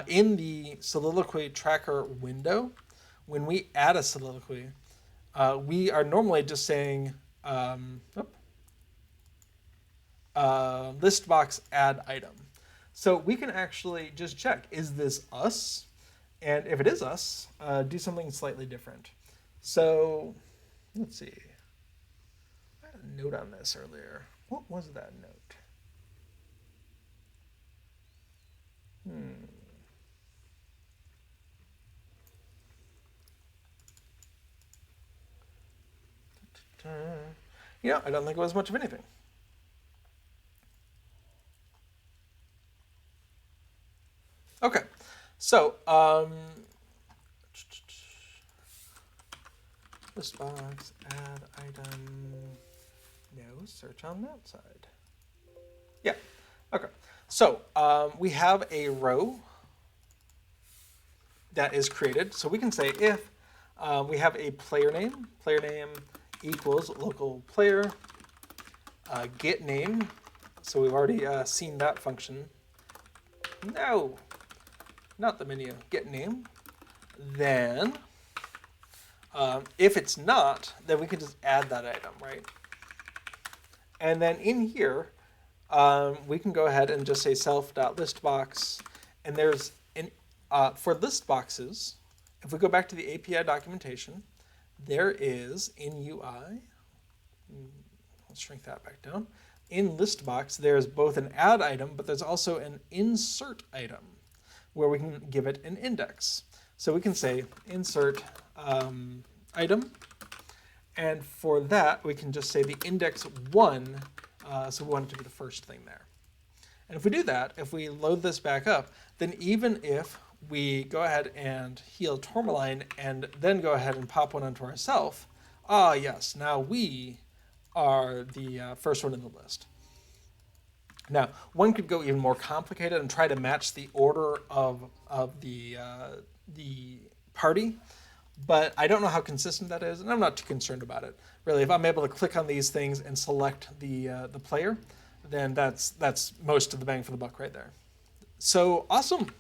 In the Soliloquy tracker window, when we add a soliloquy, we are normally just saying list box add item. So we can actually just check, is this us? And if it is us, do something slightly different. So let's see. I had a note on this earlier. What was that note? I don't think it was much of anything. So, list box, add item, no, search on that side. Yeah, okay. So, we have a row that is created. So we can say if we have a player name equals local player, get name. So we've already seen that function. No, not the menu, get name. Then, if it's not, then we can just add that item, right? And then in here, we can go ahead and just say self.listbox, and there's an for list boxes. If we go back to the API documentation, there is in UI. Let's shrink that back down. In list box, there's both an add item, but there's also an insert item, where we can give it an index. So we can say insert item, and for that we can just say the index 1. So we want it to be the first thing there. And if we do that, if we load this back up, then even if we go ahead and heal Tourmaline and then go ahead and pop one onto ourselves, yes, now we are the first one in the list. Now, one could go even more complicated and try to match the order of the party, but I don't know how consistent that is, and I'm not too concerned about it. Really, if I'm able to click on these things and select the player, then that's most of the bang for the buck right there. So awesome.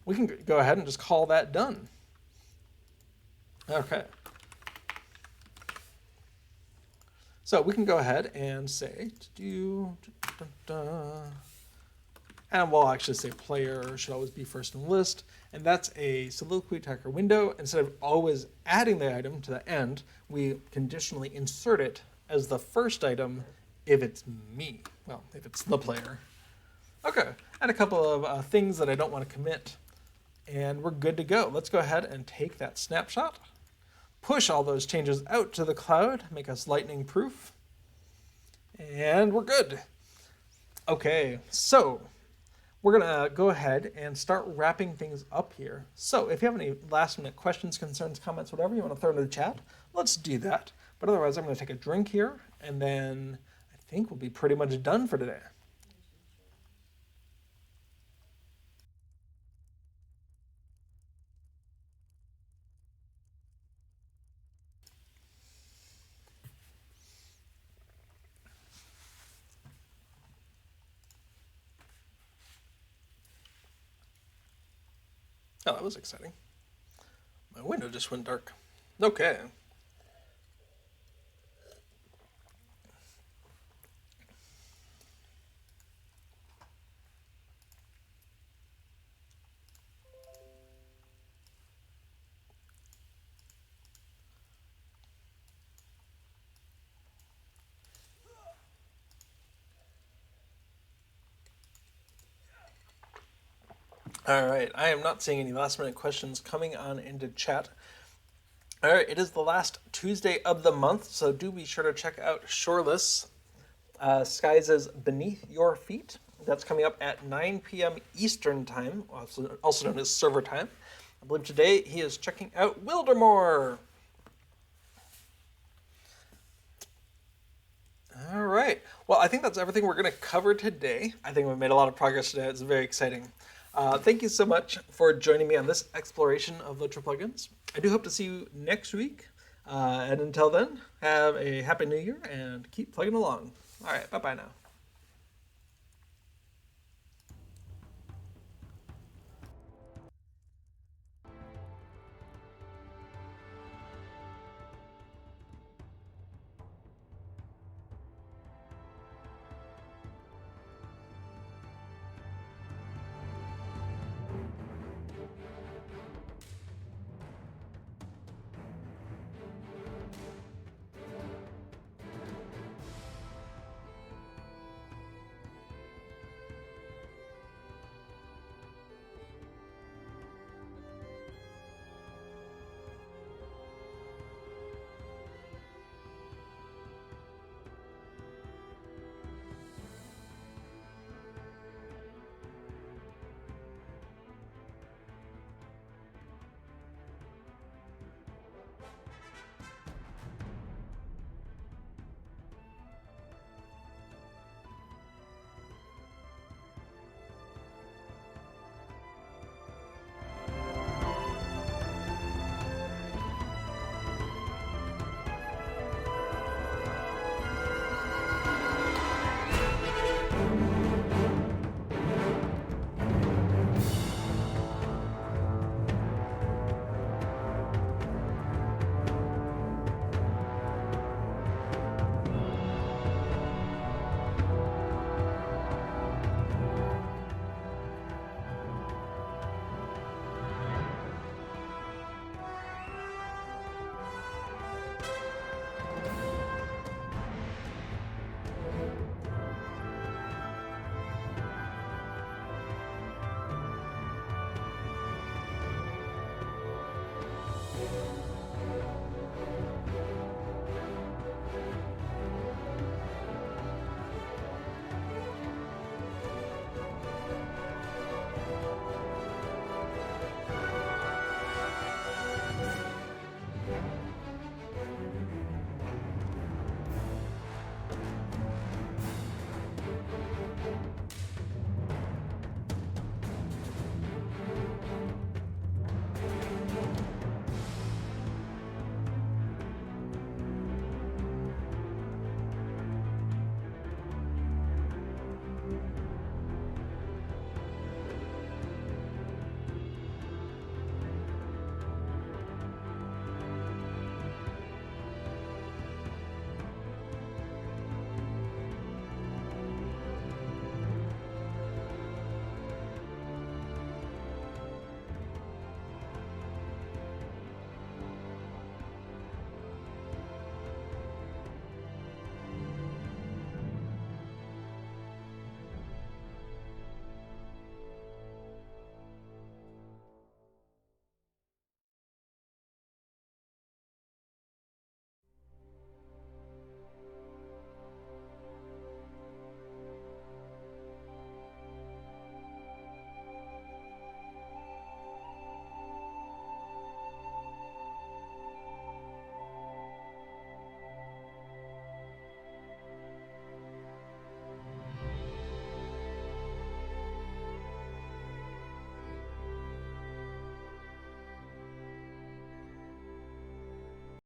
We can go ahead and just call that done. Okay. So we can go ahead and say, and we'll actually say player should always be first in the list. And that's a soliloquy attacker window. Instead of always adding the item to the end, we conditionally insert it as the first item if it's me. Well, if it's the player. Okay, and a couple of things that I don't want to commit. And we're good to go. Let's go ahead and take that snapshot, push all those changes out to the cloud, make us lightning proof, and we're good. Okay, so we're gonna go ahead and start wrapping things up here. So if you have any last minute questions, concerns, comments, whatever you want to throw into the chat, let's do that. But otherwise, I'm gonna take a drink here, and then I think we'll be pretty much done for today. Oh, that was exciting. My window just went dark. Okay. All right, I am not seeing any last minute questions coming on into chat. All right, it is the last Tuesday of the month, so do be sure to check out Shoreless, Skies' Beneath Your Feet. That's coming up at 9 p.m. Eastern Time, also known as server time. I believe today he is checking out Wildermore. All right, well, I think that's everything we're going to cover today. I think we've made a lot of progress today. It's very exciting. Thank you so much for joining me on this exploration of LOTRO plugins. I do hope to see you next week. And until then, have a happy new year and keep plugging along. All right, bye-bye now.